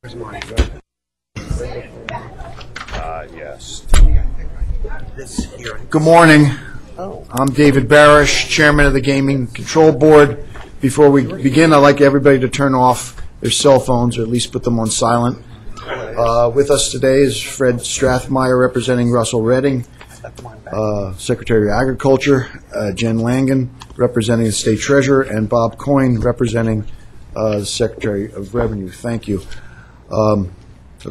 Yes. Good morning. I'm David Barish, Chairman of the Gaming Control Board. Before we begin, I'd like everybody to turn off their cell phones, or at least put them on silent. With us today is Fred Strathmeyer, representing Russell Redding, Secretary of Agriculture, Jen Langen, representing the State Treasurer, and Bob Coyne, representing the Secretary of Revenue. Thank you. A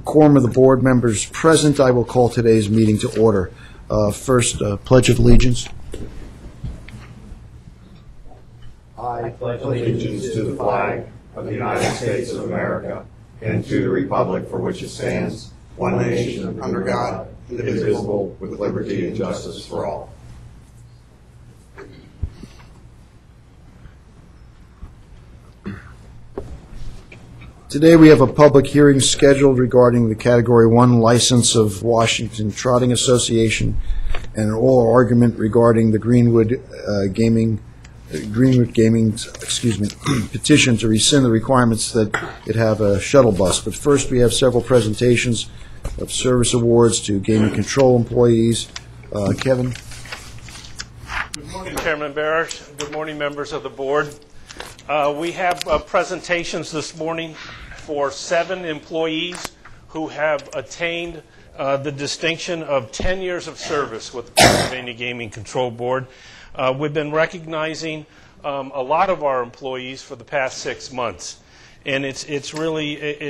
quorum of the board members present, I will call today's meeting to order. First, Pledge of Allegiance. I pledge allegiance to the flag of the United States of America and to the republic for which it stands, one nation, under God, indivisible, with liberty and justice for all. Today we have a public hearing scheduled regarding the Category 1 license of Washington Trotting Association and an oral argument regarding the Greenwood Gaming petition to rescind the requirements that it have a shuttle bus. But first we have several presentations of service awards to gaming control employees. Kevin? Good morning, Chairman Barish. Good morning, members of the board. We have presentations this morning for 7 employees who have attained the distinction of 10 years of service with the Pennsylvania Gaming Control Board. We've been recognizing a lot of our employees for the past 6 months, and it's really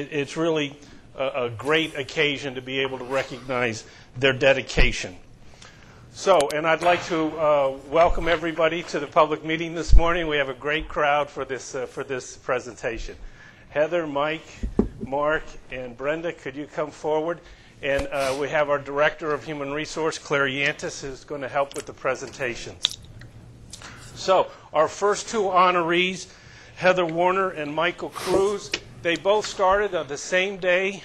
a great occasion to be able to recognize their dedication. So, and I'd like to welcome everybody to the public meeting this morning. We have a great crowd for this presentation. Heather, Mike, Mark, and Brenda, could you come forward? And we have our Director of Human Resource, Claire Yantis, who's going to help with the presentations. So, our first 2 honorees, Heather Warner and Michael Cruz, they both started on the same day,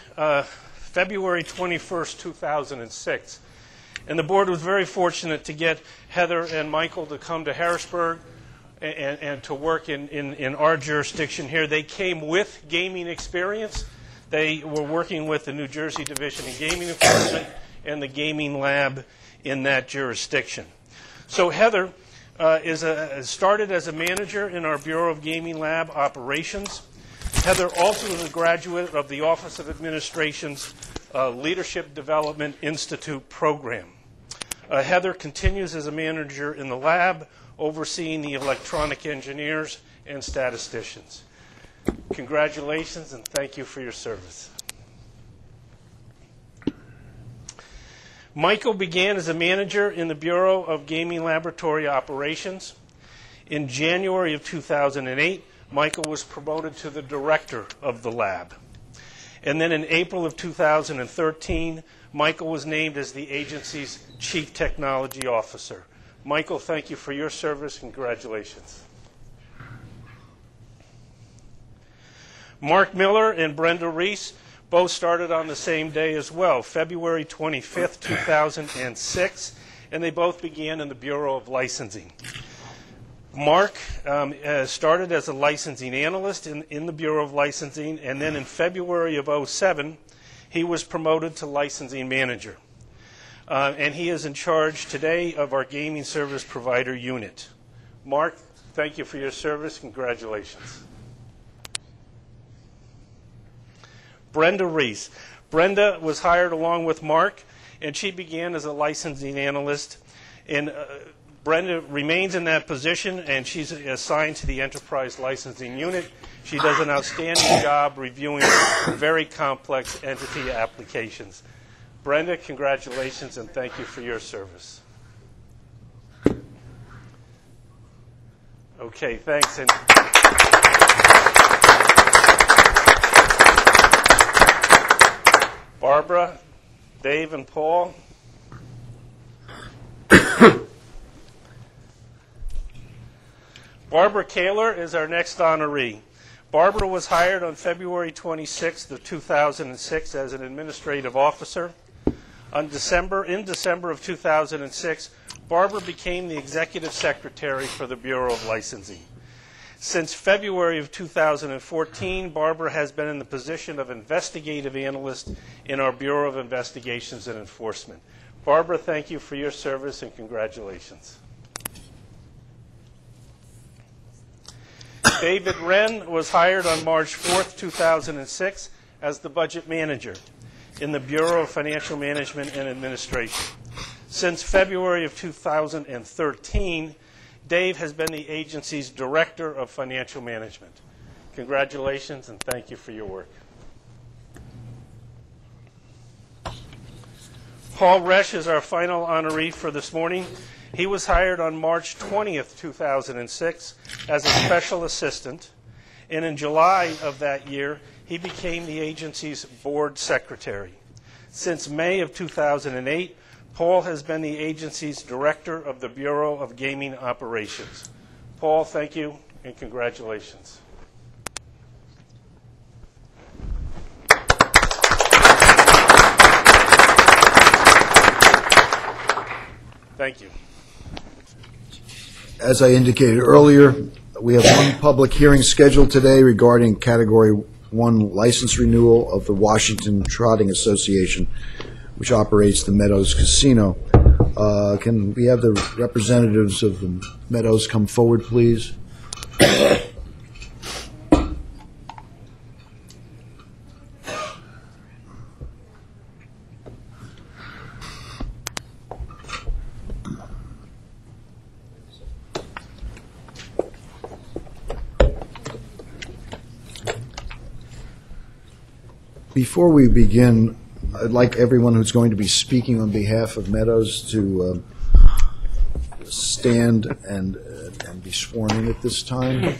February 21st, 2006. And the board was very fortunate to get Heather and Michael to come to Harrisburg and to work in our jurisdiction here. They came with gaming experience. They were working with the New Jersey Division of Gaming Enforcement and the gaming lab in that jurisdiction. So Heather started as a manager in our Bureau of Gaming Lab operations. Heather also is a graduate of the Office of Administration's Leadership Development Institute program. Heather continues as a manager in the lab, overseeing the electronic engineers and statisticians. Congratulations and thank you for your service. Michael began as a manager in the Bureau of Gaming Laboratory Operations. In January of 2008, Michael was promoted to the director of the lab. And then in April of 2013, Michael was named as the agency's Chief Technology Officer. Michael, thank you for your service. Congratulations. Mark Miller and Brenda Reese both started on the same day as well, February 25th, 2006, and they both began in the Bureau of Licensing. Mark started as a licensing analyst in the Bureau of Licensing, and then in February of 2007, he was promoted to licensing manager. And he is in charge today of our gaming service provider unit. Mark, thank you for your service. Congratulations. Brenda Reese. Brenda was hired along with Mark, and she began as a licensing analyst. And Brenda remains in that position, and she's assigned to the enterprise licensing unit. She does an outstanding job reviewing very complex entity applications. Brenda, congratulations, and thank you for your service. Okay, thanks. And Barbara, Dave, and Paul. Barbara Kaler is our next honoree. Barbara was hired on February 26th of 2006 as an administrative officer. In December of 2006, Barbara became the executive secretary for the Bureau of Licensing. Since February of 2014, Barbara has been in the position of investigative analyst in our Bureau of Investigations and Enforcement. Barbara, thank you for your service and congratulations. David Wren was hired on March 4th, 2006 as the budget manager in the Bureau of Financial Management and Administration. Since February of 2013, Dave has been the agency's Director of Financial Management. Congratulations and thank you for your work. Paul Resch is our final honoree for this morning. He was hired on March 20th, 2006 as a special assistant, and in July of that year, he became the agency's board secretary. Since May of 2008, Paul has been the agency's director of the Bureau of Gaming Operations. Paul, thank you and congratulations. Thank you. As I indicated earlier, we have one public hearing scheduled today regarding Category 1 license renewal of the Washington Trotting Association, which operates the Meadows Casino. Can we have the representatives of the Meadows come forward, please? Before we begin, I'd like everyone who's going to be speaking on behalf of Meadows to stand and be sworn in at this time.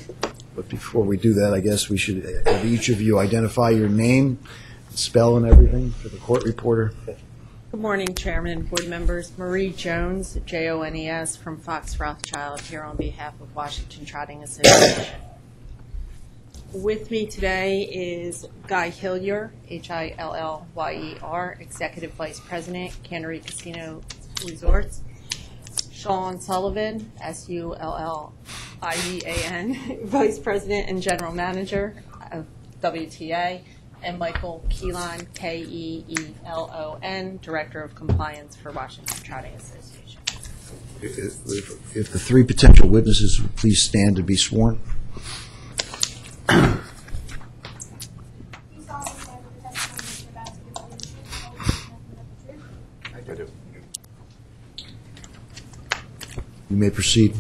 But before we do that, I guess we should have each of you identify your name, spell and everything for the court reporter. Good morning, Chairman and board members. Marie Jones, Jones, from Fox Rothschild, here on behalf of Washington Trotting Association. With me today is Guy Hillier, Hillyer, Executive Vice President, Cannery Casino Resorts. Sean Sullivan, Sullivan, Vice President and General Manager of WTA. And Michael Keelan, Keelon, Director of Compliance for Washington Trotting Association. If the three potential witnesses would please stand to be sworn. You may proceed.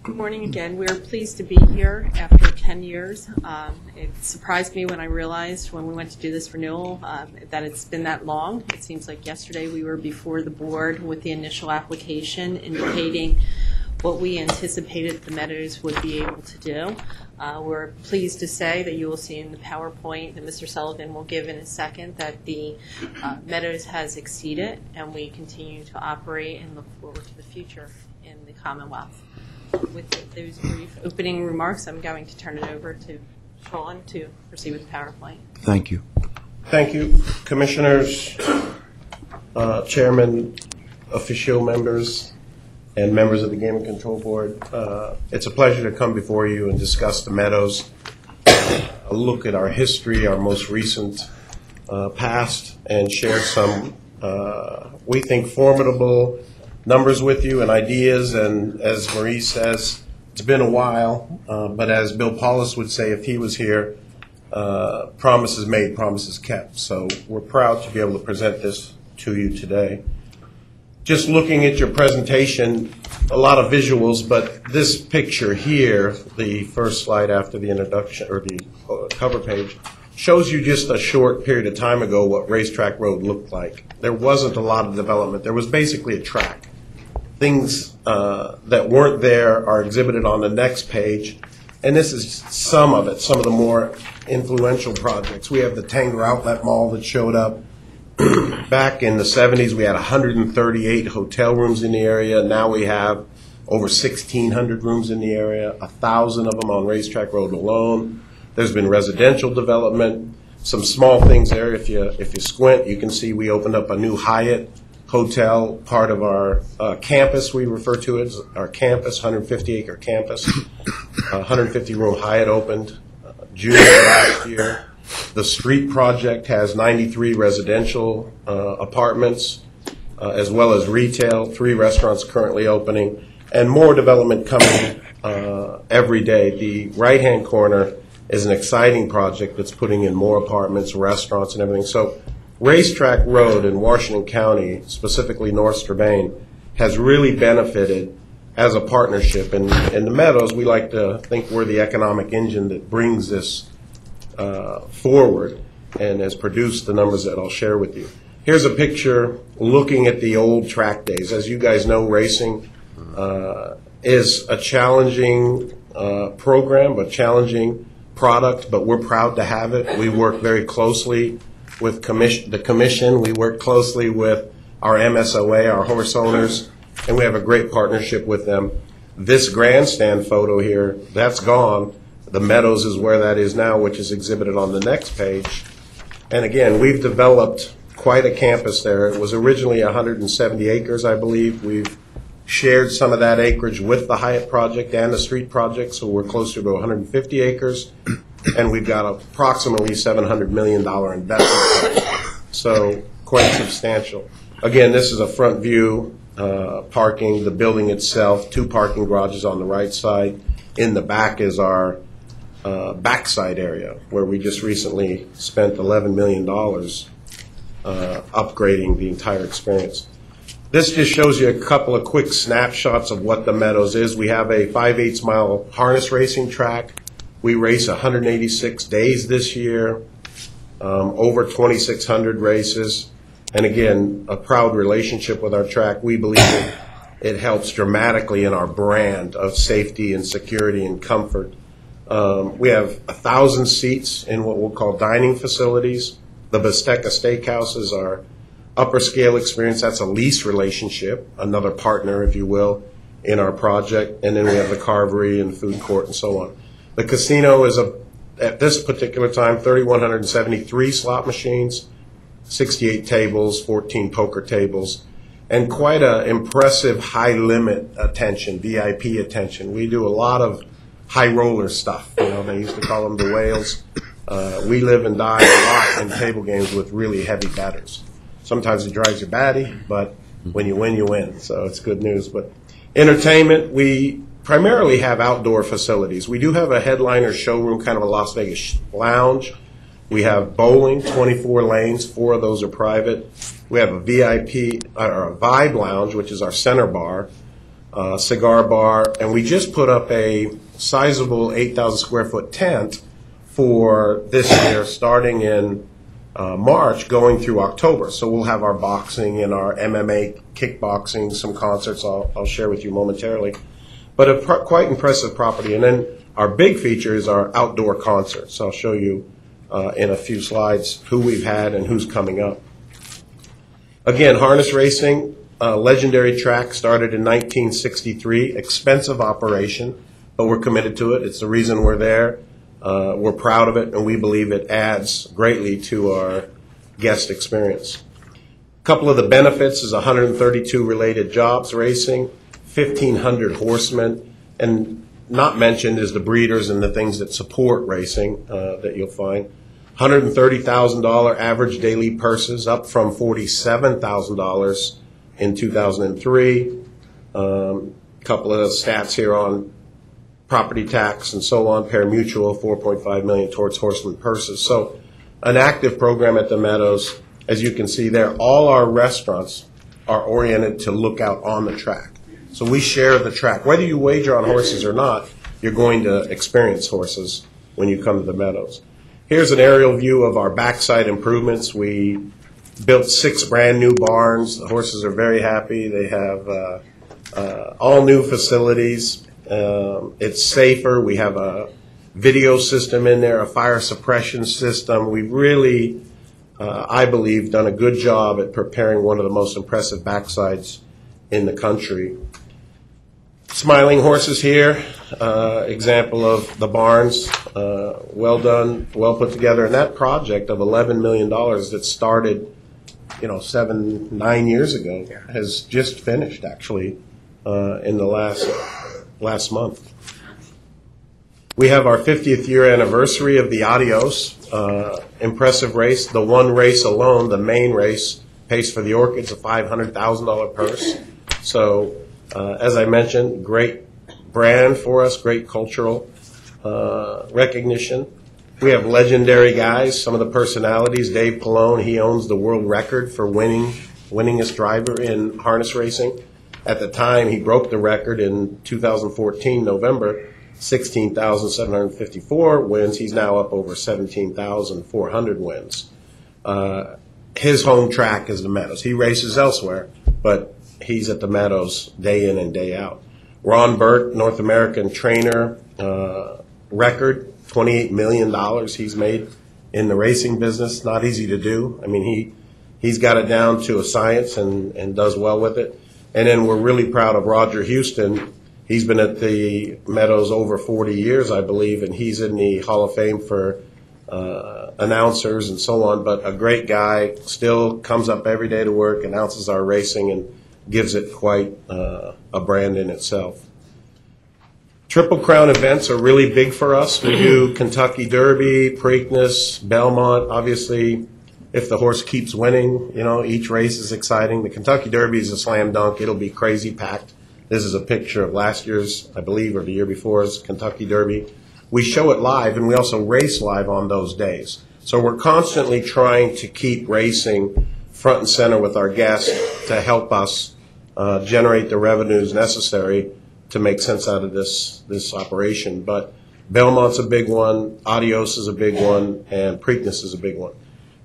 Good morning again. We're pleased to be here after 10 years. It surprised me when I realized when we went to do this renewal that it's been that long. It seems like yesterday we were before the board with the initial application indicating what we anticipated the Meadows would be able to do. We're pleased to say that you will see in the PowerPoint that Mr. Sullivan will give in a second that the Meadows has exceeded, and we continue to operate and look forward to the future in the Commonwealth. With those brief opening remarks, I'm going to turn it over to Sean to proceed with the PowerPoint. Thank you. Thank you, Commissioners, Chairman, official members, and members of the Gaming Control Board. It's a pleasure to come before you and discuss the Meadows, a look at our history, our most recent past, and share some, we think, formidable numbers with you and ideas. And as Marie says, it's been a while, but as Bill Paulus would say if he was here, promises made, promises kept. So we're proud to be able to present this to you today. Just looking at your presentation, a lot of visuals, but this picture here, the first slide after the introduction, or the cover page, shows you just a short period of time ago what Racetrack Road looked like. There wasn't a lot of development. There was basically a track. Things that weren't there are exhibited on the next page, and this is some of it, some of the more influential projects. We have the Tanger Outlet Mall that showed up. Back in the 70s, we had 138 hotel rooms in the area. Now we have over 1,600 rooms in the area, 1,000 of them on Racetrack Road alone. There's been residential development, some small things there. If you squint, you can see we opened up a new Hyatt hotel, part of our campus, we refer to it as our campus, 150-acre campus. 150-room Hyatt opened June of last year. The street project has 93 residential apartments, as well as retail, 3 restaurants currently opening, and more development coming every day. The right-hand corner is an exciting project that's putting in more apartments, restaurants, and everything. So Racetrack Road in Washington County, specifically North Strabane, has really benefited as a partnership. And in the Meadows, we like to think we're the economic engine that brings this forward and has produced the numbers that I'll share with you. Here's a picture looking at the old track days. As you guys know, racing is a challenging program, a challenging product, but we're proud to have it. We work very closely with the commission. We work closely with our MSOA, our horse owners, and we have a great partnership with them. This grandstand photo here, that's gone. The Meadows is where that is now, which is exhibited on the next page. And again, we've developed quite a campus there. It was originally 170 acres, I believe. We've shared some of that acreage with the Hyatt project and the street project, so we're closer to 150 acres. And we've got approximately $700 million investment. So quite substantial. Again, this is a front view, parking, the building itself, 2 parking garages on the right side. In the back is our backside area, where we just recently spent $11 million upgrading the entire experience. This just shows you a couple of quick snapshots of what the Meadows is. We have a 5/8 mile harness racing track. We race 186 days this year, over 2,600 races. And again, a proud relationship with our track. We believe it helps dramatically in our brand of safety and security and comfort. We have 1,000 seats in what we'll call dining facilities. The Bistecca Steakhouse is our upper scale experience. That's a lease relationship, another partner, if you will, in our project. And then we have the Carvery and food court and so on. The casino is, at this particular time, 3,173 slot machines, 68 tables, 14 poker tables, and quite an impressive high-limit attention, VIP attention. We do a lot of high-roller stuff. You know, they used to call them the whales. We live and die a lot in table games with really heavy bettors. Sometimes it drives you batty, but when you win. So it's good news. But entertainment, we primarily have outdoor facilities. We do have a headliner showroom, kind of a Las Vegas lounge. We have bowling, 24 lanes, 4 of those are private. We have a VIP, or a Vibe Lounge, which is our center bar, cigar bar, and we just put up a sizable 8,000 square foot tent for this year, starting in March, going through October. So we'll have our boxing and our MMA, kickboxing, some concerts I'll share with you momentarily. But a quite impressive property. And then our big feature is our outdoor concerts. So I'll show you in a few slides who we've had and who's coming up. Again, harness racing, legendary track, started in 1963, expensive operation, but we're committed to it. It's the reason we're there. We're proud of it, and we believe it adds greatly to our guest experience. A couple of the benefits is 132 related jobs racing, 1,500 horsemen, and not mentioned is the breeders and the things that support racing that you'll find. $130,000 average daily purses, up from $47,000 in 2003. Couple of stats here on property tax and so on. Pari-mutuel, $4.5 million towards horseman purses. So an active program at the Meadows. As you can see there, all our restaurants are oriented to look out on the track. So we share the track. Whether you wager on horses or not, you're going to experience horses when you come to the Meadows. Here's an aerial view of our backside improvements. We built 6 brand new barns. The horses are very happy. They have all new facilities. It's safer. We have a video system in there, a fire suppression system. We've really, I believe, done a good job at preparing one of the most impressive backsides in the country. Smiling horses here, example of the barns, well done, well put together. And that project of $11 million that started 9 years ago, has just finished actually in the last month. We have our 50th year anniversary of the Adios. Impressive race. The one race alone, the main race, pays for the Orchids a $500,000 purse. So, as I mentioned, great brand for us, great cultural recognition. We have legendary guys, some of the personalities. Dave Pallone, he owns the world record for winningest driver in harness racing. At the time, he broke the record in 2014, November, 16,754 wins. He's now up over 17,400 wins. His home track is the Meadows. He races elsewhere, but he's at the Meadows day in and day out. Ron Burt, North American trainer, record, $28 million he's made in the racing business. Not easy to do. I mean, he's got it down to a science and does well with it. And then we're really proud of Roger Houston. He's been at the Meadows over 40 years, I believe, and he's in the Hall of Fame for announcers and so on. But a great guy, still comes up every day to work, announces our racing, and gives it quite a brand in itself. Triple Crown events are really big for us. We do Kentucky Derby, Preakness, Belmont. Obviously, if the horse keeps winning, each race is exciting. The Kentucky Derby is a slam dunk. It'll be crazy packed. This is a picture of last year's, I believe, or the year before's Kentucky Derby. We show it live, and we also race live on those days. So we're constantly trying to keep racing front and center with our guests to help us generate the revenues necessary to make sense out of this operation. But Belmont's a big one, Adios is a big one, and Preakness is a big one.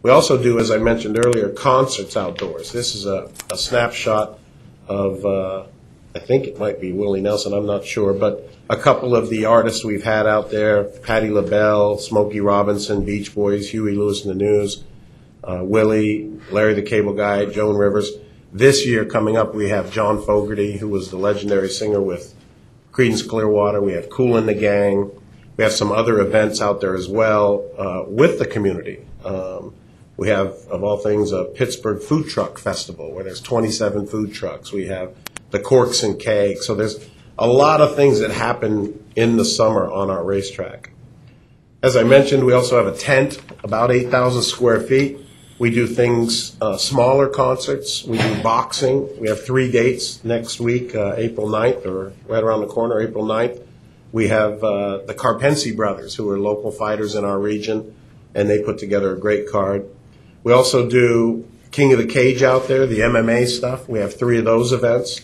We also do, as I mentioned earlier, concerts outdoors. This is a snapshot of, I think it might be Willie Nelson, I'm not sure, but a couple of the artists we've had out there, Patti LaBelle, Smokey Robinson, Beach Boys, Huey Lewis and the News, Willie, Larry the Cable Guy, Joan Rivers. This year coming up, we have John Fogerty, who was the legendary singer with Creedence Clearwater. We have Kool and the Gang. We have some other events out there as well with the community. We have, of all things, a Pittsburgh Food Truck Festival where there's 27 food trucks. We have the Corks and Kegs. So there's a lot of things that happen in the summer on our racetrack. As I mentioned, we also have a tent, about 8,000 square feet. We do things, smaller concerts. We do boxing. We have 3 dates next week, April 9th, or right around the corner, April 9th. We have the Carpensi brothers, who are local fighters in our region, and they put together a great card. We also do King of the Cage out there, the MMA stuff. We have 3 of those events.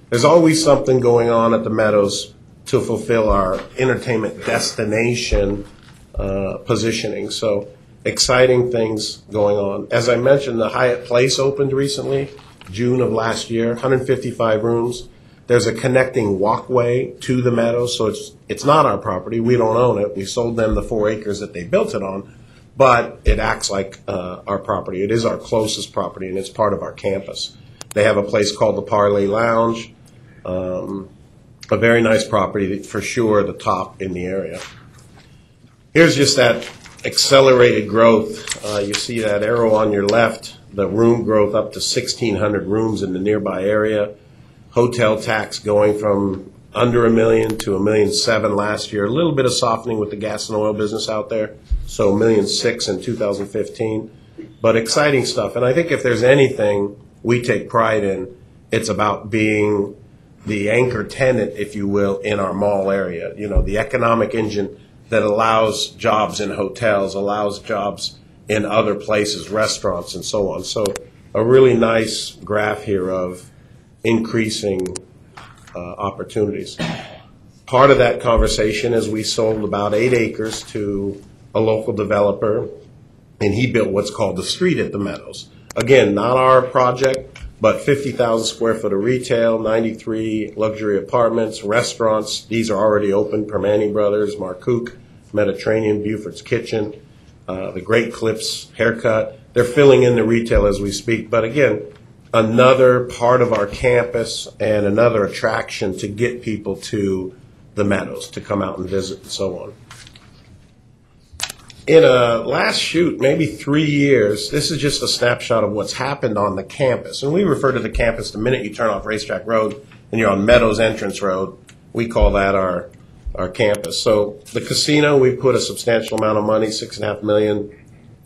There's always something going on at the Meadows to fulfill our entertainment destination positioning. So exciting things going on. As I mentioned, the Hyatt Place opened recently, June of last year, 155 rooms. There's a connecting walkway to the Meadows, so it's not our property. We don't own it. We sold them the 4 acres that they built it on, but it acts like our property. It is our closest property, and it's part of our campus. They have a place called the Parlay Lounge, a very nice property, for sure, the top in the area. Here's just that accelerated growth. You see that arrow on your left, the room growth up to 1,600 rooms in the nearby area. Hotel tax going from under $1 million to $1.7 million last year. A little bit of softening with the gas and oil business out there, so $1.6 million in 2015. But exciting stuff. And I think if there's anything we take pride in, it's about being the anchor tenant, if you will, in our mall area. The economic engine that allows jobs in hotels, allows jobs in other places, restaurants, and so on. So a really nice graph here of increasing opportunities. Part of that conversation is we sold about 8 acres to a local developer, and he built what's called the street at the Meadows. Again, not our project, but 50,000 square foot of retail, 93 luxury apartments, restaurants. These are already open, Permane Brothers, Marcouk, Mediterranean, Buford's Kitchen, the Great Clips Haircut. They're filling in the retail as we speak. But again, another part of our campus and another attraction to get people to the Meadows, to come out and visit and so on. in a last shoot, maybe 3 years, this is just a snapshot of what's happened on the campus. And we refer to the campus the minute you turn off Racetrack Road and you're on Meadows Entrance Road. We call that our campus. So the casino, we put a substantial amount of money, $6.5 million,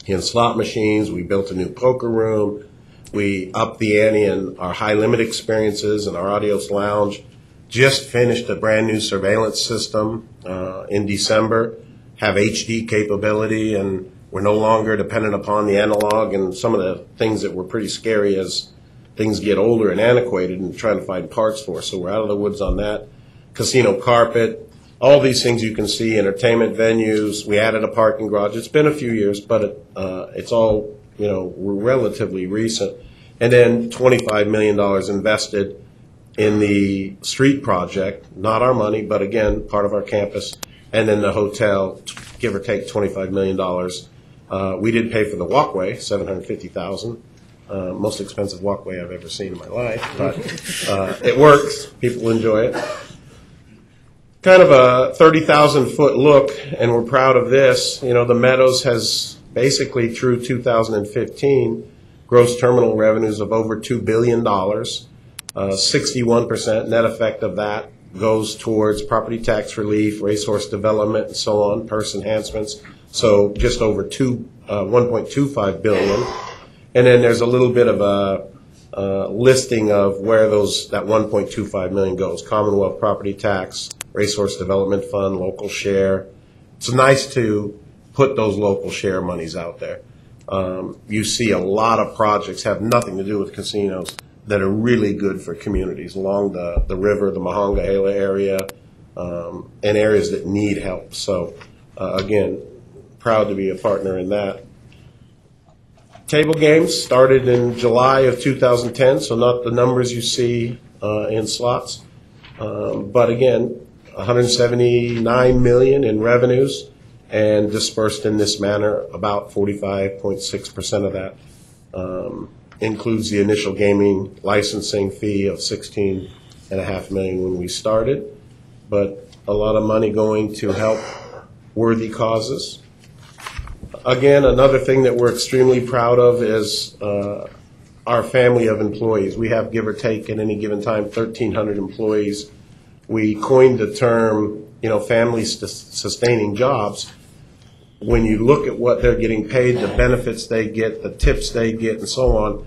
in slot machines. We built a new poker room. We upped the ante in our high-limit experiences and our Adios Lounge. Just finished a brand-new surveillance system in December, have HD capability, and we're no longer dependent upon the analog and some of the things that were pretty scary as things get older and antiquated and trying to find parts for. So we're out of the woods on that. Casino carpet, all these things you can see, entertainment venues. We added a parking garage. It's been a few years, but it's all, relatively recent. And then $25 million invested in the street project, not our money, but again, part of our campus. And then the hotel, give or take $25 million. We did pay for the walkway, $750,000. Most expensive walkway I've ever seen in my life, but it works. People enjoy it. Kind of a 30,000-foot look, and we're proud of this. The Meadows has basically through 2015 gross terminal revenues of over $2 billion. 61% net effect of that goes towards property tax relief, racehorse development, and so on, purse enhancements. So just over $1.25 billion. And then there's a little bit of a listing of where that $1.25 million goes. Commonwealth property tax, racehorse development fund, local share. It's nice to put those local share monies out there. You see a lot of projects have nothing to do with casinos that are really good for communities along the river, the Monongahela area, and areas that need help. So, again, proud to be a partner in that. Table games started in July of 2010, so not the numbers you see in slots. But again, $179 million in revenues, and dispersed in this manner, about 45.6% of that includes the initial gaming licensing fee of $16.5 million when we started, but a lot of money going to help worthy causes. Again, another thing that we're extremely proud of is our family of employees. We have, give or take, at any given time, 1,300 employees. We coined the term, family-sustaining jobs. When you look at what they're getting paid, the benefits they get, the tips they get, and so on,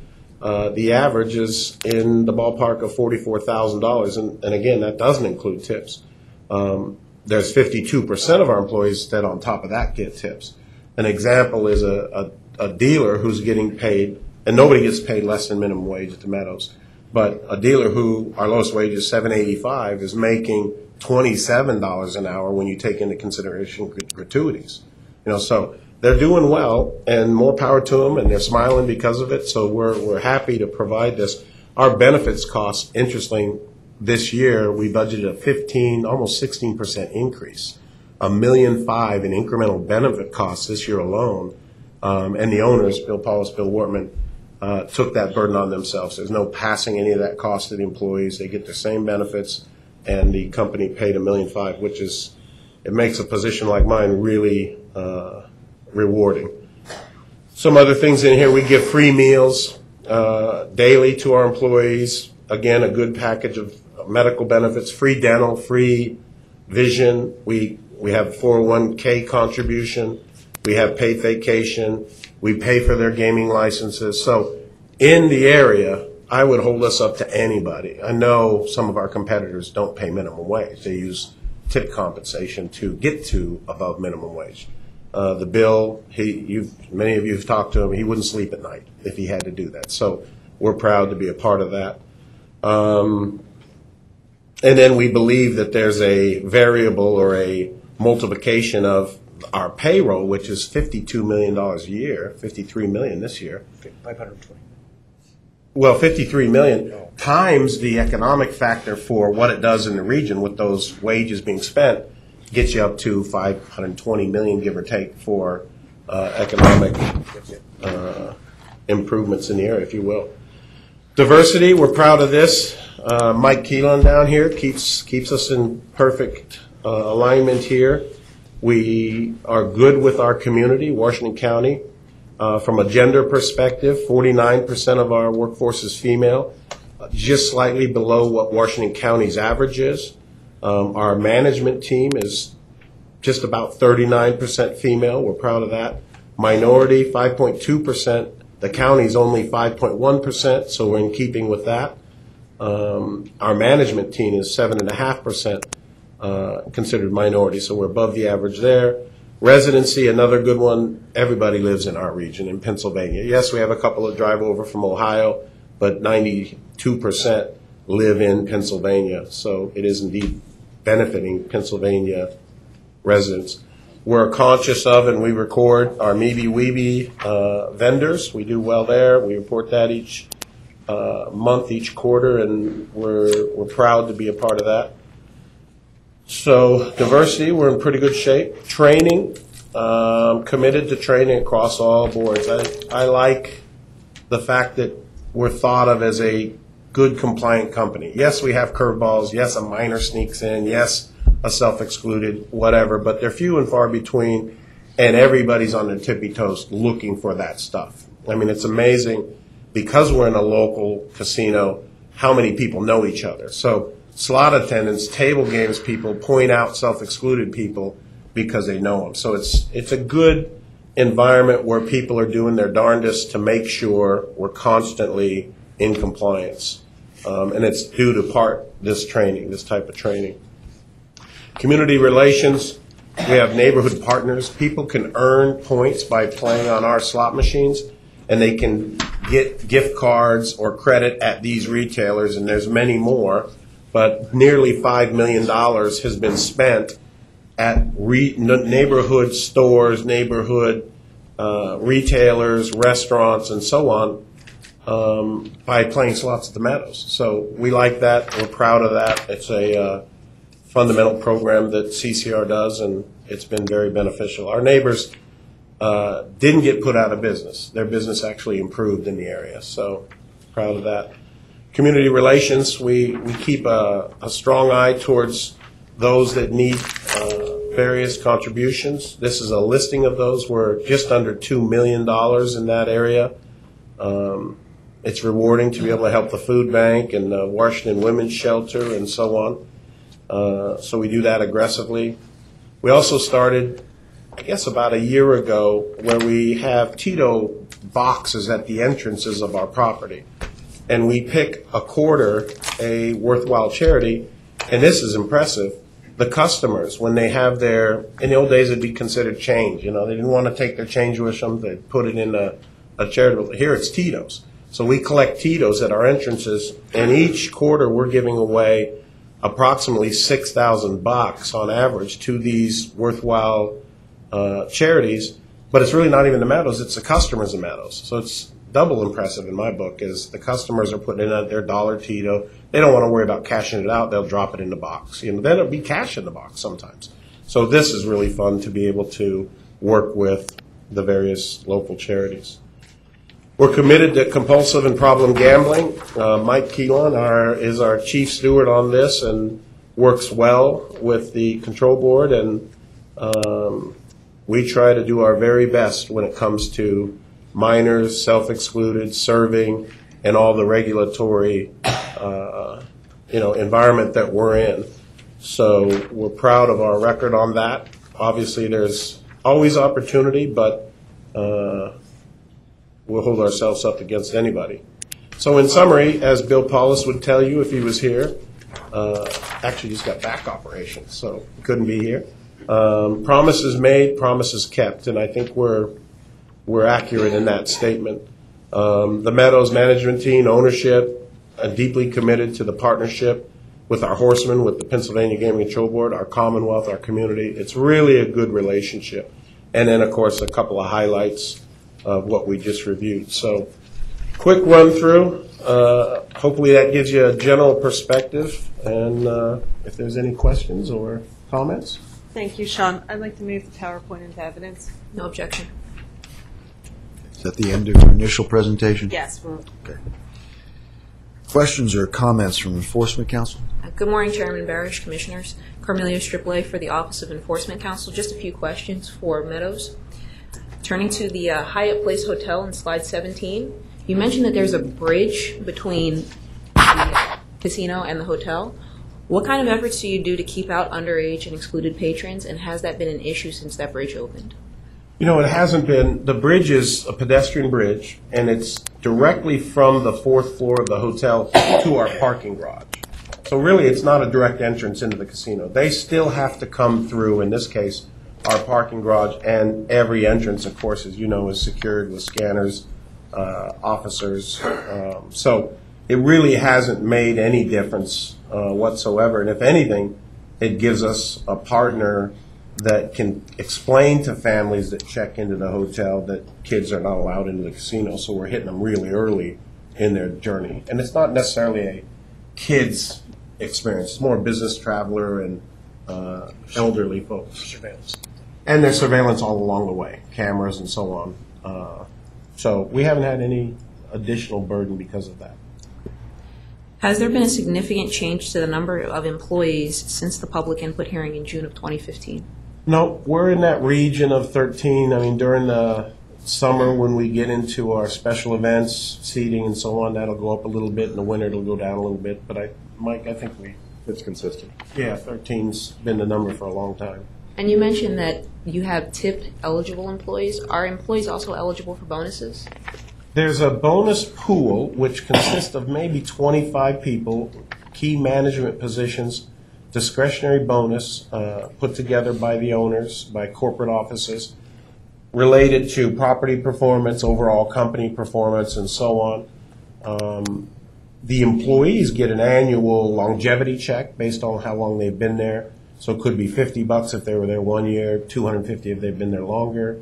the average is in the ballpark of $44,000. And again, that doesn't include tips. There's 52% of our employees that on top of that get tips. An example is a dealer who's getting paid, and nobody gets paid less than minimum wage at the Meadows, but a dealer who our lowest wage is $7.85 is making $27 an hour when you take into consideration gratuities. So they're doing well, and more power to them, and they're smiling because of it. So we're happy to provide this. Our benefits cost, interesting, this year we budgeted a almost 16% increase. $1.5 million in incremental benefit costs this year alone, and the owners, Bill Paulus, Bill Wortman, took that burden on themselves. There's no passing any of that cost to the employees. They get the same benefits, and the company paid $1.5 million, which it makes a position like mine really rewarding. Some other things in here, we give free meals daily to our employees. Again, a good package of medical benefits, free dental, free vision. We have 401k contribution. We have paid vacation. We pay for their gaming licenses. So in the area, I would hold us up to anybody. I know some of our competitors don't pay minimum wage. They use tip compensation to get to above minimum wage. The bill, many of you have talked to him, he wouldn't sleep at night if he had to do that. So we're proud to be a part of that. And then we believe that there's a variable or a multiplication of our payroll, which is $52 million a year, $53 million this year. 520. Well, $53 million times the economic factor for what it does in the region with those wages being spent gets you up to $520 million, give or take, for economic improvements in the area, if you will. Diversity, we're proud of this. Mike Keelan down here keeps us in perfect alignment here. We are good with our community, Washington County. From a gender perspective, 49% of our workforce is female, just slightly below what Washington County's average is. Our management team is just about 39% female. We're proud of that. Minority, 5.2%. The county's only 5.1%, so we're in keeping with that. Our management team is 7.5% considered minority, so we're above the average there. Residency, another good one. Everybody lives in our region in Pennsylvania. Yes, we have a couple of drive over from Ohio, but 92% live in Pennsylvania, so it is indeed benefiting Pennsylvania residents. We're conscious of and we record our MeeBee-Weebee vendors. We do well there. We report that each month, each quarter, and we're proud to be a part of that. So diversity, we're in pretty good shape. Training, committed to training across all boards. I like the fact that we're thought of as a good compliant company. Yes, we have curveballs. Yes, a minor sneaks in. Yes, a self-excluded, whatever, but they're few and far between, and everybody's on their tippy toes looking for that stuff. I mean, it's amazing, because we're in a local casino, how many people know each other. So slot attendants, table games people point out self-excluded people because they know them. So it's a good environment where people are doing their darndest to make sure we're constantly in compliance. And it's due to part this training, this type of training. Community relations, we have neighborhood partners. People can earn points by playing on our slot machines, and they can get gift cards or credit at these retailers, and there's many more. But nearly $5 million has been spent at neighborhood stores, neighborhood retailers, restaurants, and so on by playing slots at the Meadows. So we like that. We're proud of that. It's a fundamental program that CCR does, and it's been very beneficial. Our neighbors didn't get put out of business. Their business actually improved in the area, so proud of that. Community relations, we keep a strong eye towards those that need various contributions. This is a listing of those. We're just under $2 million in that area. It's rewarding to be able to help the food bank and the Washington Women's Shelter and so on. So we do that aggressively. We also started, I guess about a year ago, where we have Tito boxes at the entrances of our property. And we pick a quarter, a worthwhile charity, and this is impressive. The customers, when they have their, in the old days it'd be considered change, you know, they didn't want to take their change with them, they'd put it in a charitable, here it's Tito's. So we collect Tito's at our entrances, and each quarter we're giving away approximately $6,000 on average to these worthwhile charities, but it's really not even the Meadows, it's the customers of Meadows. So it's double impressive in my book, is the customers are putting in their dollar Tito. They don't want to worry about cashing it out, they'll drop it in the box. You know, then it'll be cash in the box sometimes. So this is really fun to be able to work with the various local charities. We're committed to compulsive and problem gambling. Mike Keelan is our chief steward on this and works well with the control board, and we try to do our very best when it comes to minors, self-excluded, serving, and all the regulatory environment that we're in. So we're proud of our record on that. Obviously, there's always opportunity, but we'll hold ourselves up against anybody. So in summary, as Bill Paulus would tell you if he was here, actually just got back operations, so couldn't be here. Promises made, promises kept, and I think we're accurate in that statement. The Meadows management team, ownership, deeply committed to the partnership with our horsemen, with the Pennsylvania Gaming Control Board, our Commonwealth, our community. It's really a good relationship. And then, of course, a couple of highlights of what we just reviewed. So, quick run through. Hopefully that gives you a general perspective. And if there's any questions or comments. Thank you, Sean. I'd like to move the PowerPoint into evidence. No objection. Is that the end of your initial presentation? Yes. Okay. Questions or comments from Enforcement Council? Good morning, Chairman Barish, Commissioners. Carmelia Stripley for the Office of Enforcement Counsel. Just a few questions for Meadows. Turning to the Hyatt Place Hotel in slide 17, you mentioned that there's a bridge between the casino and the hotel. What kind of efforts do you do to keep out underage and excluded patrons, and has that been an issue since that bridge opened? You know, it hasn't been. The bridge is a pedestrian bridge, and it's directly from the 4th floor of the hotel to our parking garage. So really, it's not a direct entrance into the casino. They still have to come through, in this case, our parking garage, and every entrance, of course, as you know, is secured with scanners, officers. So it really hasn't made any difference whatsoever. And if anything, it gives us a partner that can explain to families that check into the hotel that kids are not allowed into the casino. So we're hitting them really early in their journey. And it's not necessarily a kids experience. It's more business traveler and elderly folks. Surveillance. And there's surveillance all along the way, cameras and so on. So we haven't had any additional burden because of that. Has there been a significant change to the number of employees since the public input hearing in June of 2015? No, we're in that region of 13. I mean, during the summer when we get into our special events, seating and so on, that'll go up a little bit. In the winter, it'll go down a little bit. But Mike, I think it's consistent. Yeah, 13's been the number for a long time. And you mentioned that you have tip-eligible employees. Are employees also eligible for bonuses? There's a bonus pool which consists of maybe 25 people, key management positions, discretionary bonus put together by the owners, by corporate offices, related to property performance, overall company performance, and so on. The employees get an annual longevity check based on how long they've been there. So it could be $50 if they were there 1 year, $250 if they've been there longer.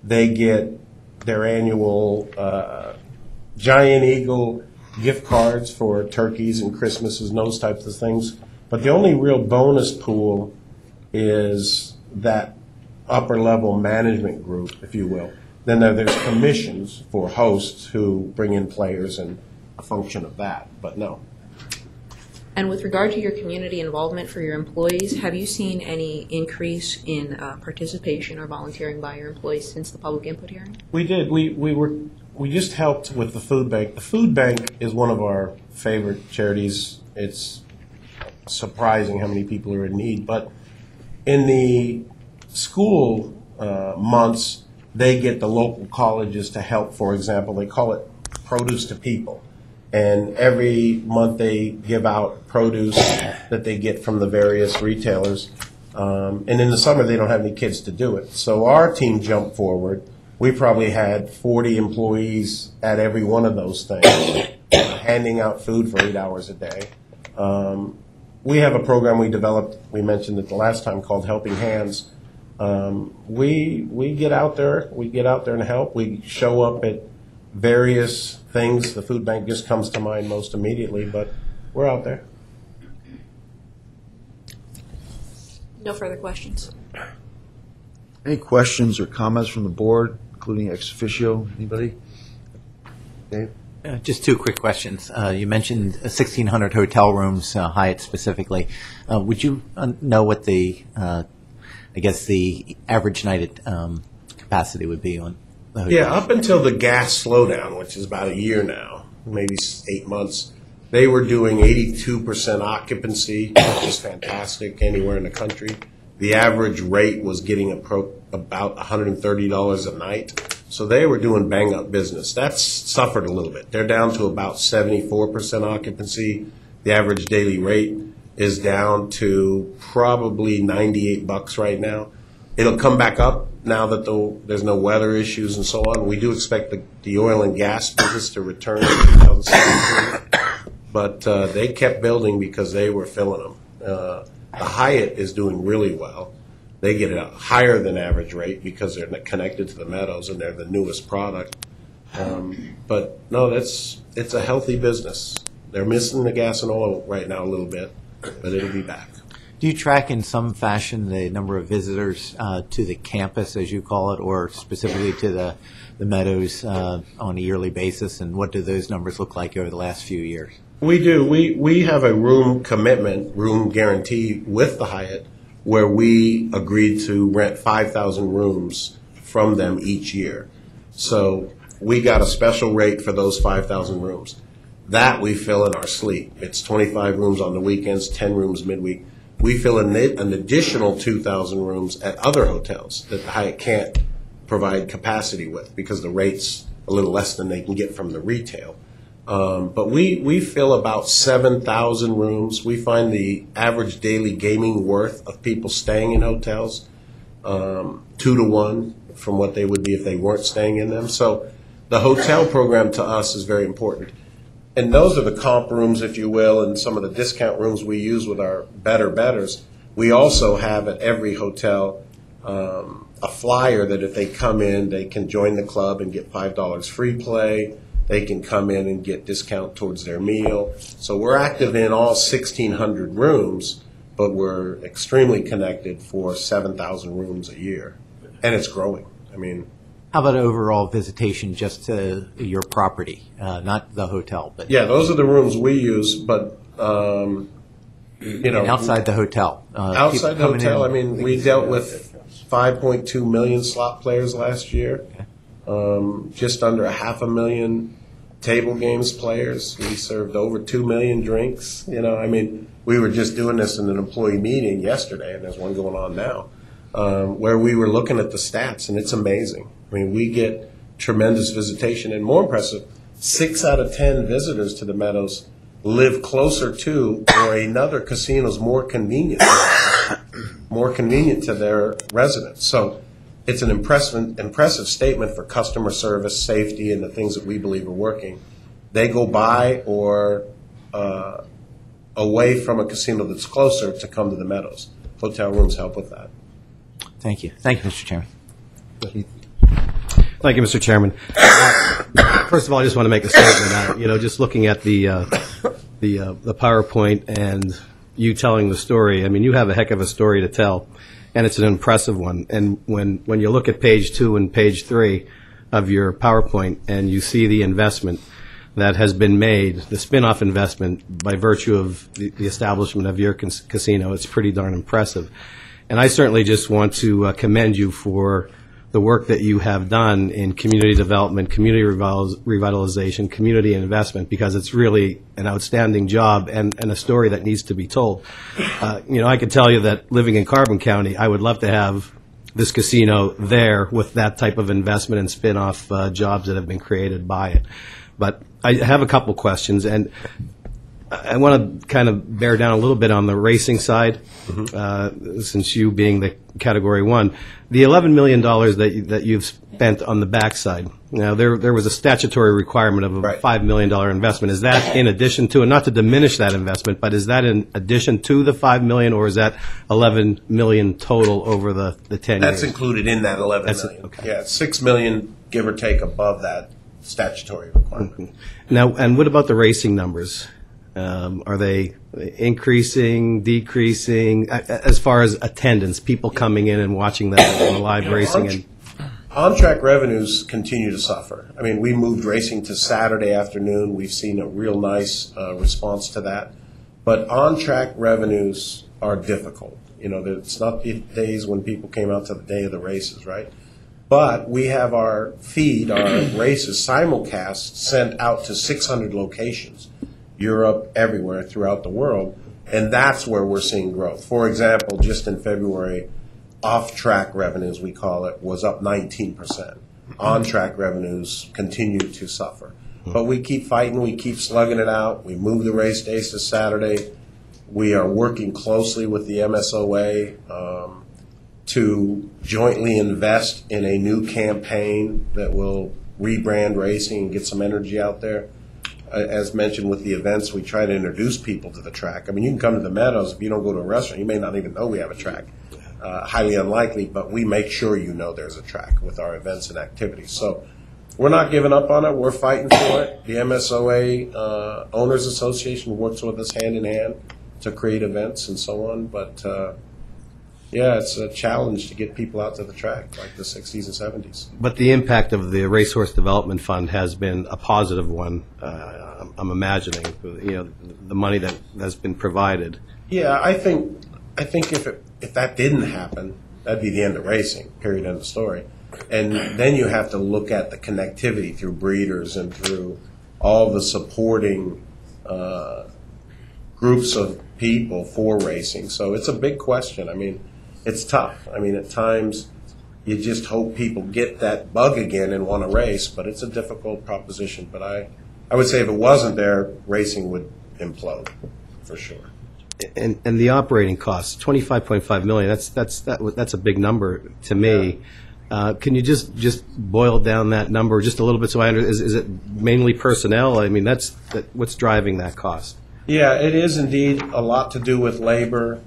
They get their annual Giant Eagle gift cards for turkeys and Christmases and those types of things. But the only real bonus pool is that upper level management group, if you will. Then there's commissions for hosts who bring in players and a function of that, but no. And with regard to your community involvement for your employees, have you seen any increase in participation or volunteering by your employees since the public input hearing? We did. We just helped with the food bank. The food bank is one of our favorite charities. It's surprising how many people are in need. But in the school months, they get the local colleges to help. For example, they call it Produce to People. And every month they give out produce that they get from the various retailers. And in the summer, they don't have any kids to do it. So our team jumped forward. We probably had 40 employees at every one of those things, handing out food for 8 hours a day. We have a program we developed, we mentioned it the last time, called Helping Hands. We get out there. We get out there and help. We show up at various things. The food bank just comes to mind most immediately, but we're out there. No further questions. Any questions or comments from the board, including ex officio? Anybody? Dave? Just two quick questions. You mentioned 1,600 hotel rooms, Hyatt specifically. Would you know what the average night capacity would be on the hotel? Yeah, up until the gas slowdown, which is about a year now, maybe 8 months, they were doing 82% occupancy, which is fantastic anywhere in the country. The average rate was getting about $130 a night. So they were doing bang-up business. That's suffered a little bit. They're down to about 74% occupancy. The average daily rate is down to probably $98 right now. It'll come back up now that there's no weather issues and so on. We do expect the oil and gas business to return in 2017. But they kept building because they were filling them. The Hyatt is doing really well. They get a higher than average rate because they're connected to the Meadows and they're the newest product. But no, it's a healthy business. They're missing the gas and oil right now a little bit, but it'll be back. Do you track in some fashion the number of visitors to the campus, as you call it, or specifically to the Meadows on a yearly basis? And what do those numbers look like over the last few years? We do. We have a room commitment, room guarantee with the Hyatt, where we agreed to rent 5,000 rooms from them each year. So we got a special rate for those 5,000 rooms. That we fill in our sleep. It's 25 rooms on the weekends, 10 rooms midweek. We fill in an additional 2,000 rooms at other hotels that the Hyatt can't provide capacity with because the rate's a little less than they can get from the retail. But we fill about 7,000 rooms. We find the average daily gaming worth of people staying in hotels 2 to 1 from what they would be if they weren't staying in them. So the hotel program to us is very important. And those are the comp rooms, if you will, and some of the discount rooms we use with our betters. We also have at every hotel a flyer that if they come in, they can join the club and get $5 free play. They can come in and get discount towards their meal. So we're active in all 1,600 rooms, but we're extremely connected for 7,000 rooms a year. And it's growing. I mean, How about overall visitation just to your property, not the hotel, but yeah, those are the rooms we use, but, you know. outside the hotel? Outside the people coming hotel, in? I mean, we dealt with 5.2 million slot players last year. Just under 500,000 table games players. We served over 2 million drinks. You know, I mean, we were just doing this in an employee meeting yesterday, and there's one going on now, where we were looking at the stats, and it's amazing. I mean, we get tremendous visitation, and more impressive, 6 out of 10 visitors to the Meadows live closer to or another casino's more convenient to their residents. So it's an impressive statement for customer service, safety, and the things that we believe are working. They go by or away from a casino that's closer to come to the Meadows. Hotel rooms help with that. Thank you. Thank you, Mr. Chairman. Thank you, Mr. Chairman. First of all, I just want to make a statement. Just looking at the PowerPoint and you telling the story, I mean, you have a heck of a story to tell, and it's an impressive one. And when you look at page 2 and page 3 of your PowerPoint and you see the investment that has been made, the spin-off investment by virtue of the establishment of your casino, it's pretty darn impressive. And I certainly just want to commend you for the work that you have done in community development, community revitalization, community investment, because it's really an outstanding job and a story that needs to be told. I could tell you that living in Carbon County, I would love to have this casino there with that type of investment and spin-off jobs that have been created by it. But I have a couple questions, and I want to kind of bear down a little bit on the racing side, since you being the Category 1. The $11 million that you've spent on the backside, now there was a statutory requirement of a $5 million investment. Is that in addition to, and not to diminish that investment, but is that in addition to the $5 million, or is that $11 million total over the 10 years? That's included in that $11 million. Okay. Yeah, $6 million, give or take, above that statutory requirement. Now, and what about the racing numbers? Are they increasing, decreasing, as far as attendance, people coming in and watching that live racing? And on-track revenues continue to suffer. I mean, we moved racing to Saturday afternoon. We've seen a real nice response to that. But on-track revenues are difficult. It's not the days when people came out to the day of the races, right? But we have our feed, our races simulcast sent out to 600 locations. Europe, everywhere throughout the world, and that's where we're seeing growth. For example, just in February, off-track revenues, we call it, was up 19%. On-track revenues continue to suffer. But we keep fighting, we keep slugging it out. We move the race days to Saturday. We are working closely with the MSOA to jointly invest in a new campaign that will rebrand racing and get some energy out there. As mentioned with the events, we try to introduce people to the track. I mean, you can come to the Meadows. If you don't go to a restaurant, you may not even know we have a track. Highly unlikely, but we make sure you know there's a track with our events and activities. So we're not giving up on it. We're fighting for it. The MSOA Owners Association works with us hand in hand to create events and so on. But Yeah, it's a challenge to get people out to the track like the 60s and 70s. But the impact of the Racehorse Development Fund has been a positive one, I'm imagining, the money that has been provided. Yeah, I think if that didn't happen, that'd be the end of racing, period, end of story. And then you have to look at the connectivity through breeders and through all the supporting groups of people for racing. So it's a big question. I mean, it's tough. I mean, at times you just hope people get that bug again and want to race, but it's a difficult proposition. But I would say if it wasn't there, racing would implode for sure. And the operating costs, $25.5 million. That's a big number to me. Can you just boil down that number just a little bit so I understand? Is it mainly personnel? I mean, what's driving that cost? Yeah, it is indeed a lot to do with labor.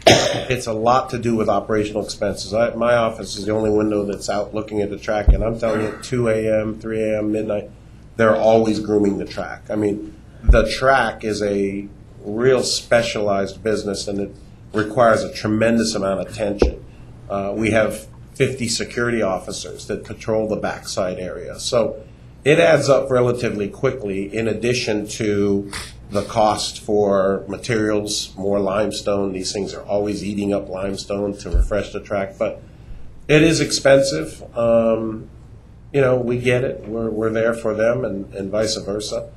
It's a lot to do with operational expenses. My office is the only window that's out looking at the track, and I'm telling you, at 2 a.m., 3 a.m., midnight, they're always grooming the track. I mean, the track is a real specialized business, and it requires a tremendous amount of attention. We have 50 security officers that control the backside area. So it adds up relatively quickly, in addition to the cost for materials, more limestone. These things are always eating up limestone to refresh the track. But it is expensive. We get it. We're there for them and vice versa.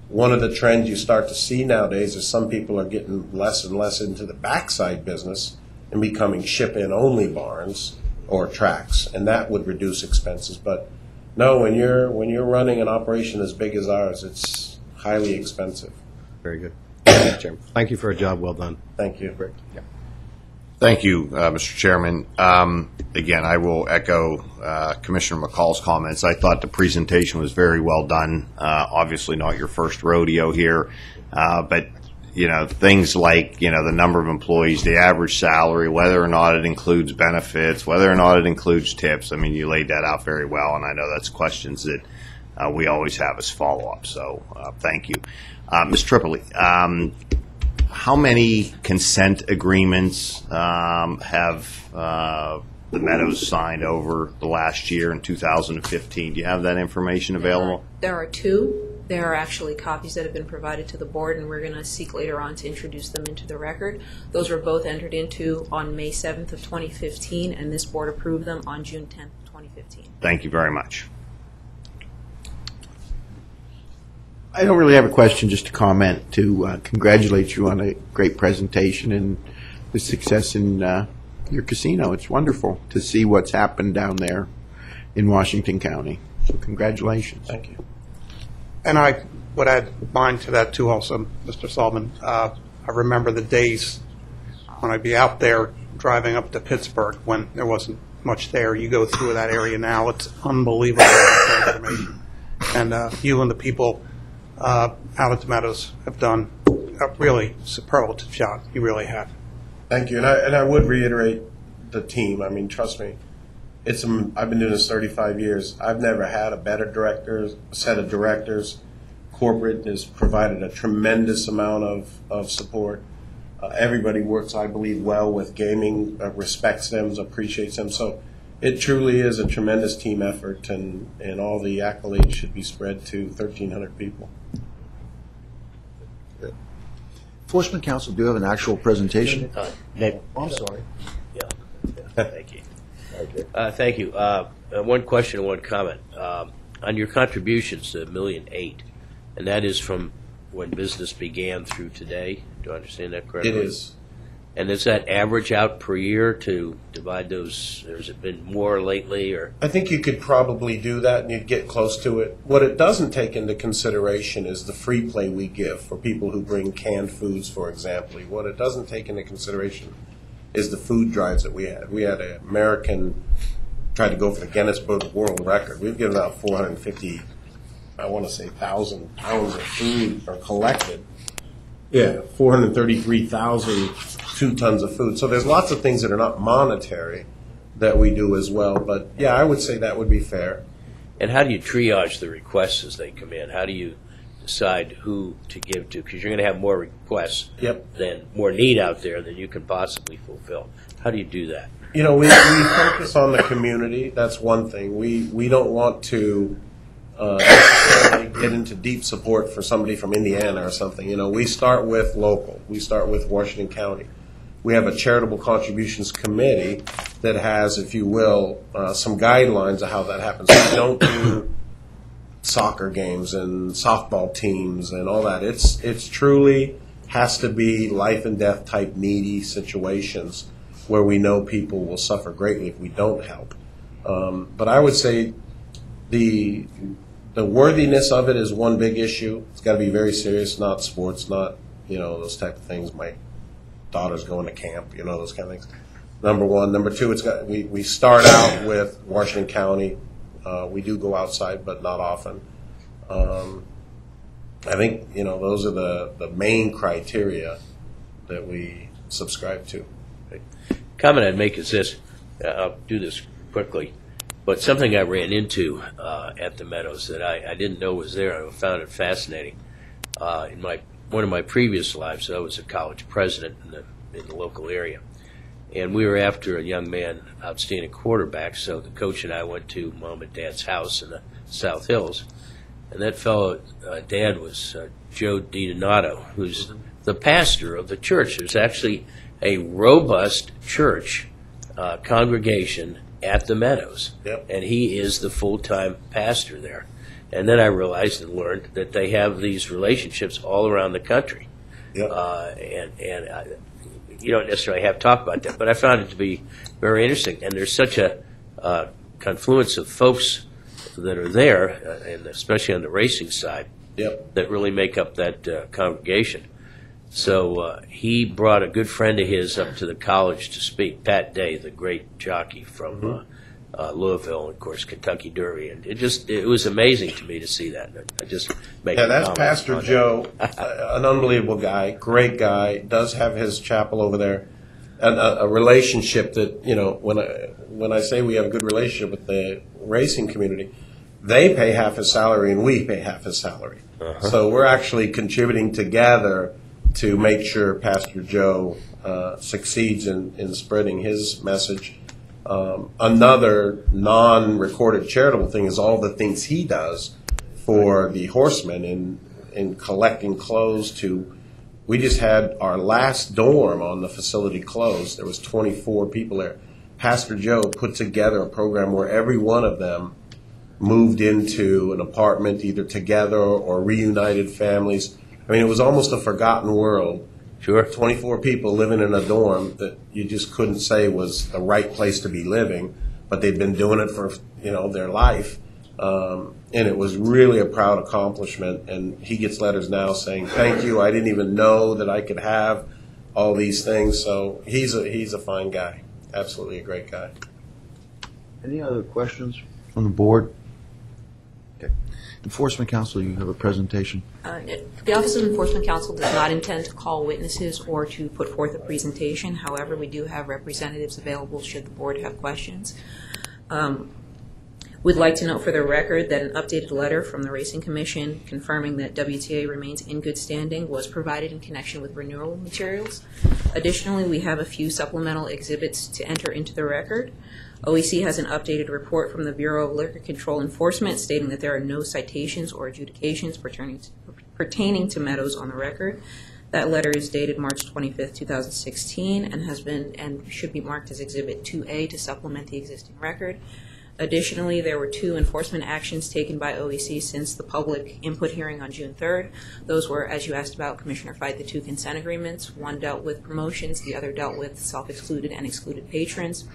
One of the trends you start to see nowadays is some people are getting less and less into the backside business and becoming ship-in only barns or tracks, and that would reduce expenses. But no, when you're running an operation as big as ours, it's highly expensive. Very good. Chairman. Thank you for a job well done. Thank you. Rick. Yeah. Thank you, Mr. Chairman. Again, I will echo Commissioner McCall's comments. I thought the presentation was very well done. Obviously not your first rodeo here, but things like, the number of employees, the average salary, whether or not it includes benefits, whether or not it includes tips. I mean, you laid that out very well, and I know that's questions that we always have as follow-up. So thank you. Ms. Tripoli, how many consent agreements have the Meadows signed over the last year in 2015? Do you have that information available? There are 2. There are actually copies that have been provided to the board, and we're going to seek later on to introduce them into the record. Those were both entered into on May 7th of 2015, and this board approved them on June 10th, 2015. Thank you very much. I don't really have a question, just a comment to congratulate you on a great presentation and the success in your casino. It's wonderful to see what's happened down there in Washington County. So congratulations. Thank you. And I would add mine to that too also, Mr. Sullivan. I remember the days when I'd be out there driving up to Pittsburgh when there wasn't much there. You go through that area now, it's unbelievable transformation. And you and the people out at the Meadows have done a really superlative job. You really have. Thank you. And I would reiterate the team. I mean, trust me, I've been doing this 35 years. I've never had a better set of directors. Corporate has provided a tremendous amount of support. Everybody works, I believe, well with gaming, respects them, appreciates them. So it truly is a tremendous team effort, and all the accolades should be spread to 1,300 people. Enforcement Council, do you have an actual presentation? I'm sorry. Yeah. Thank you. Thank you. One question and one comment. On your contributions to $1.8 million, and that is from when business began through today. Do I understand that correctly? It is. And is that average out per year to divide those, or has it been more lately? Or I think you could probably do that and you'd get close to it. What it doesn't take into consideration is the free play we give for people who bring canned foods, for example. What it doesn't take into consideration is the food drives that we had. We had an American tried to go for the Guinness Book of World Record. We've given out 450, I want to say, 1,000 pounds of food or collected. Yeah, 433,000 2 tons of food. So there's lots of things that are not monetary that we do as well. But yeah, I would say that would be fair. And how do you triage the requests as they come in? How do you decide who to give to? Because you're going to have more requests Yep. than more need out there than you can possibly fulfill. How do you do that? You know, we focus on the community. That's one thing. We don't want to necessarily get into deep support for somebody from Indiana or something. You know, we start with local. We start with Washington County. We have a charitable contributions committee that has, if you will, some guidelines of how that happens. We don't do soccer games and softball teams and all that. It's truly has to be life and death type needy situations where we know people will suffer greatly if we don't help. But I would say the worthiness of it is one big issue. It's got to be very serious, not sports, not, you know, those type of things. My daughter's going to camp, you know, those kind of things. Number one. Number two, we start out with Washington County. We do go outside, but not often. I think, you know, those are the main criteria that we subscribe to. Comment I'd make is this. I'll do this quickly. But something I ran into at the Meadows that I didn't know was there, I found it fascinating. In one of my previous lives, I was a college president in the local area. And we were after a young man, outstanding quarterback, so the coach and I went to Mom and Dad's house in the South Hills. And that fellow, Dad, was Joe DiDonato, who's the pastor of the church. There's actually a robust church congregation at the Meadows. Yep. And he is the full-time pastor there. And then I realized and learned that they have these relationships all around the country. Yep. And you don't necessarily have to talk about that, but I found it to be very interesting. And there's such a confluence of folks that are there, and especially on the racing side, Yep. that really make up that congregation. So he brought a good friend of his up to the college to speak, Pat Day, the great jockey from Louisville, and of course Kentucky Derby, and it was amazing to me to see that. I just make Yeah, a that's comment Pastor on Joe, an unbelievable guy, great guy, does have his chapel over there, and a relationship that, you know, when I say we have a good relationship with the racing community, they pay half his salary and we pay half his salary. So we're actually contributing together to make sure Pastor Joe succeeds in spreading his message. Another non-recorded charitable thing is all the things he does for the horsemen in collecting clothes we just had our last dorm on the facility closed. There was 24 people there. Pastor Joe put together a program where every one of them moved into an apartment either together or reunited families. I mean, it was almost a forgotten world. Sure. 24 people living in a dorm that you just couldn't say was the right place to be living, but they'd been doing it for, you know, their life. And it was really a proud accomplishment. And he gets letters now saying, "Thank you. I didn't even know that I could have all these things." So he's a fine guy. Absolutely a great guy. Any other questions from the board? Okay. Enforcement Counsel, you have a presentation. The Office of Enforcement Counsel does not intend to call witnesses or to put forth a presentation. However, we do have representatives available should the board have questions. We'd like to note for the record that an updated letter from the Racing Commission confirming that WTA remains in good standing was provided in connection with renewal materials. Additionally, we have a few supplemental exhibits to enter into the record. OEC has an updated report from the Bureau of Liquor Control Enforcement stating that there are no citations or adjudications pertaining to Meadows on the record. That letter is dated March 25th, 2016, and should be marked as Exhibit 2A to supplement the existing record. Additionally, there were 2 enforcement actions taken by OEC since the public input hearing on June 3rd. Those were, as you asked about, Commissioner Fight, the 2 consent agreements. One dealt with promotions, the other dealt with self-excluded and excluded patrons.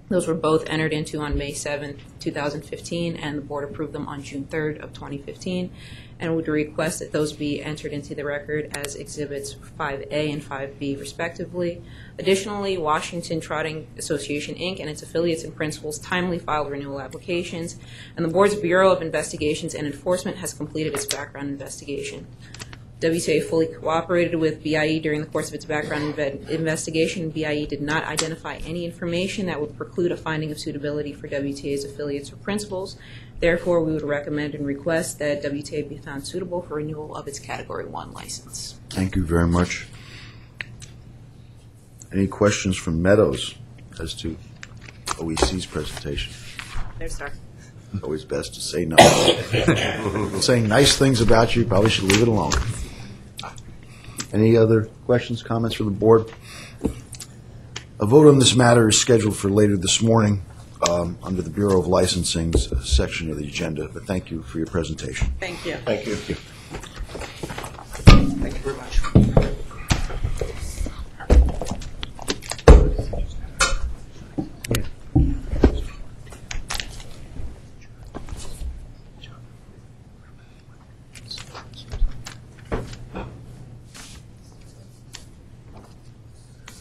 Those were both entered into on May 7th, 2015, and the board approved them on June 3rd of 2015, and would request that those be entered into the record as Exhibits 5A and 5B, respectively. Additionally, Washington Trotting Association, Inc. and its affiliates and principals timely filed renewal applications, and the board's Bureau of Investigations and Enforcement has completed its background investigation. WTA fully cooperated with BIE during the course of its background investigation. BIE did not identify any information that would preclude a finding of suitability for WTA's affiliates or principals, Therefore, we would recommend and request that WTA be found suitable for renewal of its Category 1 license. Thank you very much. Any questions from Meadows as to OEC's presentation? No, sir. Always best to say no. Saying nice things about you, probably should leave it alone. Any other questions, comments from the board? A vote on this matter is scheduled for later this morning under the Bureau of Licensing's section of the agenda, but thank you for your presentation. Thank you. Thank you. Thank you very much.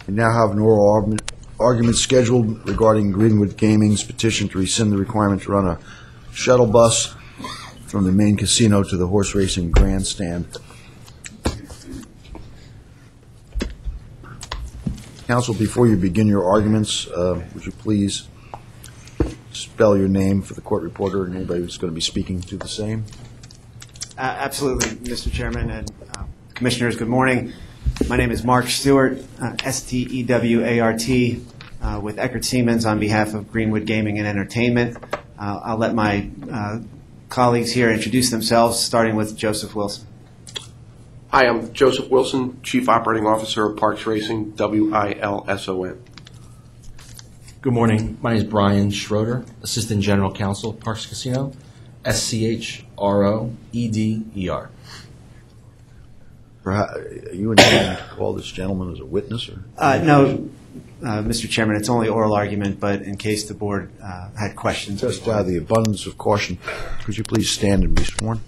We now have an oral argument scheduled regarding Greenwood Gaming's petition to rescind the requirement to run a shuttle bus from the main casino to the horse racing grandstand. Counsel, before you begin your arguments, would you please spell your name for the court reporter and anybody who's going to be speaking to the same? Absolutely, Mr. Chairman and Commissioners, good morning. My name is Mark Stewart, S-T-E-W-A-R-T, with Eckert Siemens on behalf of Greenwood Gaming and Entertainment. I'll let my colleagues here introduce themselves, starting with Joseph Wilson. Hi, I'm Joseph Wilson, Chief Operating Officer of Parks Racing, W-I-L-S-O-N. Good morning. My name is Brian Schroeder, Assistant General Counsel, Parks Casino, S-C-H-R-O-E-D-E-R. Are you intending to call this gentleman as a witness? Or? No, Mr. Chairman, it's only oral argument, but in case the board had questions. Just out of the abundance of caution, could you please stand and be sworn?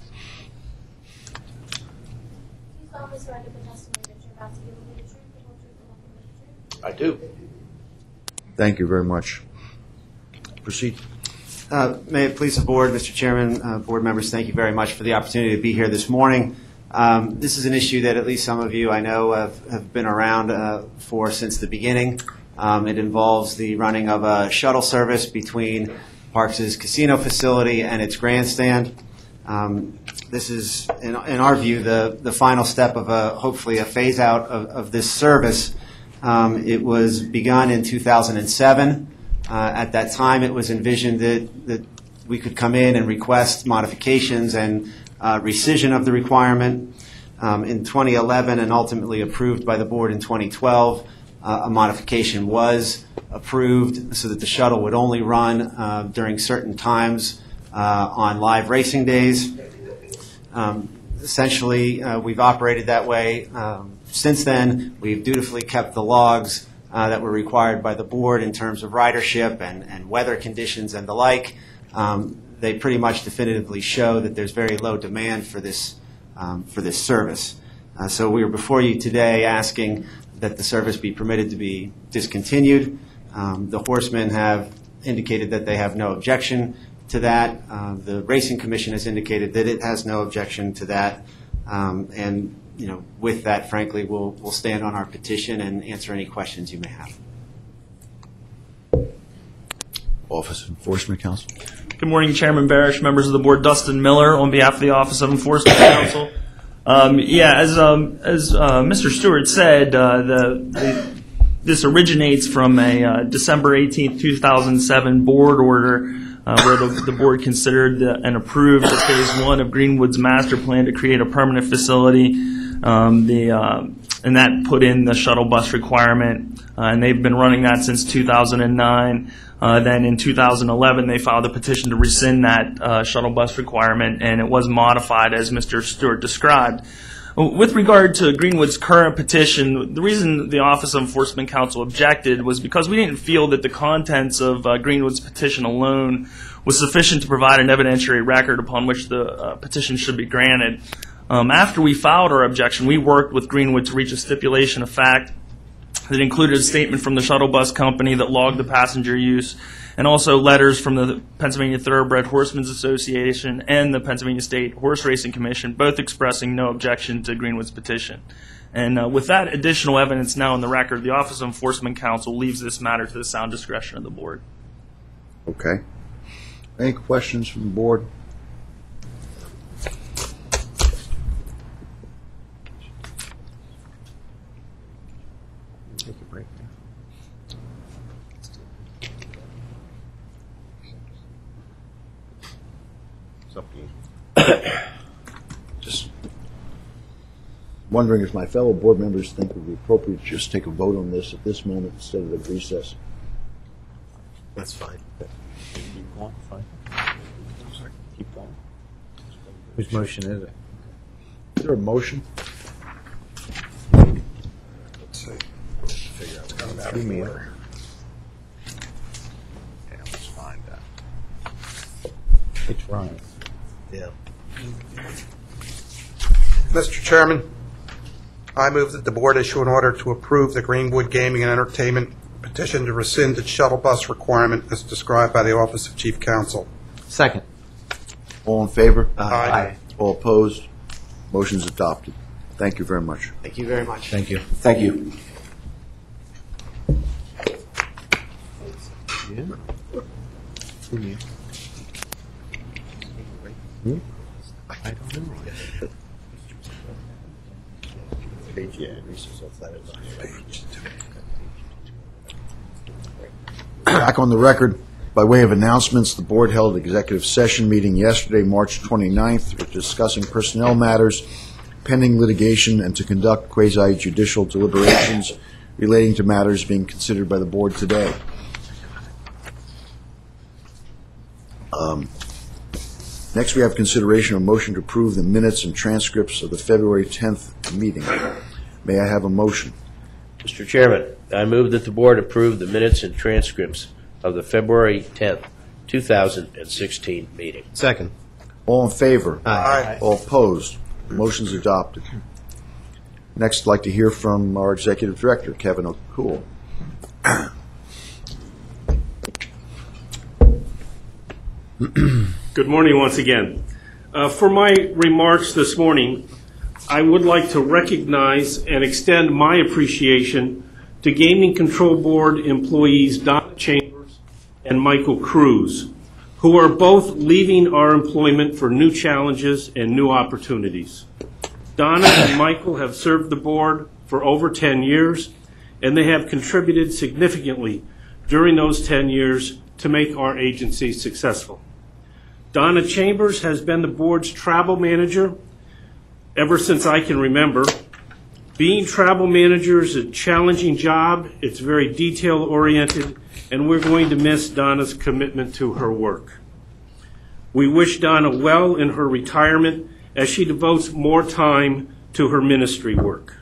I do. Thank you very much. Proceed. May it please the board, Mr. Chairman, board members, thank you very much for the opportunity to be here this morning. This is an issue that at least some of you I know have been around for since the beginning. It involves the running of a shuttle service between Parks' casino facility and its grandstand. This is, in our view, the final step of hopefully a phase out of this service. It was begun in 2007. At that time, it was envisioned that we could come in and request modifications and rescission of the requirement. In 2011 and ultimately approved by the board in 2012, a modification was approved so that the shuttle would only run during certain times on live racing days. Essentially, we've operated that way. Since then, we've dutifully kept the logs that were required by the board in terms of ridership and weather conditions and the like. They pretty much definitively show that there's very low demand for this service. So we are before you today asking that the service be permitted to be discontinued. The horsemen have indicated that they have no objection to that. The Racing Commission has indicated that it has no objection to that. And with that, frankly, we'll stand on our petition and answer any questions you may have. Office of Enforcement Counsel. Good morning, Chairman Barish, members of the board. Dustin Miller on behalf of the Office of Enforcement Counsel. As Mr. Stewart said, this originates from a December 18, 2007 board order where the board considered and approved the Phase 1 of Greenwood's master plan to create a permanent facility. And that put in the shuttle bus requirement, and they've been running that since 2009. Then in 2011, they filed a petition to rescind that shuttle bus requirement, and it was modified as Mr. Stewart described. With regard to Greenwood's current petition, the reason the Office of Enforcement Counsel objected was because we didn't feel that the contents of Greenwood's petition alone was sufficient to provide an evidentiary record upon which the petition should be granted. After we filed our objection, we worked with Greenwood to reach a stipulation of fact that included a statement from the shuttle bus company that logged the passenger use, and also letters from the Pennsylvania Thoroughbred Horsemen's Association and the Pennsylvania State Horse Racing Commission, both expressing no objection to Greenwood's petition. And with that additional evidence now in the record, the Office of Enforcement Counsel leaves this matter to the sound discretion of the board. Okay. Any questions from the board? Take a break now. It's up to you. Just wondering if my fellow board members think it would be appropriate to just take a vote on this at this moment instead of the recess. That's fine. Keep going. Fine. Keep going. Whose motion is it? Is there a motion? Let's see. Figure out what Give me a- order. Yeah, let's find out. It's Ryan. Yeah. Mr. Chairman, I move that the board issue an order to approve the Greenwood Gaming and Entertainment petition to rescind its shuttle bus requirement as described by the Office of Chief Counsel. Second. All in favor? Aye. All opposed? Motion's adopted. Thank you very much. Thank you very much. Thank you. Thank you. I don't know. Page, yeah, recess off that is on page 2. Back on the record, by way of announcements, the board held an executive session meeting yesterday, March 29th, discussing personnel matters, pending litigation, and to conduct quasi-judicial deliberations relating to matters being considered by the board today. Next, we have consideration of a motion to approve the minutes and transcripts of the February 10th meeting. May I have a motion? Mr. Chairman, I move that the board approve the minutes and transcripts of the February 10th, 2016 meeting. Second. All in favor? Aye. All opposed? Motion's adopted. Next, I'd like to hear from our Executive Director, Kevin O'Cool. Good morning once again. For my remarks this morning, I would like to recognize and extend my appreciation to Gaming Control Board employees Donna Chambers and Michael Cruz, who are both leaving our employment for new challenges and new opportunities. Donna and Michael have served the board for over 10 years, and they have contributed significantly during those 10 years to make our agency successful. Donna Chambers has been the board's travel manager ever since I can remember. Being travel manager is a challenging job. It's very detail-oriented, and we're going to miss Donna's commitment to her work. We wish Donna well in her retirement as she devotes more time to her ministry work.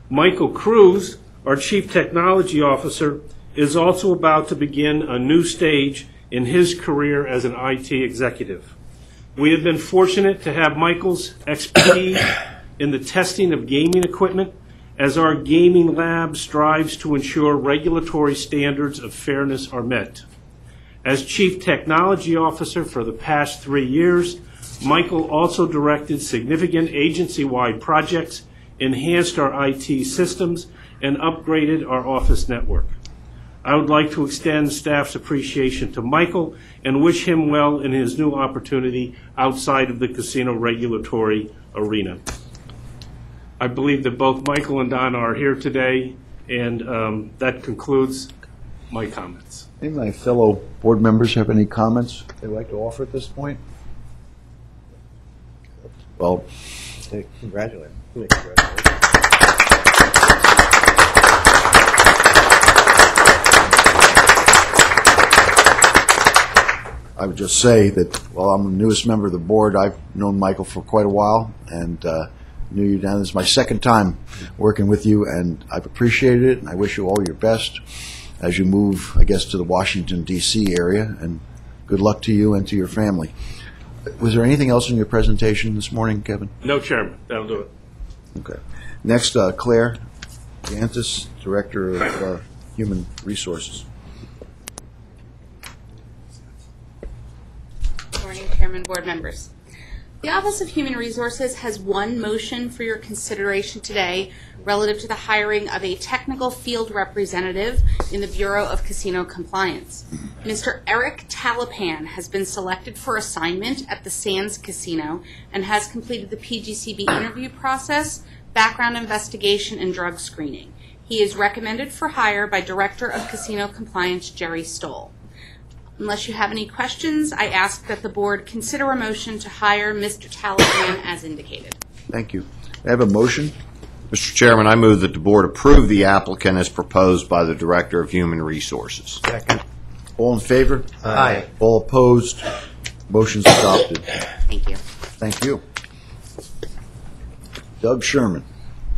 Michael Cruz, our Chief Technology Officer, is also about to begin a new stage in his career as an IT executive. We have been fortunate to have Michael's expertise in the testing of gaming equipment as our gaming lab strives to ensure regulatory standards of fairness are met. As Chief Technology Officer for the past 3 years, Michael also directed significant agency-wide projects, enhanced our IT systems, and upgraded our office network. I would like to extend staff's appreciation to Michael and wish him well in his new opportunity outside of the casino regulatory arena. I believe that both Michael and Donna are here today, and that concludes my comments. Any of my fellow board members have any comments they'd like to offer at this point? Well, Congratulations. I would just say that while I'm the newest member of the board, I've known Michael for quite a while, and knew you down. This is my second time working with you, and I've appreciated it, and I wish you all your best as you move, I guess, to the Washington, D.C. area, and good luck to you and to your family. Was there anything else in your presentation this morning, Kevin? No, Chairman. That'll do it. Okay. Next, Claire Gantis, Director of Human Resources. Good morning, Chairman, board members. The Office of Human Resources has one motion for your consideration today relative to the hiring of a technical field representative in the Bureau of Casino Compliance. Mr. Eric Talapan has been selected for assignment at the Sands Casino and has completed the PGCB interview process, background investigation, and drug screening. He is recommended for hire by Director of Casino Compliance Jerry Stoll. Unless you have any questions, I ask that the board consider a motion to hire Mr. Talapan as indicated. Thank you. I have a motion. Mr. Chairman, I move that the board approve the applicant as proposed by the Director of Human Resources. Second. All in favor? Aye. All opposed? Motion's adopted. Thank you. Thank you. Doug Sherman,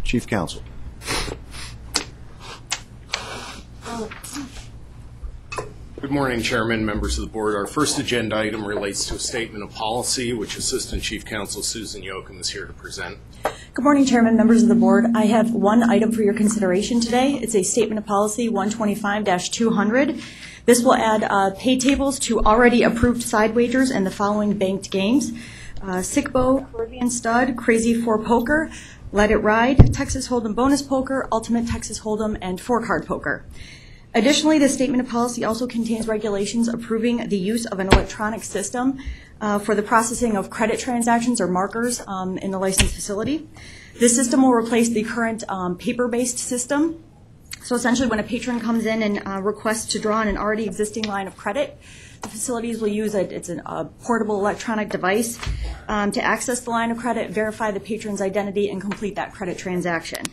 Chief Counsel. Good morning, Chairman, members of the board. Our first agenda item relates to a statement of policy, which Assistant Chief Counsel Susan Yoakum is here to present. Good morning, Chairman, members of the board. I have one item for your consideration today. It's a statement of policy 125-200. This will add pay tables to already approved side wagers and the following banked games: Sick Bow, Caribbean Stud, Crazy 4 Poker, Let It Ride, Texas Hold'em Bonus Poker, Ultimate Texas Hold'em, and 4-Card Poker. Additionally, the statement of policy also contains regulations approving the use of an electronic system for the processing of credit transactions or markers in the licensed facility. This system will replace the current paper-based system. So essentially, when a patron comes in and requests to draw on an already existing line of credit, the facilities will use a portable electronic device to access the line of credit, verify the patron's identity, and complete that credit transaction.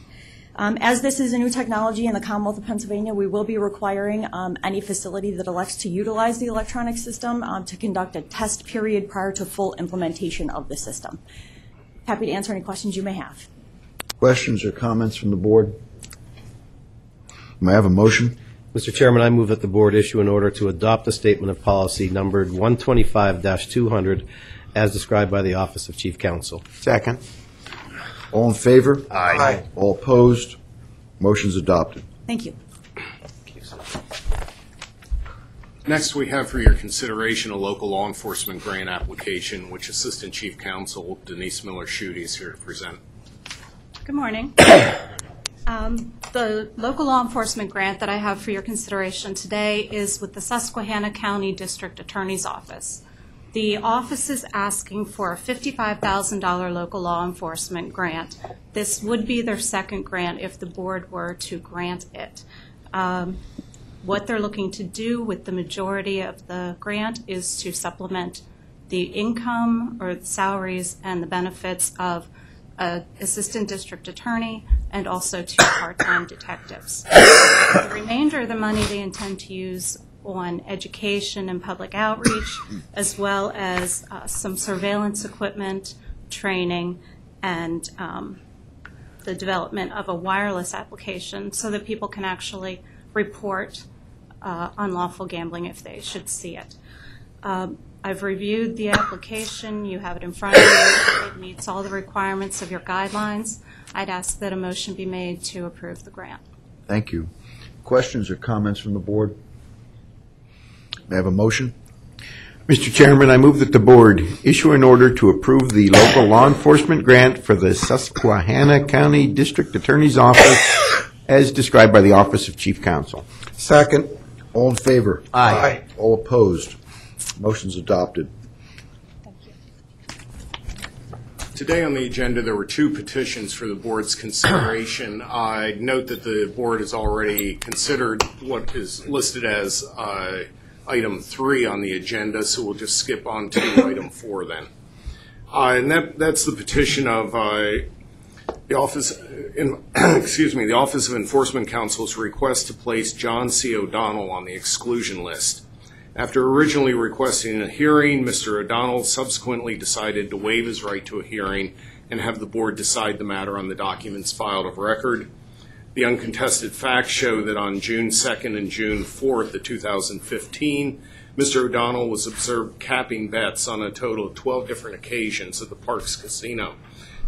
As this is a new technology in the Commonwealth of Pennsylvania, we will be requiring any facility that elects to utilize the electronic system to conduct a test period prior to full implementation of the system. Happy to answer any questions you may have. Questions or comments from the board? May I have a motion? Mr. Chairman, I move that the board issue an order to adopt a statement of policy numbered 125-200 as described by the Office of Chief Counsel. Second. All in favor? Aye. All opposed? Motion's adopted. Thank you. Next, we have for your consideration a local law enforcement grant application, which Assistant Chief Counsel Denise Miller-Schutte is here to present. Good morning. The local law enforcement grant that I have for your consideration today is with the Susquehanna County District Attorney's Office. The office is asking for a $55,000 local law enforcement grant. This would be their second grant if the board were to grant it. What they're looking to do with the majority of the grant is to supplement the income or the salaries and the benefits of an assistant district attorney and also 2 part-time detectives. The remainder of the money they intend to use on education and public outreach, as well as some surveillance equipment, training, and the development of a wireless application so that people can actually report unlawful gambling if they should see it. I've reviewed the application. You have it in front of you. It meets all the requirements of your guidelines. I'd ask that a motion be made to approve the grant. Thank you. Questions or comments from the board? May I have a motion? Mr. Chairman, I move that the board issue an order to approve the local law enforcement grant for the Susquehanna County District Attorney's Office as described by the Office of Chief Counsel. Second. All in favor? Aye. All opposed? Motion's adopted. Today on the agenda, there were 2 petitions for the board's consideration. I note that the board has already considered what is listed as item 3 on the agenda, so we'll just skip on to item 4 then. And that's the petition of the Office of Enforcement Counsel's request to place John C. O'Donnell on the exclusion list. After originally requesting a hearing, Mr. O'Donnell subsequently decided to waive his right to a hearing and have the board decide the matter on the documents filed of record. The uncontested facts show that on June 2nd and June 4th of 2015, Mr. O'Donnell was observed capping bets on a total of 12 different occasions at the Parks Casino,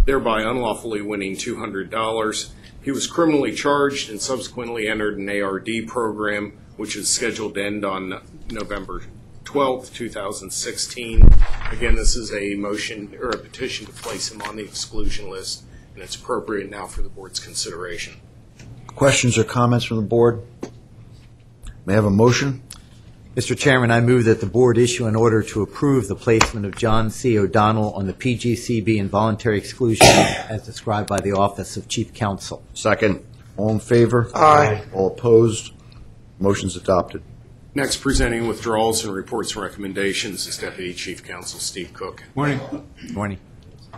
thereby unlawfully winning $200. He was criminally charged and subsequently entered an ARD program, which is scheduled to end on November 12th, 2016. Again, this is a motion or a petition to place him on the exclusion list, and it's appropriate now for the board's consideration. Questions or comments from the board? May I have a motion? Mr. Chairman, I move that the board issue an order to approve the placement of John C. O'Donnell on the PGCB involuntary exclusion as described by the Office of Chief Counsel. Second. All in favor? Aye. All opposed? Motion's adopted. Next, presenting withdrawals and reports and recommendations is Deputy Chief Counsel Steve Cook. Morning. Morning.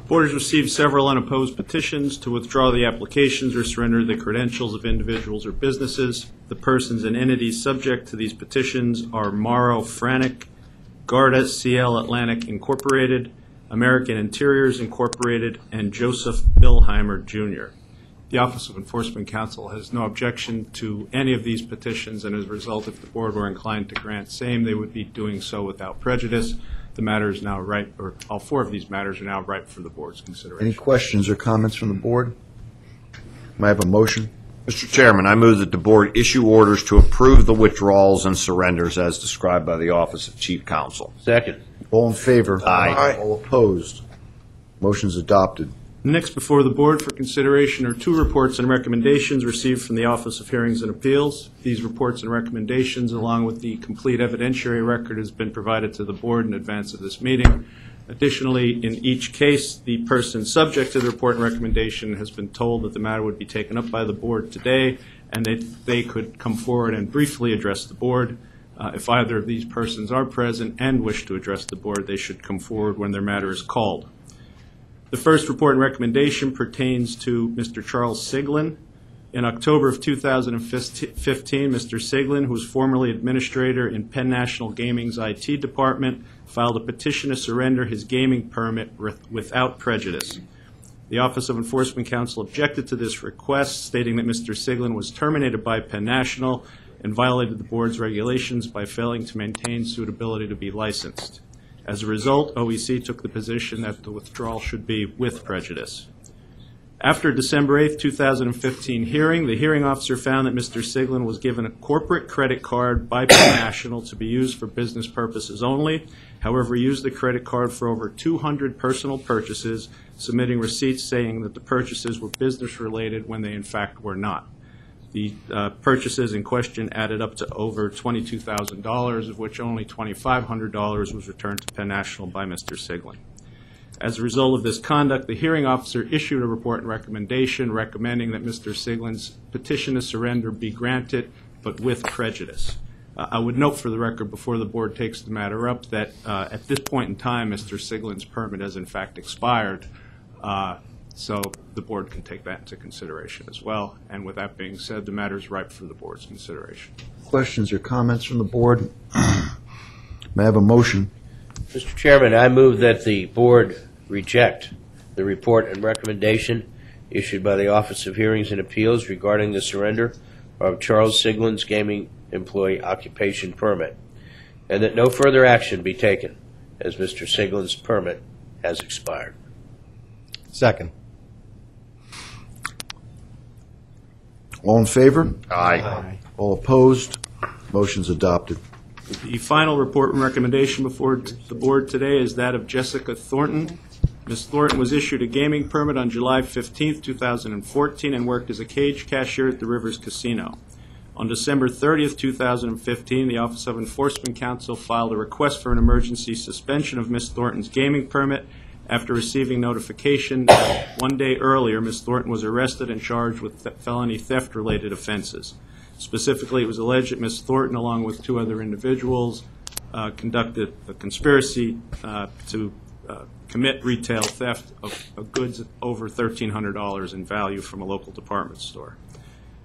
Board has received several unopposed petitions to withdraw the applications or surrender the credentials of individuals or businesses. The persons and entities subject to these petitions are Morrow Franick, Garda CL Atlantic Incorporated, American Interiors Incorporated, and Joseph Billheimer Jr. The Office of Enforcement Counsel has no objection to any of these petitions, and as a result, if the board were inclined to grant same, they would be doing so without prejudice. The matter is now ripe, or all four of these matters are now ripe for the board's consideration. Any questions or comments from the board? May I have a motion? Mr. Chairman, I move that the board issue orders to approve the withdrawals and surrenders as described by the Office of Chief Counsel. Second. All in favor? Aye. All opposed? Motion's adopted. Next before the board for consideration are two reports and recommendations received from the Office of Hearings and Appeals. These reports and recommendations, along with the complete evidentiary record, has been provided to the board in advance of this meeting. Additionally, in each case, the person subject to the report and recommendation has been told that the matter would be taken up by the board today and that they could come forward and briefly address the board. If either of these persons are present and wish to address the board, they should come forward when their matter is called. The first report and recommendation pertains to Mr. Charles Siglin. In October of 2015, Mr. Siglin, who was formerly administrator in Penn National Gaming's IT department, filed a petition to surrender his gaming permit without prejudice. The Office of Enforcement Counsel objected to this request, stating that Mr. Siglin was terminated by Penn National and violated the board's regulations by failing to maintain suitability to be licensed. As a result, OEC took the position that the withdrawal should be with prejudice. After December 8, 2015 hearing, the hearing officer found that Mr. Siglin was given a corporate credit card by Penn National to be used for business purposes only. However, he used the credit card for over 200 personal purchases, submitting receipts saying that the purchases were business-related when they in fact were not. The purchases in question added up to over $22,000, of which only $2,500 was returned to Penn National by Mr. Siglin. As a result of this conduct, the hearing officer issued a report and recommendation recommending that Mr. Siglin's petition to surrender be granted, but with prejudice. I would note for the record before the board takes the matter up that at this point in time, Mr. Siglin's permit has in fact expired. So the board can take that into consideration as well. And with that being said, the matter is ripe for the board's consideration. Questions or comments from the board? May I have a motion? Mr. Chairman, I move that the board reject the report and recommendation issued by the Office of Hearings and Appeals regarding the surrender of Charles Siglin's gaming employee occupation permit, and that no further action be taken as Mr. Siglin's permit has expired. Second. All in favor? Aye. All opposed? Motion's adopted. The final report and recommendation before the board today is that of Jessica Thornton. Ms. Thornton was issued a gaming permit on July 15, 2014, and worked as a cage cashier at the Rivers Casino. On December 30, 2015, the Office of Enforcement Counsel filed a request for an emergency suspension of Ms. Thornton's gaming permit after receiving notification that 1 day earlier Ms. Thornton was arrested and charged with felony theft-related offenses. Specifically, it was alleged that Ms. Thornton, along with two other individuals, conducted a conspiracy to commit retail theft of goods over $1,300 in value from a local department store.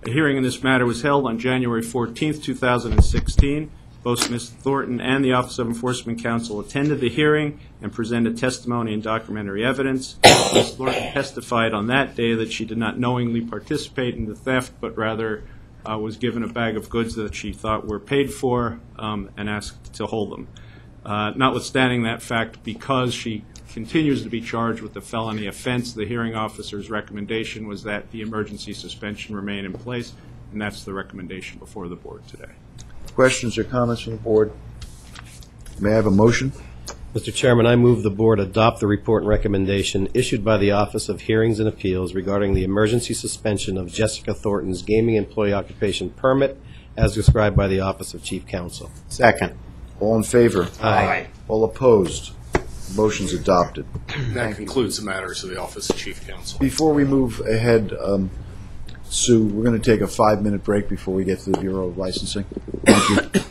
A hearing in this matter was held on January 14, 2016. Both Ms. Thornton and the Office of Enforcement Counsel attended the hearing and presented testimony and documentary evidence. Ms. Thornton testified on that day that she did not knowingly participate in the theft, but rather was given a bag of goods that she thought were paid for and asked to hold them. Notwithstanding that fact, because she continues to be charged with a felony offense, the hearing officer's recommendation was that the emergency suspension remain in place, and that's the recommendation before the board today. Questions or comments from the board? May I have a motion? Mr. Chairman, I move the board adopt the report and recommendation issued by the Office of Hearings and Appeals regarding the emergency suspension of Jessica Thornton's gaming employee occupation permit as described by the Office of Chief Counsel. Second. All in favor? Aye. All opposed? Motion's adopted. That concludes the matters of the Office of Chief Counsel. Before we move ahead, Sue, we're going to take a 5-minute break before we get to the Bureau of Licensing. Thank you.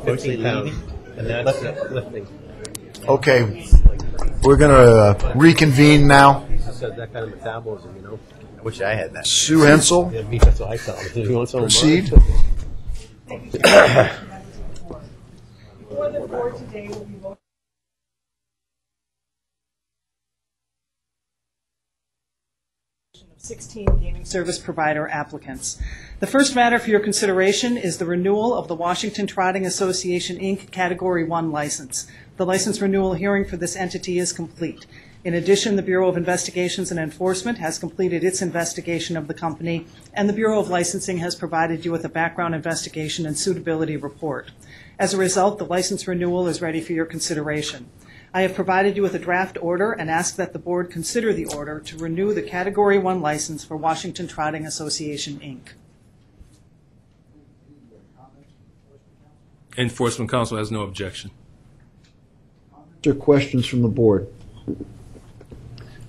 15 pounds. And that's lifting. Okay, we're going to reconvene now. Said that kind of metabolism, you know. I wish I had that. Sue Hensel, Yeah, me, that's what I tell them. You want some of mine? proceed. Before the board today will be voting 16 gaming service provider applicants. The first matter for your consideration is the renewal of the Washington Trotting Association, Inc. Category 1 license. The license renewal hearing for this entity is complete. In addition, the Bureau of Investigations and Enforcement has completed its investigation of the company, and the Bureau of Licensing has provided you with a background investigation and suitability report. As a result, the license renewal is ready for your consideration. I have provided you with a draft order and ask that the board consider the order to renew the Category 1 license for Washington Trotting Association, Inc. Enforcement Council has no objection. Are questions from the board?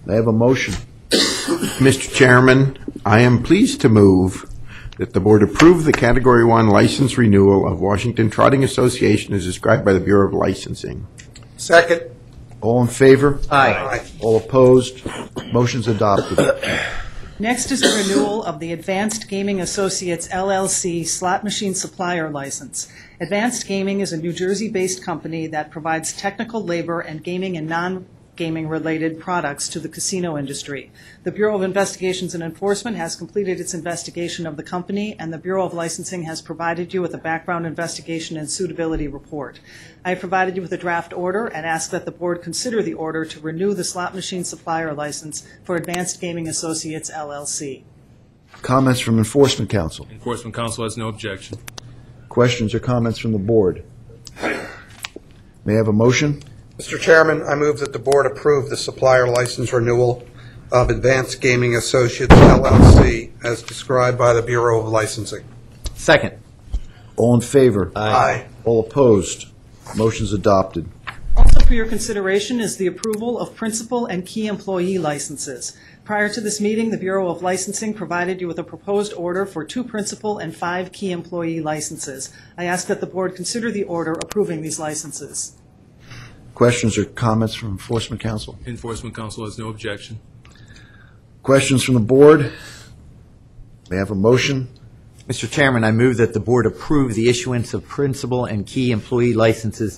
I have a motion. Mr. Chairman, I am pleased to move that the board approve the Category 1 license renewal of Washington Trotting Association as described by the Bureau of Licensing. Second. All in favor? Aye. All opposed? Motion's adopted. Next is the renewal of the Advanced Gaming Associates LLC slot machine supplier license. Advanced Gaming is a New Jersey-based company that provides technical labor and gaming and non-gaming related products to the casino industry. The Bureau of Investigations and Enforcement has completed its investigation of the company, and the Bureau of Licensing has provided you with a background investigation and suitability report. I have provided you with a draft order and ask that the board consider the order to renew the slot machine supplier license for Advanced Gaming Associates LLC. Comments from Enforcement Council? Enforcement Council has no objection. Questions or comments from the board? May I have a motion? Mr. Chairman, I move that the board approve the supplier license renewal of Advanced Gaming Associates LLC as described by the Bureau of Licensing. Second. All in favor? Aye. All opposed? Motion's adopted. Also for your consideration is the approval of principal and key employee licenses. Prior to this meeting, the Bureau of Licensing provided you with a proposed order for 2 principal and 5 key employee licenses. I ask that the board consider the order approving these licenses. Questions or comments from Enforcement Council? Enforcement Council has no objection. Questions from the board? May I have a motion? Mr. Chairman, I move that the board approve the issuance of principal and key employee licenses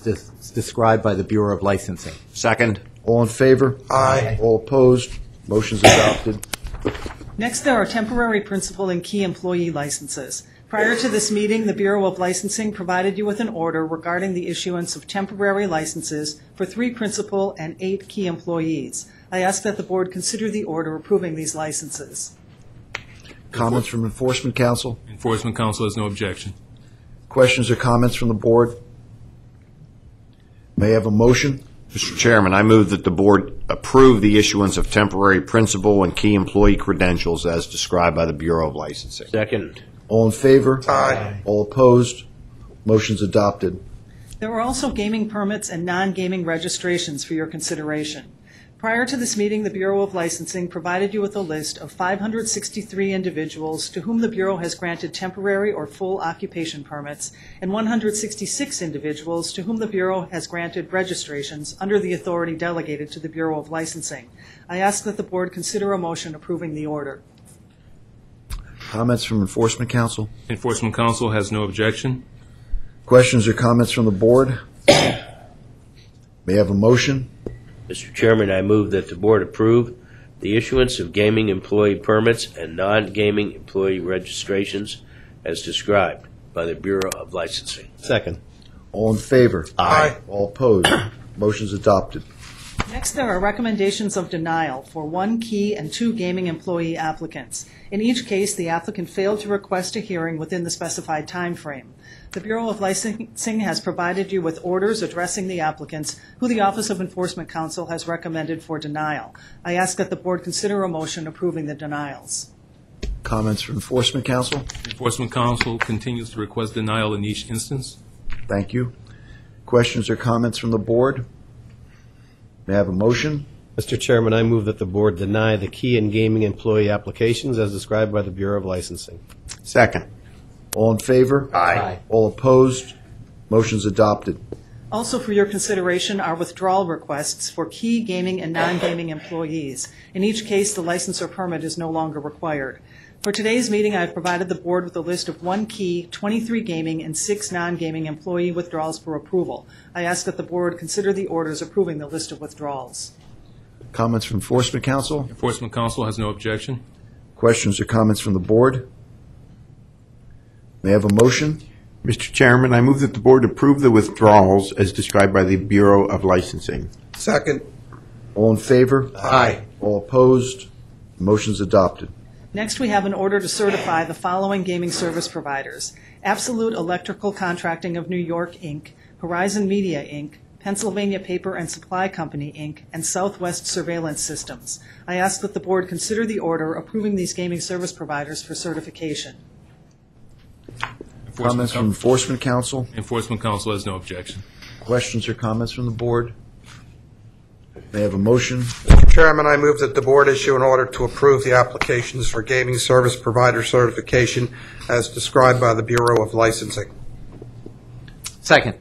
described by the Bureau of Licensing. Second. All in favor? Aye. All opposed? Motion's adopted. Next, there are temporary principal and key employee licenses. Prior to this meeting, the Bureau of Licensing provided you with an order regarding the issuance of temporary licenses for 3 principal and 8 key employees. I ask that the board consider the order approving these licenses. Comments from Enforcement Council? Enforcement Council has no objection. Questions or comments from the board? May I have a motion? Mr. Chairman, I move that the board approve the issuance of temporary principal and key employee credentials as described by the Bureau of Licensing. Second. All in favor? Aye. All opposed? Motion's adopted. There are also gaming permits and non-gaming registrations for your consideration. Prior to this meeting, the Bureau of Licensing provided you with a list of 563 individuals to whom the Bureau has granted temporary or full occupation permits, and 166 individuals to whom the Bureau has granted registrations under the authority delegated to the Bureau of Licensing. I ask that the board consider a motion approving the order. Comments from Enforcement Council? Enforcement Council has no objection. Questions or comments from the board? May I have a motion? Mr. Chairman, I move that the board approve the issuance of gaming employee permits and non-gaming employee registrations as described by the Bureau of Licensing. Second. All in favor? Aye. All opposed? Motion's adopted. Next, there are recommendations of denial for 1 key and 2 gaming employee applicants. In each case, the applicant failed to request a hearing within the specified time frame. The Bureau of Licensing has provided you with orders addressing the applicants who the Office of Enforcement Counsel has recommended for denial. I ask that the board consider a motion approving the denials. Comments from Enforcement Council? Enforcement Council continues to request denial in each instance. Thank you. Questions or comments from the board? May I have a motion? Mr. Chairman, I move that the board deny the key and gaming employee applications as described by the Bureau of Licensing. Second. All in favor? Aye. All opposed? Motion's adopted. Also for your consideration are withdrawal requests for key gaming and non-gaming employees. In each case, the license or permit is no longer required. For today's meeting, I have provided the board with a list of 1 key, 23 gaming, and 6 non-gaming employee withdrawals for approval. I ask that the board consider the orders approving the list of withdrawals. Comments from Enforcement Council? Enforcement Council has no objection. Questions or comments from the board? May I have a motion? Mr. Chairman, I move that the board approve the withdrawals as described by the Bureau of Licensing. Second. All in favor? Aye. All opposed? Motion's adopted. Next, we have an order to certify the following gaming service providers: Absolute Electrical Contracting of New York, Inc., Horizon Media, Inc., Pennsylvania Paper and Supply Company, Inc., and Southwest Surveillance Systems. I ask that the board consider the order approving these gaming service providers for certification. Comments from Enforcement Council? Enforcement Council has no objection. Questions or comments from the board? May I have a motion? Mr. Chairman, I move that the board issue an order to approve the applications for gaming service provider certification as described by the Bureau of Licensing. Second.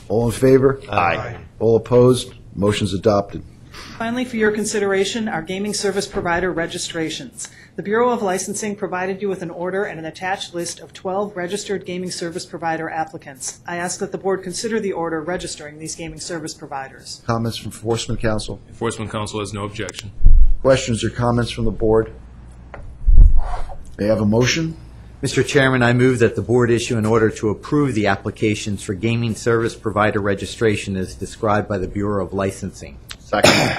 All in favor? Aye. All opposed? Motion's adopted. Finally, for your consideration are gaming service provider registrations. The Bureau of Licensing provided you with an order and an attached list of 12 registered gaming service provider applicants. I ask that the board consider the order registering these gaming service providers. Comments from Enforcement Council? Enforcement Council has no objection. Questions or comments from the board? May I have a motion? Mr. Chairman, I move that the board issue an order to approve the applications for gaming service provider registration as described by the Bureau of Licensing. Second.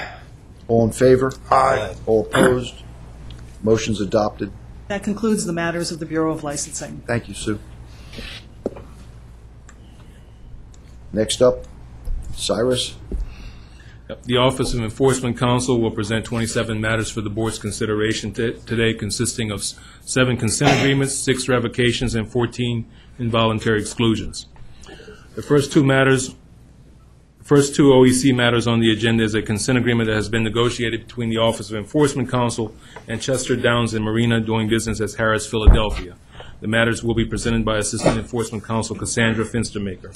All in favor? Aye. All opposed? Motion's adopted. That concludes the matters of the Bureau of Licensing. Thank you, Sue. Next up, Cyrus. The Office of Enforcement Counsel will present 27 matters for the board's consideration today, consisting of 7 consent agreements, 6 revocations, and 14 involuntary exclusions. The first two OEC matters on the agenda is a consent agreement that has been negotiated between the Office of Enforcement Counsel and Chester Downs and Marina, doing business as Harris, Philadelphia. The matters will be presented by Assistant Enforcement Counsel Cassandra Finstermaker.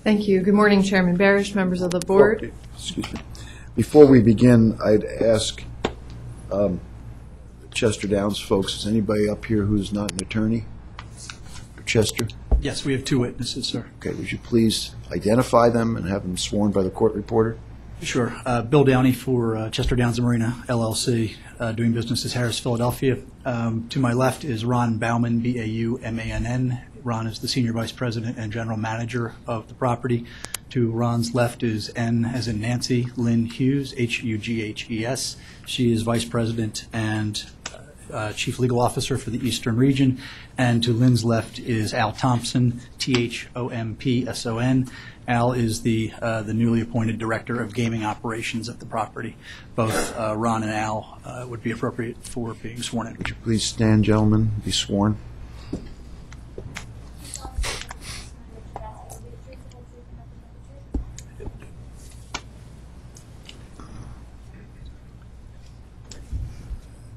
Thank you. Good morning, Chairman Barish, members of the board. Excuse me. Before we begin, I'd ask Chester Downs folks, is anybody up here who's not an attorney? Chester? Yes, we have 2 witnesses, sir. Okay, would you please identify them and have them sworn by the court reporter? Sure. Bill Downey for Chester Downs and Marina, LLC, doing business as Harris, Philadelphia. To my left is Ron Baumann, B-A-U-M-A-N-N. Ron is the Senior Vice President and General Manager of the property. To Ron's left is N as in Nancy, Lynn Hughes, H-U-G-H-E-S. She is Vice President and Chief Legal Officer for the Eastern Region. And to Lynn's left is Al Thompson, T-H-O-M-P-S-O-N. Al is the newly appointed Director of Gaming Operations at the property. Both Ron and Al would be appropriate for being sworn in. Would you please stand, gentlemen, be sworn?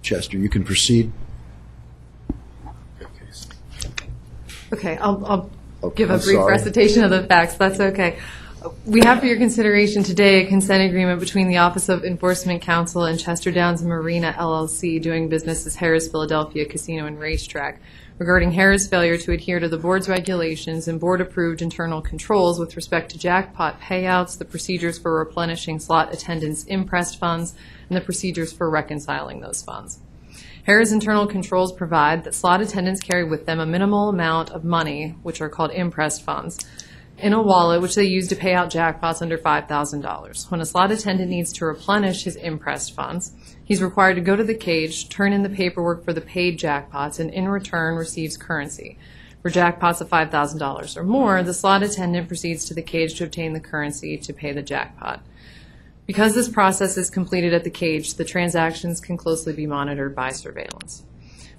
Chester, you can proceed. Okay, I'll give a brief recitation of the facts. That's okay. We have for your consideration today a consent agreement between the Office of Enforcement Counsel and Chester Downs Marina, LLC, doing business as Harris Philadelphia Casino and Racetrack, regarding Harris' failure to adhere to the board's regulations and board-approved internal controls with respect to jackpot payouts, the procedures for replenishing slot attendants' impressed funds, and the procedures for reconciling those funds. Harris' internal controls provide that slot attendants carry with them a minimal amount of money, which are called impressed funds, in a wallet which they use to pay out jackpots under $5,000. When a slot attendant needs to replenish his impressed funds, he's required to go to the cage, turn in the paperwork for the paid jackpots, and in return receives currency. For jackpots of $5,000 or more, the slot attendant proceeds to the cage to obtain the currency to pay the jackpot. Because this process is completed at the cage, the transactions can closely be monitored by surveillance.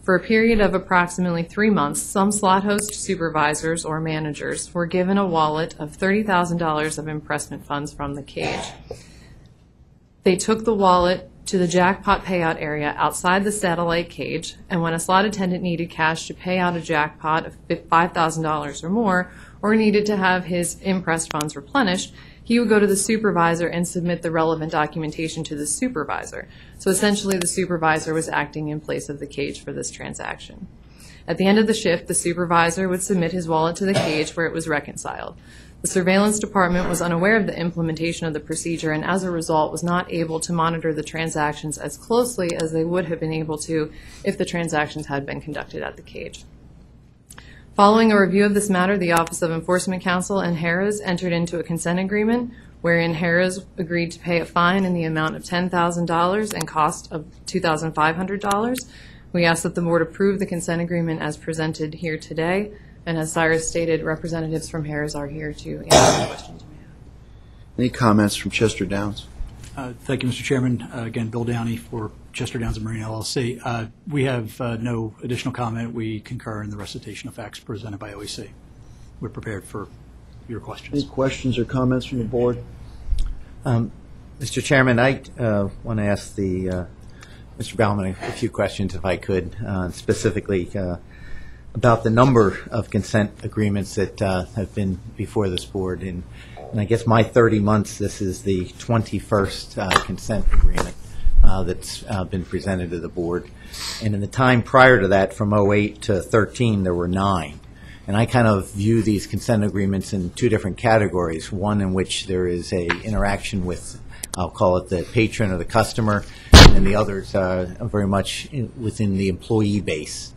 For a period of approximately 3 months, some slot host supervisors or managers were given a wallet of $30,000 of impressment funds from the cage. They took the wallet to the jackpot payout area outside the satellite cage, and when a slot attendant needed cash to pay out a jackpot of $5,000 or more, or needed to have his impressed funds replenished, he would go to the supervisor and submit the relevant documentation to the supervisor. So essentially, the supervisor was acting in place of the cage for this transaction. At the end of the shift, the supervisor would submit his wallet to the cage where it was reconciled. The surveillance department was unaware of the implementation of the procedure and as a result was not able to monitor the transactions as closely as they would have been able to if the transactions had been conducted at the cage. Following a review of this matter, the Office of Enforcement Counsel and Harrah's entered into a consent agreement wherein Harrah's agreed to pay a fine in the amount of $10,000 and cost of $2,500. We ask that the board approve the consent agreement as presented here today. And as Cyrus stated, representatives from Harrah's are here to answer any questions. Any comments from Chester Downs? Thank you, Mr. Chairman. Again, Bill Downey for Chester Downs and Marina LLC. We have no additional comment. We concur in the recitation of facts presented by OEC. We're prepared for your questions. Any questions or comments from the board? Mr. Chairman, I want to ask Mr. Baumann a few questions, if I could, specifically about the number of consent agreements that have been before this board. And I guess my 30 months, this is the 21st consent agreement that's been presented to the board. And in the time prior to that, from 08 to 13, there were 9. And I kind of view these consent agreements in two different categories, one in which there is a interaction with, I'll call it the patron or the customer, and the others are very much within the employee base.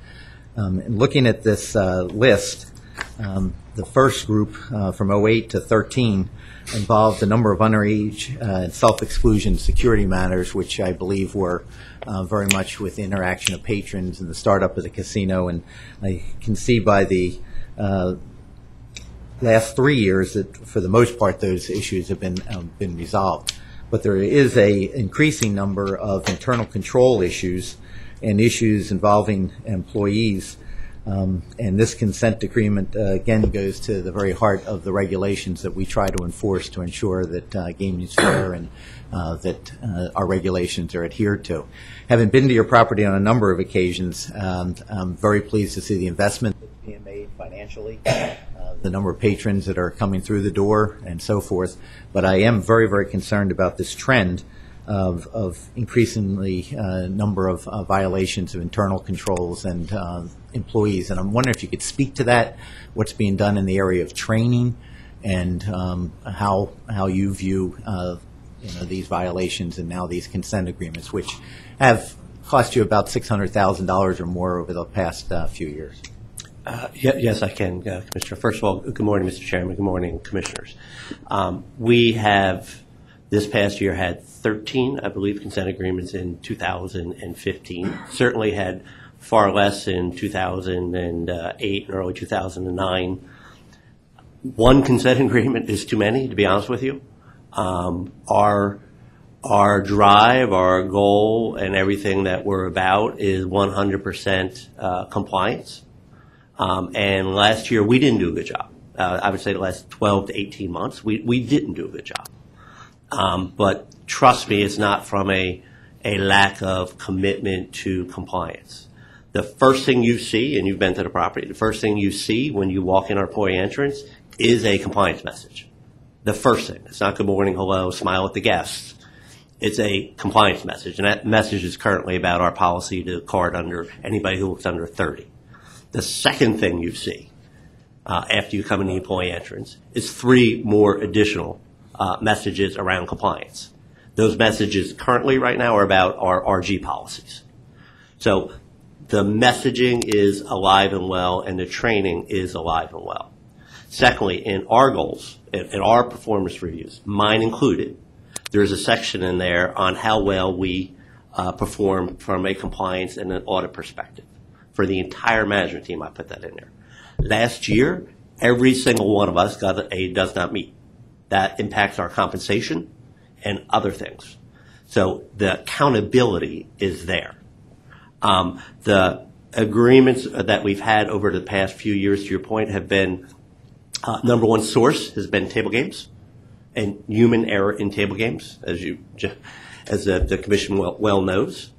And looking at this list, the first group from 08 to 13 involved a number of underage and self-exclusion security matters, which I believe were very much with the interaction of patrons and the startup of the casino. And I can see by the last 3 years that for the most part those issues have been resolved. But there is a increasing number of internal control issues and issues involving employees. And this consent agreement, again, goes to the very heart of the regulations that we try to enforce to ensure that gaming is fair and that our regulations are adhered to. Having been to your property on a number of occasions, I'm very pleased to see the investment that's being made financially, the number of patrons that are coming through the door, and so forth. But I am very, very concerned about this trend of increasingly number of violations of internal controls and employees. And I'm wondering if you could speak to that, what's being done in the area of training, and how you view these violations and now these consent agreements, which have cost you about $600,000 or more over the past few years. Yes, I can, Commissioner. First of all, good morning, Mr. Chairman. Good morning, Commissioners. We have this past year had 13, I believe, consent agreements in 2015. Certainly had far less in 2008 and early 2009. One consent agreement is too many, to be honest with you. Our drive, our goal, and everything that we're about is 100% compliance. And last year, we didn't do a good job. I would say the last 12 to 18 months, we didn't do a good job. But trust me, it's not from a lack of commitment to compliance. The first thing you see, and you've been to the property, the first thing you see when you walk in our employee entrance is a compliance message. The first thing. It's not good morning, hello, smile at the guests. It's a compliance message, and that message is currently about our policy to card under anybody who looks under 30. The second thing you see after you come in the employee entrance is 3 more additional messages around compliance. Those messages currently right now are about our RG policies. So the messaging is alive and well, and the training is alive and well. Secondly, in our goals, in our performance reviews, mine included, there's a section in there on how well we perform from a compliance and an audit perspective. For the entire management team, I put that in there. Last year, every single one of us got a does not meet. That impacts our compensation and other things. So the accountability is there. The agreements that we've had over the past few years, to your point, have been, number one source has been table games and human error in table games, as the commission well knows.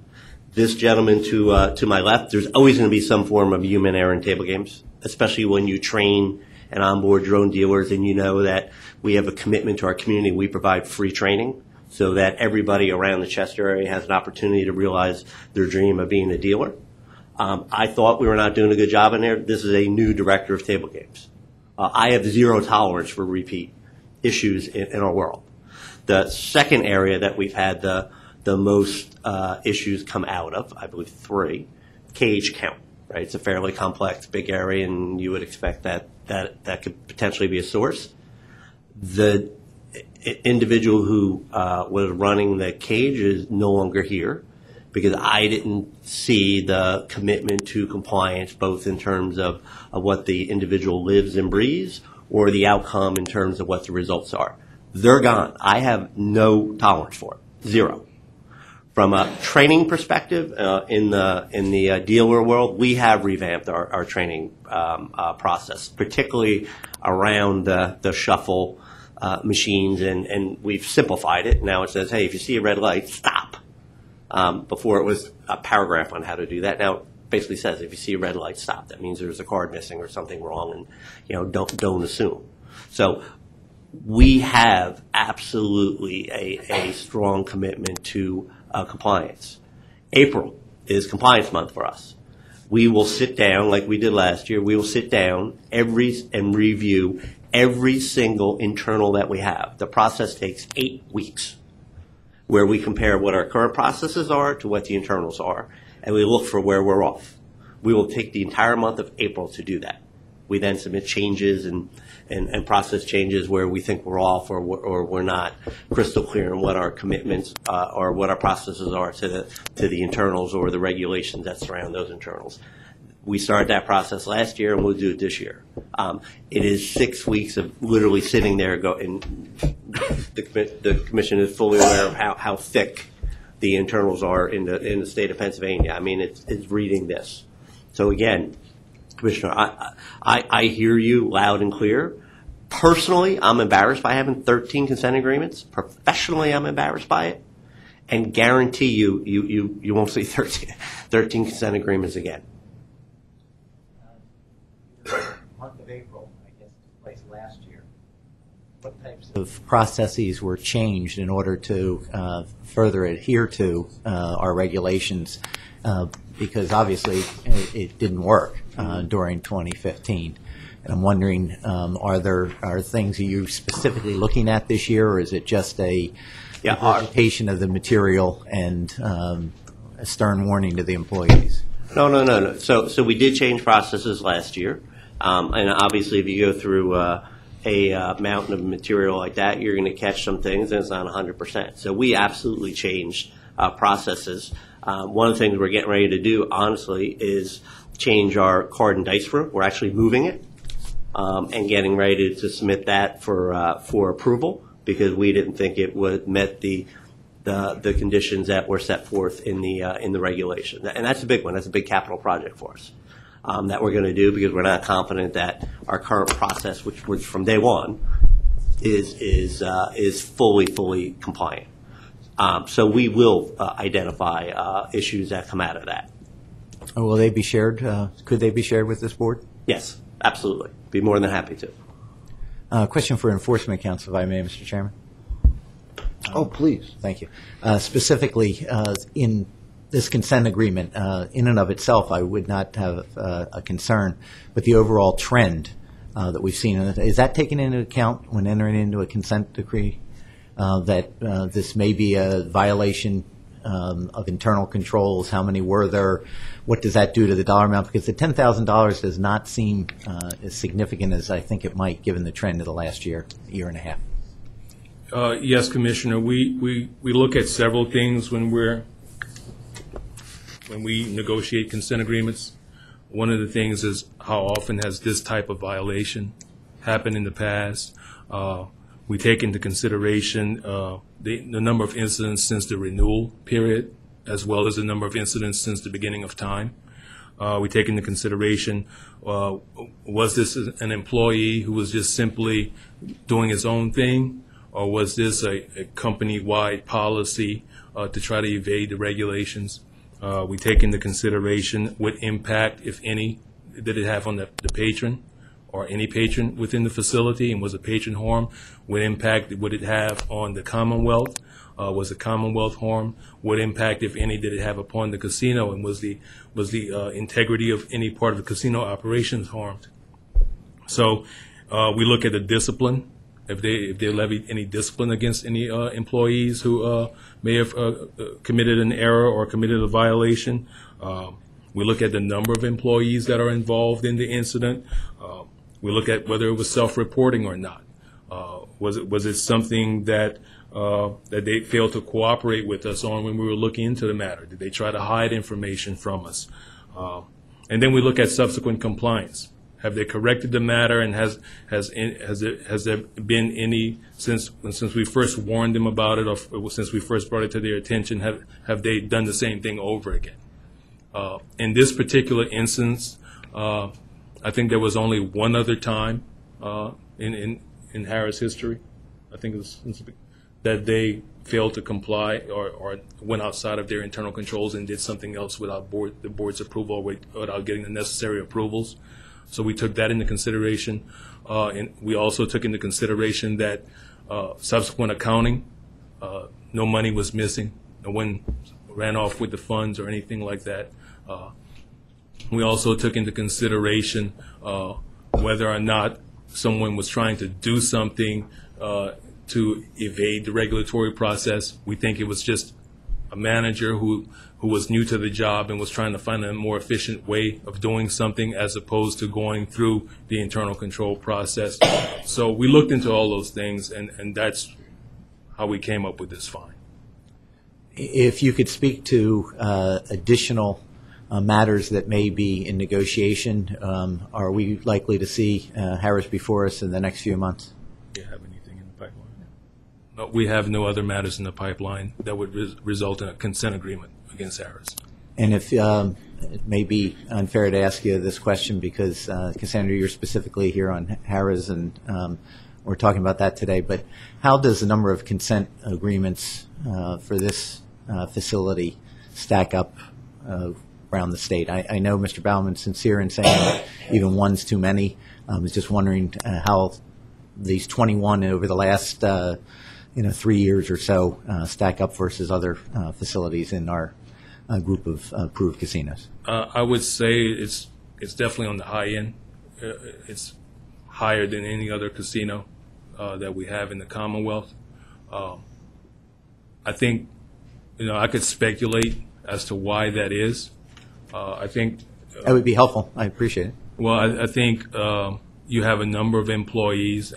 This gentleman to my left, there's always going to be some form of human error in table games, especially when you train and onboard drone dealers, and you know that we have a commitment to our community. We provide free training so that everybody around the Chester area has an opportunity to realize their dream of being a dealer. I thought we were not doing a good job in there. This is a new director of table games. I have zero tolerance for repeat issues in our world. The second area that we've had the most issues come out of, I believe 3, cage count. Right, it's a fairly complex, big area, and you would expect that could potentially be a source. The individual who was running the cage is no longer here because I didn't see the commitment to compliance, both in terms of what the individual lives and breathes or the outcome in terms of what the results are. They're gone. I have no tolerance for it, zero. From a training perspective, in the dealer world, we have revamped our training process, particularly around the shuffle machines, and we've simplified it. Now it says, hey, if you see a red light, stop. Before it was a paragraph on how to do that. Now it basically says, if you see a red light, stop. That means there's a card missing or something wrong, and don't assume. So we have absolutely a strong commitment to compliance. April is compliance month for us. We will sit down, like we did last year, we will sit down and review every single internal that we have. The process takes 8 weeks, where we compare what our current processes are to what the internals are, and we look for where we're off. We will take the entire month of April to do that. We then submit changes and process changes where we think we're off or we're not crystal clear on what our commitments or what our processes are to the internals or the regulations that surround those internals. We started that process last year, and we'll do it this year. It is 6 weeks of literally sitting there, and the commission is fully aware of how thick the internals are in the state of Pennsylvania. I mean, it's reading this. So again, Commissioner, I hear you loud and clear. Personally, I'm embarrassed by having 13 consent agreements. Professionally, I'm embarrassed by it, and guarantee you won't see 13 consent agreements again. Month of April, I guess, took place last year. What types of processes were changed in order to further adhere to our regulations? Because obviously it didn't work during 2015. And I'm wondering, are things that you're specifically looking at this year, or is it just a regurgitation of the material and a stern warning to the employees? No. So we did change processes last year. And obviously if you go through a mountain of material like that, you're going to catch some things, and it's not 100%. So we absolutely changed processes. One of the things we're getting ready to do, honestly, is change our card and dice room. We're actually moving it and getting ready to submit that for approval, because we didn't think it met the conditions that were set forth in the regulation. And that's a big one. That's a big capital project for us that we're going to do, because we're not confident that our current process, which was from day one, is fully compliant. So we will identify issues that come out of that. Will they be shared? Could they be shared with this board? Yes, absolutely. Be more than happy to. Question for Enforcement Counsel, if I may, Mr. Chairman. Oh, please. Thank you. Specifically, in this consent agreement, in and of itself, I would not have a concern, but the overall trend that we've seen, is that taken into account when entering into a consent decree? That this may be a violation of internal controls? How many were there? What does that do to the dollar amount? Because the $10,000 does not seem as significant as I think it might, given the trend of the last year and a half. Yes, Commissioner. We look at several things when we negotiate consent agreements. One of the things is how often has this type of violation happened in the past. We take into consideration the number of incidents since the renewal period, as well as the number of incidents since the beginning of time. We take into consideration, was this an employee who was just simply doing his own thing, or was this a company-wide policy to try to evade the regulations? We take into consideration what impact, if any, did it have on the patron or any patron within the facility, and was a patron harm? What impact would it have on the Commonwealth? Was the Commonwealth harm? What impact, if any, did it have upon the casino? And was the integrity of any part of the casino operations harmed? So we look at the discipline. If they levied any discipline against any employees who may have committed an error or committed a violation. We look at the number of employees that are involved in the incident. We look at whether it was self-reporting or not. Was it something that they failed to cooperate with us on when we were looking into the matter? Did they try to hide information from us? And then we look at subsequent compliance. Have they corrected the matter, and has there been any, since we first warned them about it, or since we first brought it to their attention, have they done the same thing over again? In this particular instance, I think there was only one other time in Harris history, I think it was, that they failed to comply or went outside of their internal controls and did something else without the board's approval, or without getting the necessary approvals. So we took that into consideration. And we also took into consideration that subsequent accounting, no money was missing. No one ran off with the funds or anything like that. We also took into consideration whether or not someone was trying to do something to evade the regulatory process. We think it was just a manager who was new to the job and was trying to find a more efficient way of doing something as opposed to going through the internal control process. So we looked into all those things, and that's how we came up with this fine. If you could speak to additional matters that may be in negotiation, are we likely to see Harris before us in the next few months? Do you have anything in the pipeline? No, we have no other matters in the pipeline that would result in a consent agreement against Harris. And if it may be unfair to ask you this question because, Cassandra, you're specifically here on Harris, and we're talking about that today, but how does the number of consent agreements for this facility stack up around the state? I know Mr. Bauman's sincere in saying even one's too many. I was just wondering how these 21 over the last 3 years or so stack up versus other facilities in our group of approved casinos. I would say it's definitely on the high end. It's higher than any other casino that we have in the Commonwealth. I think, I could speculate as to why that is. I think that would be helpful. I appreciate it. Well, I think you have a number of employees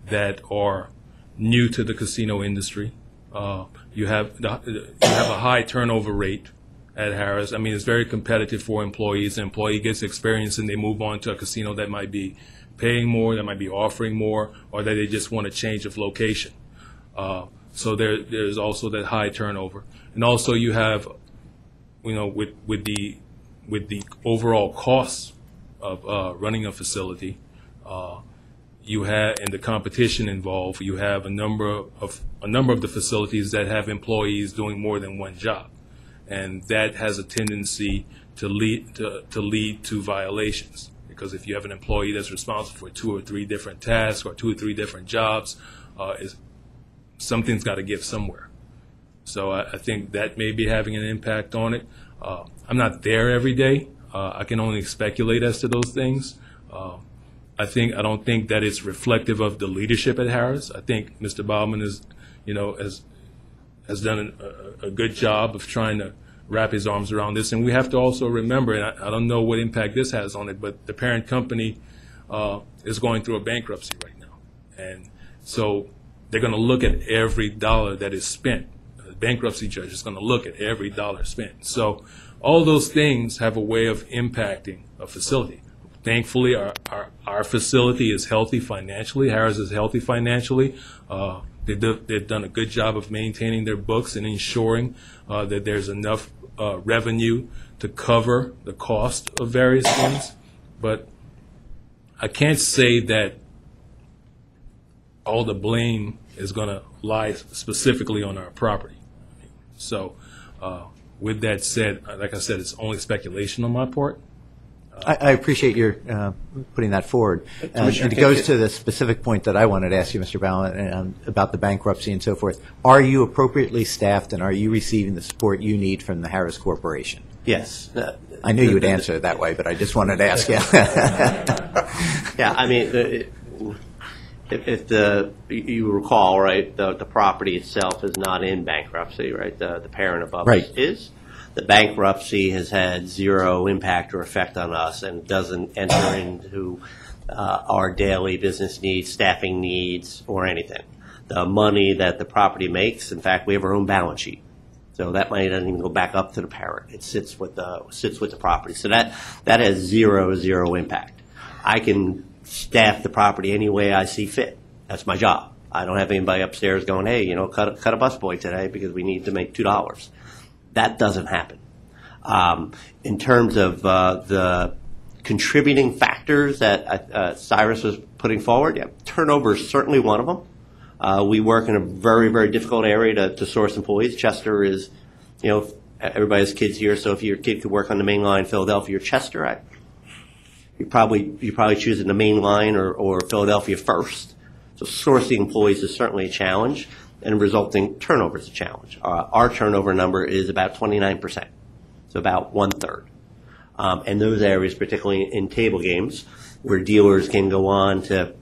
that are new to the casino industry. You have a high turnover rate at Harris. I mean, it's very competitive for employees. An employee gets experience and they move on to a casino that might be paying more, that might be offering more, or that they just want a change of location. So there's also that high turnover. And also you have, with the overall costs of running a facility, you have, and the competition involved, you have a number of the facilities that have employees doing more than one job, and that has a tendency to lead to violations. Because if you have an employee that's responsible for 2 or 3 different tasks or 2 or 3 different jobs, something's got to give somewhere. So I think that may be having an impact on it. I'm not there every day. I can only speculate as to those things. I don't think that it's reflective of the leadership at Harris. I think Mr. Bauman has done a good job of trying to wrap his arms around this. And we have to also remember, and I don't know what impact this has on it, but the parent company is going through a bankruptcy right now. And so they're going to look at every dollar that is spent. The bankruptcy judge is going to look at every dollar spent. So all those things have a way of impacting a facility. Thankfully, our facility is healthy financially. Harris is healthy financially. They've done a good job of maintaining their books and ensuring that there's enough revenue to cover the cost of various things. But I can't say that all the blame is going to lie specifically on our property. So with that said, like I said, it's only speculation on my part. I appreciate your putting that forward. And it goes to the specific point that I wanted to ask you, Mr. Ballin, about the bankruptcy and so forth. Are you appropriately staffed, and are you receiving the support you need from the Harris Corporation? Yes. I knew you would answer it that way, but I just wanted to ask you. Yeah, I mean, if you recall, right, the property itself is not in bankruptcy, right? The parent above us is. The bankruptcy has had zero impact or effect on us and doesn't enter into our daily business needs, staffing needs, or anything. The money that the property makes, in fact, we have our own balance sheet. So that money doesn't even go back up to the parent. It sits with the property. So that has zero impact. I can staff the property any way I see fit. That's my job. I don't have anybody upstairs going, hey, cut a busboy today because we need to make $2. That doesn't happen. In terms of the contributing factors that Cyrus was putting forward, yeah, turnover is certainly one of them. We work in a very, very difficult area to source employees. Chester is, everybody has kids here, so if your kid could work on the main line, Philadelphia or Chester, you're probably choosing the main line or Philadelphia first. So sourcing employees is certainly a challenge, and resulting turnover is a challenge. Our turnover number is about 29%, so about 1/3. And those areas, particularly in table games, where dealers can go on to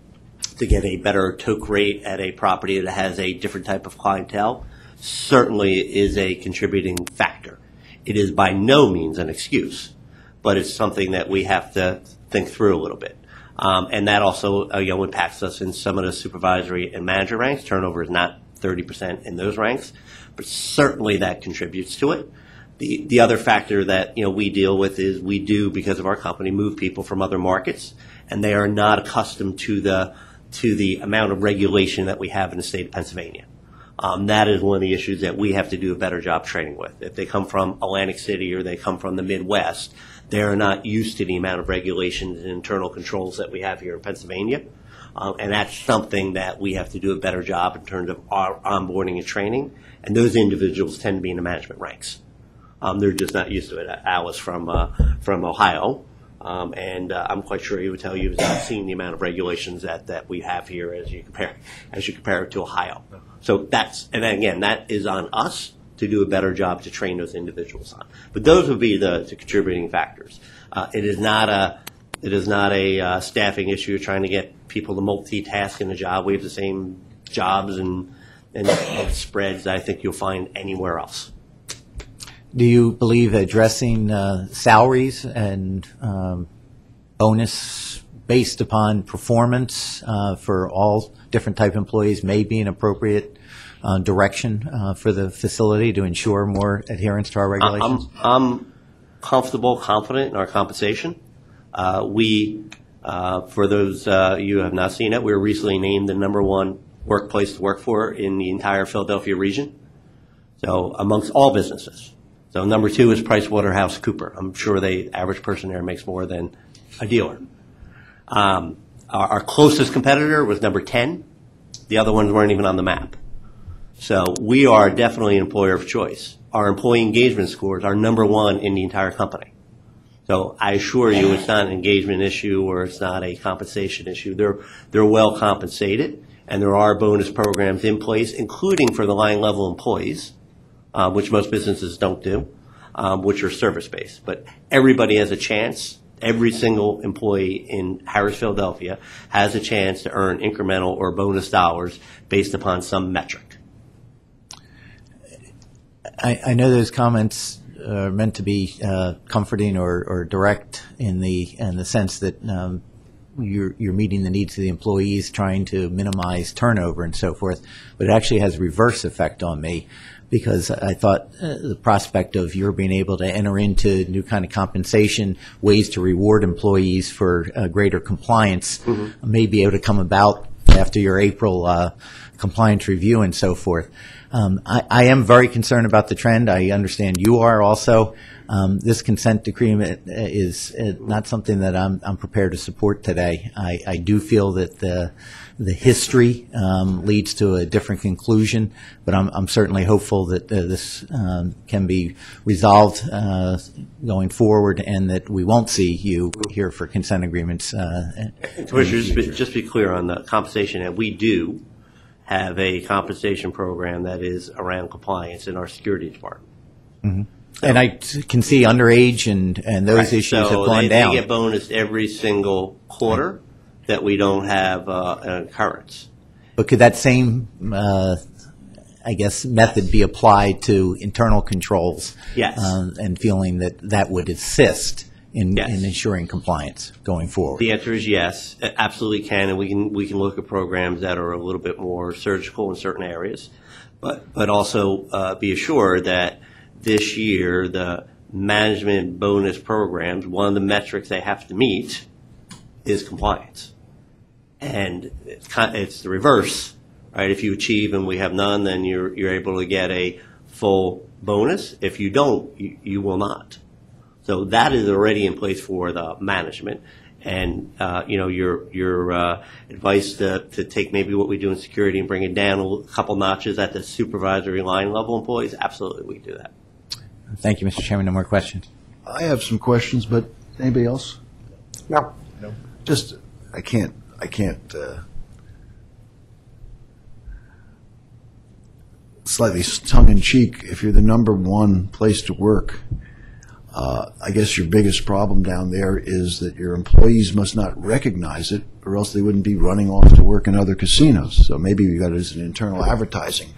get a better toke rate at a property that has a different type of clientele, certainly is a contributing factor. It is by no means an excuse, but it's something that we have to think through a little bit. And that also impacts us in some of the supervisory and manager ranks. Turnover is not 30% in those ranks, but certainly that contributes to it. The other factor that we deal with is we do, because of our company, move people from other markets, and they are not accustomed to the amount of regulation that we have in the state of Pennsylvania. That is one of the issues that we have to do a better job training with. If they come from Atlantic City or they come from the Midwest, they are not used to the amount of regulations and internal controls that we have here in Pennsylvania. And that's something that we have to do a better job in terms of our onboarding and training. And those individuals tend to be in the management ranks. They're just not used to it. Alice from Ohio, and I'm quite sure he would tell you he's not seen the amount of regulations that we have here as you compare it to Ohio. So and again, that is on us to do a better job to train those individuals on. But those would be the contributing factors. It is not a staffing issue trying to get people to multitask in a job. We have the same jobs and spreads that I think you'll find anywhere else. Do you believe addressing salaries and bonus based upon performance for all different type of employees may be an appropriate direction for the facility to ensure more adherence to our regulations? I'm comfortable, confident in our compensation. For those you who have not seen it, we were recently named the #1 workplace to work for in the entire Philadelphia region, so amongst all businesses. So #2 is PricewaterhouseCoopers. I'm sure the average person there makes more than a dealer. Our closest competitor was #10. The other ones weren't even on the map. So we are definitely an employer of choice. Our employee engagement scores are #1 in the entire company. So I assure you it's not an engagement issue or it's not a compensation issue. They're well compensated, and there are bonus programs in place, including for the line level employees, which most businesses don't do, which are service-based. But everybody has a chance. Every single employee in Harris, Philadelphia has a chance to earn incremental or bonus dollars based upon some metric. I know those comments are meant to be comforting or direct in the sense that you're meeting the needs of the employees, trying to minimize turnover and so forth, but it actually has a reverse effect on me, because I thought the prospect of your being able to enter into new kind of compensation, ways to reward employees for greater compliance, may be able to come about after your April compliance review and so forth. I am very concerned about the trend. I understand you are also. This consent decrement is not something that I'm prepared to support today. I do feel that the history leads to a different conclusion, but I'm certainly hopeful that this can be resolved going forward, and that we won't see you here for consent agreements. Commissioners, just be clear on the compensation, and we do have a compensation program that is around compliance in our security department. Mm-hmm. And I can see underage and those issues have gone down. They get bonus every single quarter that we don't have an occurrence. But could that same, I guess, method be applied to internal controls? Yes. And feeling that that would assist in ensuring compliance going forward? The answer is yes, it absolutely can, and we can look at programs that are a little bit more surgical in certain areas, but also be assured that this year the management bonus programs, one of the metrics they have to meet is compliance, and it's the reverse, right? If you achieve and we have none, then you're able to get a full bonus. If you don't, you will not. So that is already in place for the management. And, your advice to take maybe what we do in security and bring it down a couple notches at the supervisory line level employees, absolutely we can do that. Thank you, Mr. Chairman. No more questions. I have some questions, but anybody else? No. Just, I can't, slightly tongue-in-cheek, if you're the number one place to work, I guess your biggest problem down there is that your employees must not recognize it, or else they wouldn't be running off to work in other casinos. So maybe you got it as an internal advertising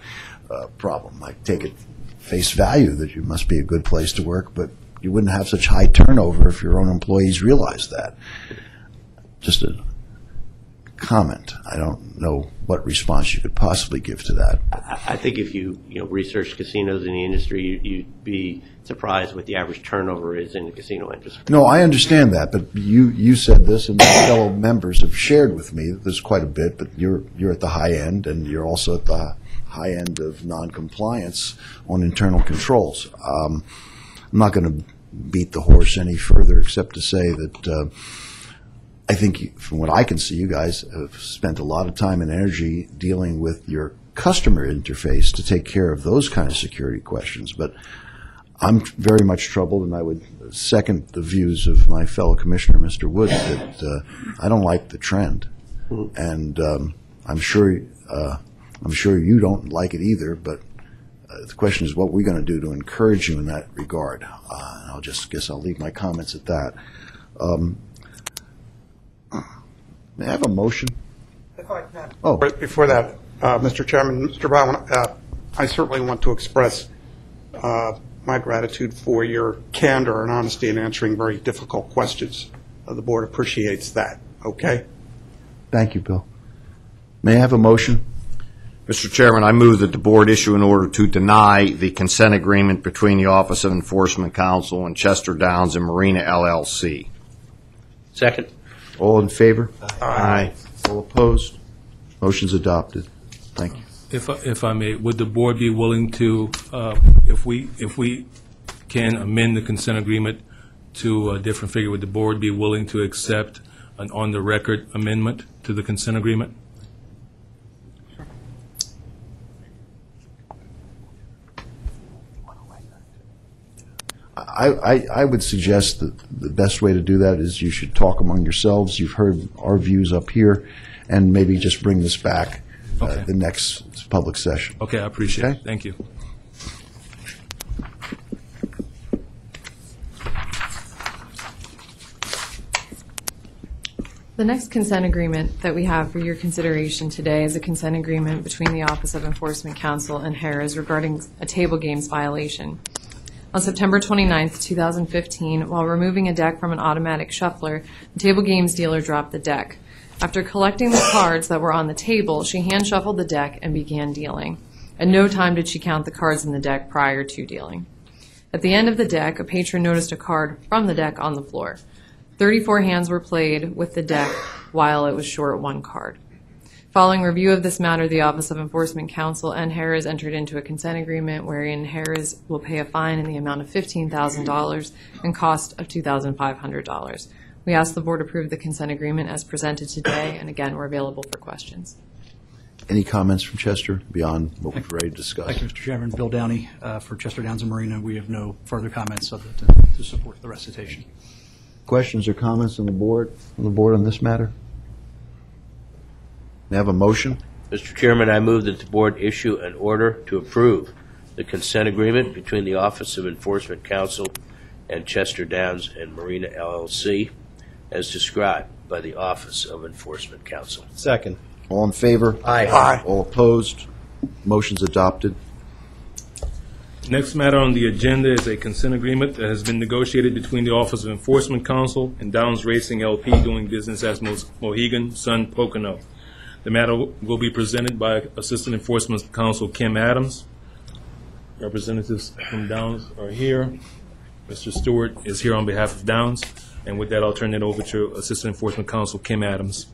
problem. I take it face value that you must be a good place to work, but you wouldn't have such high turnover if your own employees realized that. Just a comment. I don't know what response you could possibly give to that. I think if you research casinos in the industry, you'd be surprised what the average turnover is in the casino industry. No, I understand that, but you said this, and my fellow members have shared with me there's quite a bit, but you're at the high end, and you're also at the high end of non-compliance on internal controls. I'm not going to beat the horse any further except to say that I think from what I can see, you guys have spent a lot of time and energy dealing with your customer interface to take care of those kind of security questions. But I'm very much troubled, and I would second the views of my fellow commissioner, Mr. Woods, that I don't like the trend. And I'm sure you don't like it either, but the question is what we're going to do to encourage you in that regard. I'll leave my comments at that. May I have a motion? If I can. Oh. Before that, Mr. Chairman, Mr. Brown, I certainly want to express my gratitude for your candor and honesty in answering very difficult questions. The board appreciates that. Okay? Thank you, Bill. May I have a motion? Mr. Chairman, I move that the board issue an order to deny the consent agreement between the Office of Enforcement Counsel and Chester Downs and Marina, LLC. Second. All in favor? Aye. All opposed? Motion's adopted. Thank you. If I may, would the board be willing to, if we can amend the consent agreement to a different figure, would the board be willing to accept an on-the-record amendment to the consent agreement? I would suggest that the best way to do that is you should talk among yourselves. You've heard our views up here, and maybe just bring this back the next public session. Okay, I appreciate it. Thank you. The next consent agreement that we have for your consideration today is a consent agreement between the Office of Enforcement Counsel and Harrah's regarding a table games violation. On September 29, 2015, while removing a deck from an automatic shuffler, the table games dealer dropped the deck. After collecting the cards that were on the table, she hand shuffled the deck and began dealing. At no time did she count the cards in the deck prior to dealing. At the end of the deck, a patron noticed a card from the deck on the floor. 34 hands were played with the deck while it was short one card. Following review of this matter, the Office of Enforcement Counsel and Harris entered into a consent agreement wherein Harris will pay a fine in the amount of $15,000 and cost of $2,500. We ask the board approve the consent agreement as presented today, and again, we're available for questions. Any comments from Chester beyond what we've already discussed? Thank you, Mr. Chairman. Bill Downey for Chester Downs and Marina. We have no further comments other than to support the recitation. Questions or comments on the board on this matter? May I have a motion? Mr. Chairman, I move that the board issue an order to approve the consent agreement between the Office of Enforcement Counsel and Chester Downs and Marina LLC as described by the Office of Enforcement Counsel. Second. All in favor? Aye. Aye. All opposed? Motion's adopted. Next matter on the agenda is a consent agreement that has been negotiated between the Office of Enforcement Counsel and Downs Racing LP doing business as Mohegan Sun Pocono. The matter will be presented by Assistant Enforcement Counsel Kim Adams. Representatives from Downs are here. Mr. Stewart is here on behalf of Downs. And with that, I'll turn it over to Assistant Enforcement Counsel Kim Adams.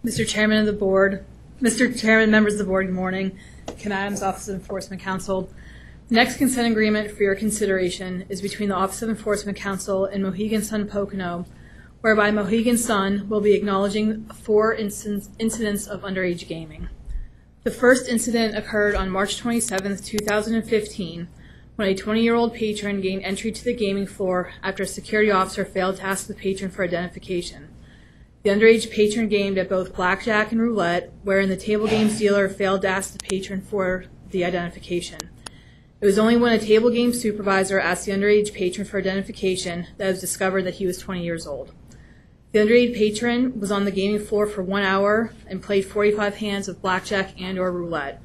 Mr. Chairman of the Board, Mr. Chairman, members of the Board, good morning. Kim Adams, Office of Enforcement Counsel. The next consent agreement for your consideration is between the Office of Enforcement Counsel and Mohegan Sun Pocono, whereby Mohegan Sun will be acknowledging 4 incidents of underage gaming. The first incident occurred on March 27, 2015, when a 20-year-old patron gained entry to the gaming floor after a security officer failed to ask the patron for identification. The underage patron gamed at both blackjack and roulette, wherein the table games dealer failed to ask the patron for the identification. It was only when a table game supervisor asked the underage patron for identification that it was discovered that he was 20 years old. The underage patron was on the gaming floor for 1 hour and played 45 hands of blackjack and or roulette.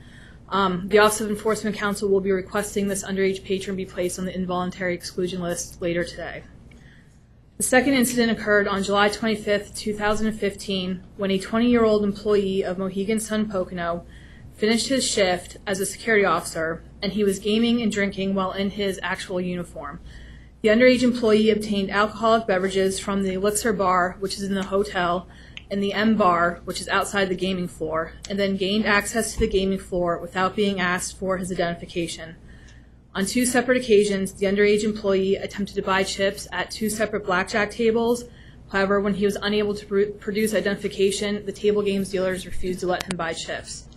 The Office of Enforcement Counsel will be requesting this underage patron be placed on the involuntary exclusion list later today. The second incident occurred on July 25, 2015, when a 20-year-old employee of Mohegan Sun Pocono finished his shift as a security officer, and he was gaming and drinking while in his actual uniform. The underage employee obtained alcoholic beverages from the Elixir Bar, which is in the hotel, and the M Bar, which is outside the gaming floor, and then gained access to the gaming floor without being asked for his identification. On 2 separate occasions, the underage employee attempted to buy chips at 2 separate blackjack tables. However, when he was unable to produce identification, the table games dealers refused to let him buy chips.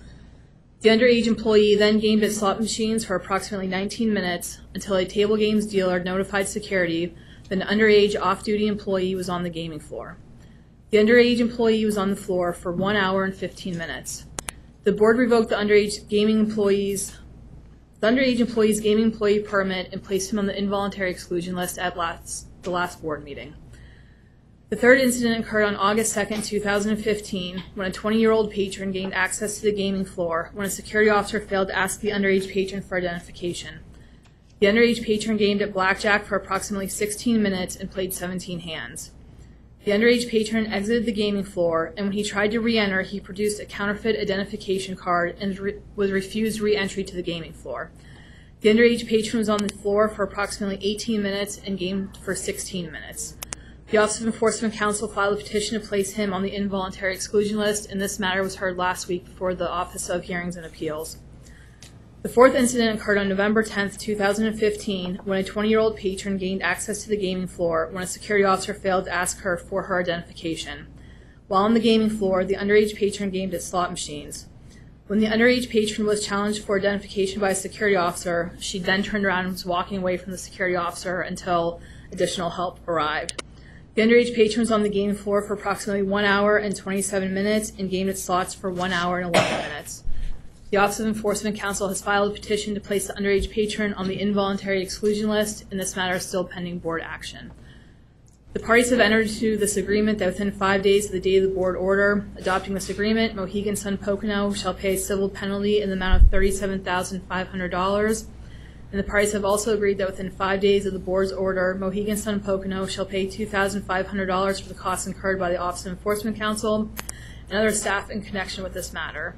The underage employee then gamed at slot machines for approximately 19 minutes until a table games dealer notified security that an underage off-duty employee was on the gaming floor. The underage employee was on the floor for 1 hour and 15 minutes. The board revoked the underage employee's gaming employee permit and placed him on the involuntary exclusion list at the last board meeting. The third incident occurred on August 2, 2015, when a 20-year-old patron gained access to the gaming floor when a security officer failed to ask the underage patron for identification. The underage patron gamed at blackjack for approximately 16 minutes and played 17 hands. The underage patron exited the gaming floor, and when he tried to re-enter, he produced a counterfeit identification card and was refused re-entry to the gaming floor. The underage patron was on the floor for approximately 18 minutes and gamed for 16 minutes. The Office of Enforcement Counsel filed a petition to place him on the involuntary exclusion list, and this matter was heard last week before the Office of Hearings and Appeals. The fourth incident occurred on November 10, 2015, when a 20-year-old patron gained access to the gaming floor when a security officer failed to ask her for her identification. While on the gaming floor, the underage patron gamed at slot machines. When the underage patron was challenged for identification by a security officer, she then turned around and was walking away from the security officer until additional help arrived. The underage patron was on the gaming floor for approximately 1 hour and 27 minutes and gamed at slots for 1 hour and 11 minutes. The Office of Enforcement Counsel has filed a petition to place the underage patron on the involuntary exclusion list, and this matter is still pending board action. The parties have entered into this agreement that within 5 days of the date of the board order adopting this agreement, Mohegan Sun Pocono shall pay a civil penalty in the amount of $37,500. And the parties have also agreed that within 5 days of the board's order, Mohegan Sun Pocono shall pay $2,500 for the costs incurred by the Office of Enforcement Counsel and other staff in connection with this matter.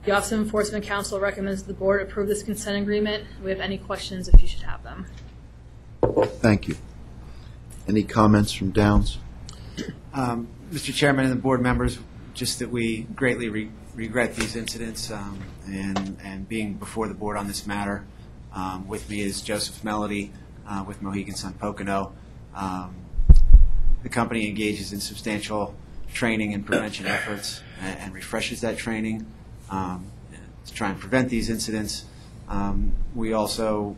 The Office of Enforcement Counsel recommends that the board approve this consent agreement. We have any questions if you should have them. Thank you. Any comments from Downs? Mr. Chairman and the board members, just that we greatly regret these incidents, and being before the board on this matter. With me is Joseph Melody with Mohegan Sun Pocono. The company engages in substantial training and prevention efforts and refreshes that training to try and prevent these incidents. We also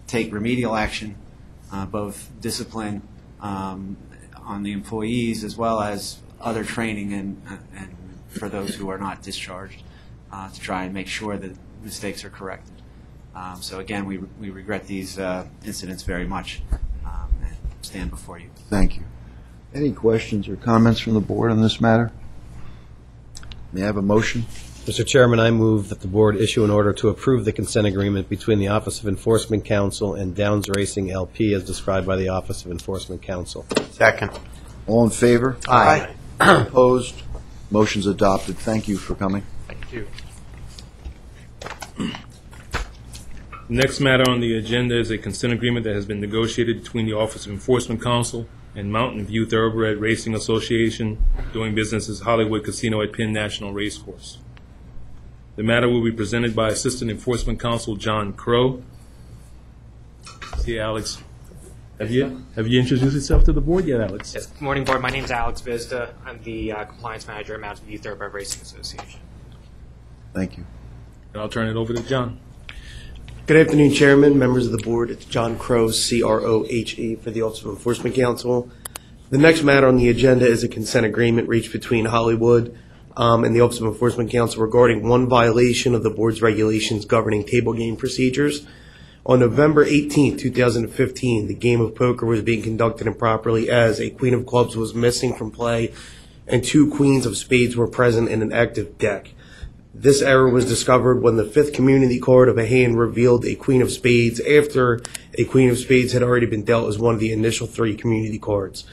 take remedial action, both discipline on the employees as well as other training and for those who are not discharged to try and make sure that mistakes are corrected. So again, we regret these incidents very much and stand before you. Thank you. Any questions or comments from the board on this matter? May I have a motion? Mr. Chairman, I move that the board issue an order to approve the consent agreement between the Office of Enforcement Counsel and Downs Racing LP as described by the Office of Enforcement Counsel. Second. All in favor? Aye. Opposed? Motion's adopted. Thank you for coming. Thank you. The next matter on the agenda is a consent agreement that has been negotiated between the Office of Enforcement Counsel and Mountain View Thoroughbred Racing Association, doing business as Hollywood Casino at Penn National Racecourse. The matter will be presented by Assistant Enforcement Counsel John Crow. See, Alex, have you introduced yourself to the board yet, Alex? Yes. Good morning, board. My name is Alex Vizda. I'm the compliance manager at Mountain View Thoroughbred Racing Association. Thank you. And I'll turn it over to John. Good afternoon, Chairman, members of the board. It's John Crowe, C-R-O-H-E, for the Office of Enforcement Counsel. The next matter on the agenda is a consent agreement reached between Hollywood and the Office of Enforcement Counsel regarding one violation of the board's regulations governing table game procedures. On November 18, 2015, the game of poker was being conducted improperly as a queen of clubs was missing from play and 2 queens of spades were present in an active deck. This error was discovered when the 5th community card of a hand revealed a queen of spades after a queen of spades had already been dealt as one of the initial 3 community cards.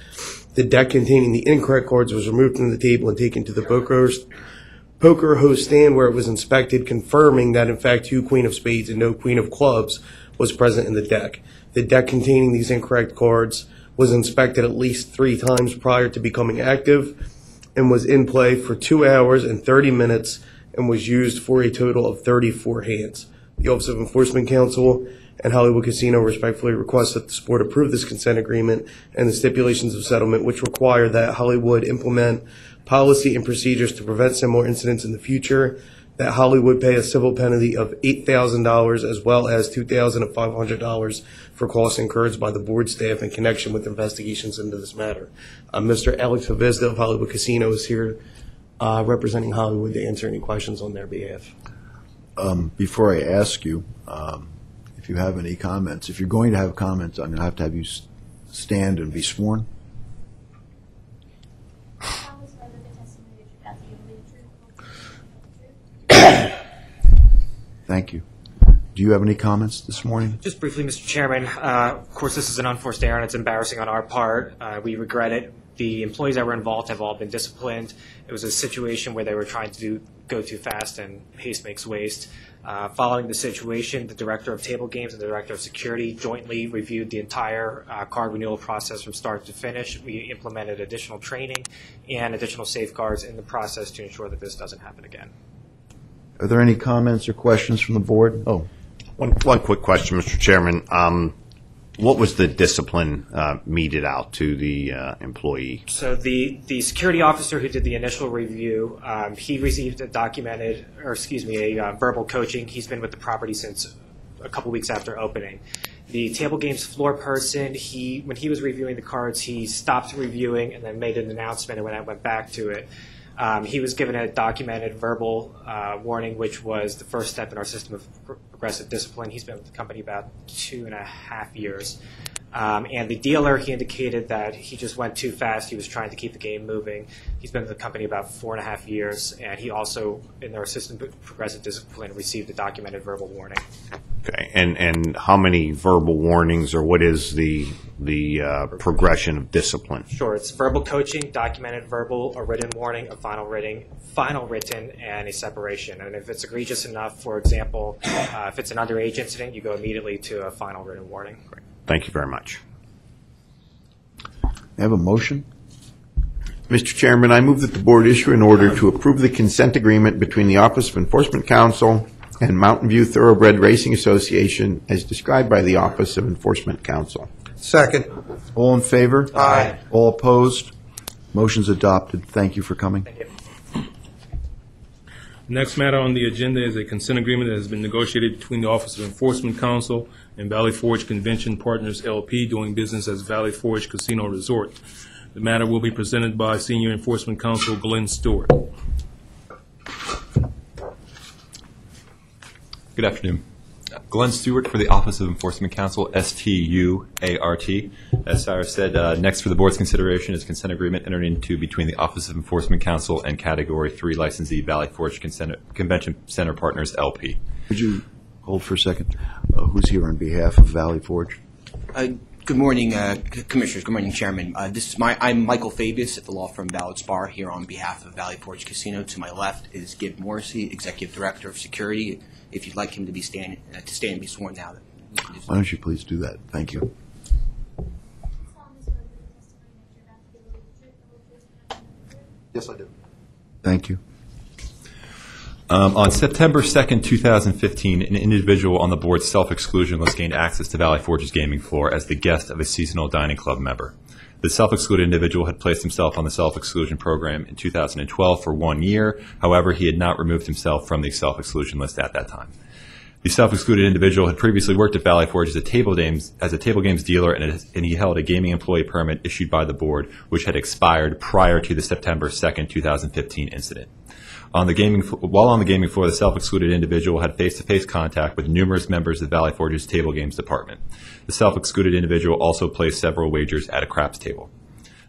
The deck containing the incorrect cards was removed from the table and taken to the poker host stand where it was inspected, confirming that in fact 2 queen of spades and no queen of clubs was present in the deck. The deck containing these incorrect cards was inspected at least 3 times prior to becoming active and was in play for 2 hours and 30 minutes and was used for a total of 34 hands. The Office of Enforcement Counsel and Hollywood Casino respectfully request that the board approve this consent agreement and the stipulations of settlement, which require that Hollywood implement policy and procedures to prevent similar incidents in the future, that Hollywood pay a civil penalty of $8,000 as well as $2,500 for costs incurred by the board staff in connection with investigations into this matter. Mr. Alex Havizda of Hollywood Casino is here representing Hollywood to answer any questions on their behalf. Before I ask you if you have any comments, if you're going to have comments, I'm going to have you stand and be sworn. Thank you. Do you have any comments this morning? Just briefly, Mr. Chairman, of course, this is an unforced error and it's embarrassing on our part. We regret it. The employees that were involved have all been disciplined. It was a situation where they were trying to go too fast and haste makes waste. Following the situation, the Director of Table Games and the Director of Security jointly reviewed the entire card renewal process from start to finish. We implemented additional training and additional safeguards in the process to ensure that this doesn't happen again. Are there any comments or questions from the board? Oh. One quick question, Mr. Chairman. What was the discipline meted out to the employee? So the security officer who did the initial review, he received a verbal coaching. He's been with the property since a couple weeks after opening. The table games floor person, when he was reviewing the cards, he stopped reviewing and then made an announcement, and when I went back to it, he was given a documented verbal warning, which was the first step in our system of progressive discipline. He's been with the company about 2.5 years. And the dealer, he indicated that he just went too fast. He was trying to keep the game moving. He's been with the company about 4.5 years, and he also, in our system of progressive discipline, received a documented verbal warning. Okay, and how many verbal warnings, or what is the progression of discipline? Sure, it's verbal coaching, documented verbal, a written warning, a final written, and a separation. And if it's egregious enough, for example, if it's an underage incident, you go immediately to a final written warning. Great. Thank you very much. I have a motion. Mr. Chairman, I move that the board issue an order to approve the consent agreement between the Office of Enforcement Counsel and Mountain View Thoroughbred Racing Association as described by the Office of Enforcement Counsel. Second. All in favor? Aye. All opposed? Motion's adopted. Thank you for coming. Next matter on the agenda is a consent agreement that has been negotiated between the Office of Enforcement Counsel and Valley Forge Convention Partners, LP, doing business as Valley Forge Casino Resort. The matter will be presented by Senior Enforcement Counsel Glenn Stewart. Good afternoon. Glenn Stewart for the Office of Enforcement Counsel, STUART. As Cyrus said, next for the board's consideration is consent agreement entered into between the Office of Enforcement Counsel and Category 3 licensee Valley Forge Convention Center Partners, LP. Could you hold for a second? Who's here on behalf of Valley Forge? Good morning, Commissioners. Good morning, Chairman. I'm Michael Fabius at the law firm Ballard Spar here on behalf of Valley Forge Casino. To my left is Gib Morrissey, Executive Director of Security. If you'd like him to stand and be sworn now. Why don't you please do that? Thank you. Yes, I do. Thank you. On September 2nd, 2015, an individual on the board's self-exclusion list gained access to Valley Forge's gaming floor as the guest of a seasonal dining club member. The self-excluded individual had placed himself on the self-exclusion program in 2012 for 1 year. However, he had not removed himself from the self-exclusion list at that time. The self-excluded individual had previously worked at Valley Forge as a table games dealer, and he held a gaming employee permit issued by the board, which had expired prior to the September 2nd, 2015 incident. While on the gaming floor, the self-excluded individual had face-to-face contact with numerous members of Valley Forge's table games department. The self-excluded individual also placed several wagers at a craps table.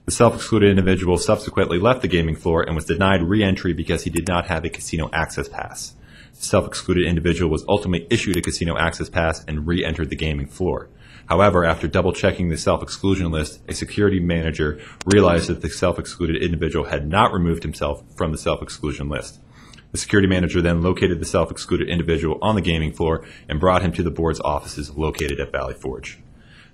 The self-excluded individual subsequently left the gaming floor and was denied re-entry because he did not have a casino access pass. The self-excluded individual was ultimately issued a casino access pass and re-entered the gaming floor. However, after double-checking the self-exclusion list, a security manager realized that the self-excluded individual had not removed himself from the self-exclusion list. The security manager then located the self-excluded individual on the gaming floor and brought him to the board's offices located at Valley Forge.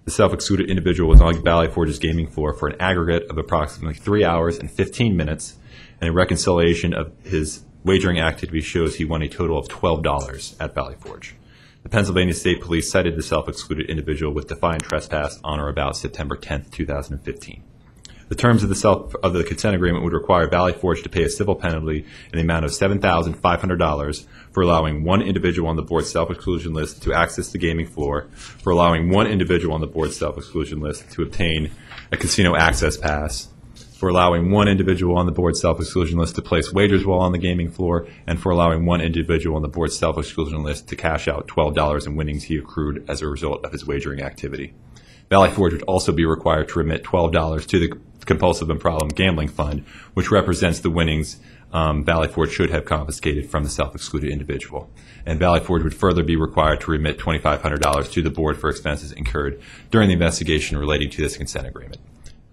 The self-excluded individual was on Valley Forge's gaming floor for an aggregate of approximately 3 hours and 15 minutes, and a reconciliation of his wagering activity shows he won a total of $12 at Valley Forge. The Pennsylvania State Police cited the self-excluded individual with defiant trespass on or about September 10, 2015. The terms of the consent agreement would require Valley Forge to pay a civil penalty in the amount of $7,500 for allowing one individual on the board's self-exclusion list to access the gaming floor, for allowing one individual on the board's self-exclusion list to obtain a casino access pass, for allowing one individual on the board's self-exclusion list to place wagers while on the gaming floor, and for allowing one individual on the board's self-exclusion list to cash out $12 in winnings he accrued as a result of his wagering activity. Valley Forge would also be required to remit $12 to the Compulsive and Problem Gambling Fund, which represents the winnings Valley Forge should have confiscated from the self-excluded individual. And Valley Forge would further be required to remit $2,500 to the board for expenses incurred during the investigation relating to this consent agreement.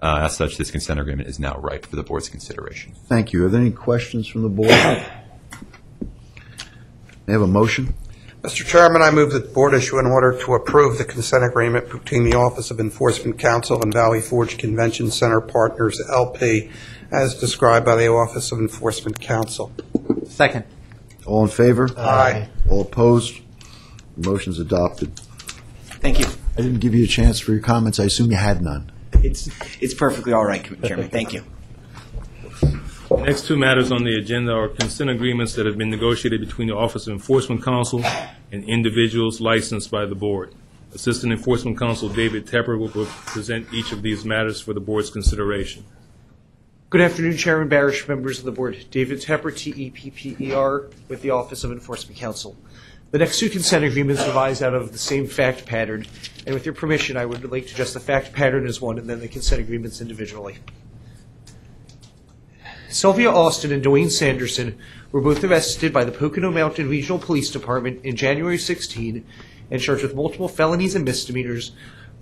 As such, this consent agreement is now ripe for the board's consideration. Thank you. Are there any questions from the board? May I have a motion? Mr. Chairman, I move that the board issue an order to approve the consent agreement between the Office of Enforcement Counsel and Valley Forge Convention Center Partners, LP, as described by the Office of Enforcement Counsel. Second. All in favor? Aye. All opposed? The motion's adopted. Thank you. I didn't give you a chance for your comments. I assume you had none. It's perfectly all right, Chairman. Thank you. The next two matters on the agenda are consent agreements that have been negotiated between the Office of Enforcement Counsel and individuals licensed by the board. Assistant Enforcement Counsel David Tepper will present each of these matters for the board's consideration. Good afternoon, Chairman Barish, members of the board. David Tepper, T-E-P-P-E-R, with the Office of Enforcement Counsel. The next two consent agreements arise out of the same fact pattern, and with your permission, I would like to address the fact pattern as one and then the consent agreements individually. Sylvia Austin and Dwayne Sanderson were both arrested by the Pocono Mountain Regional Police Department in January 16 and charged with multiple felonies and misdemeanors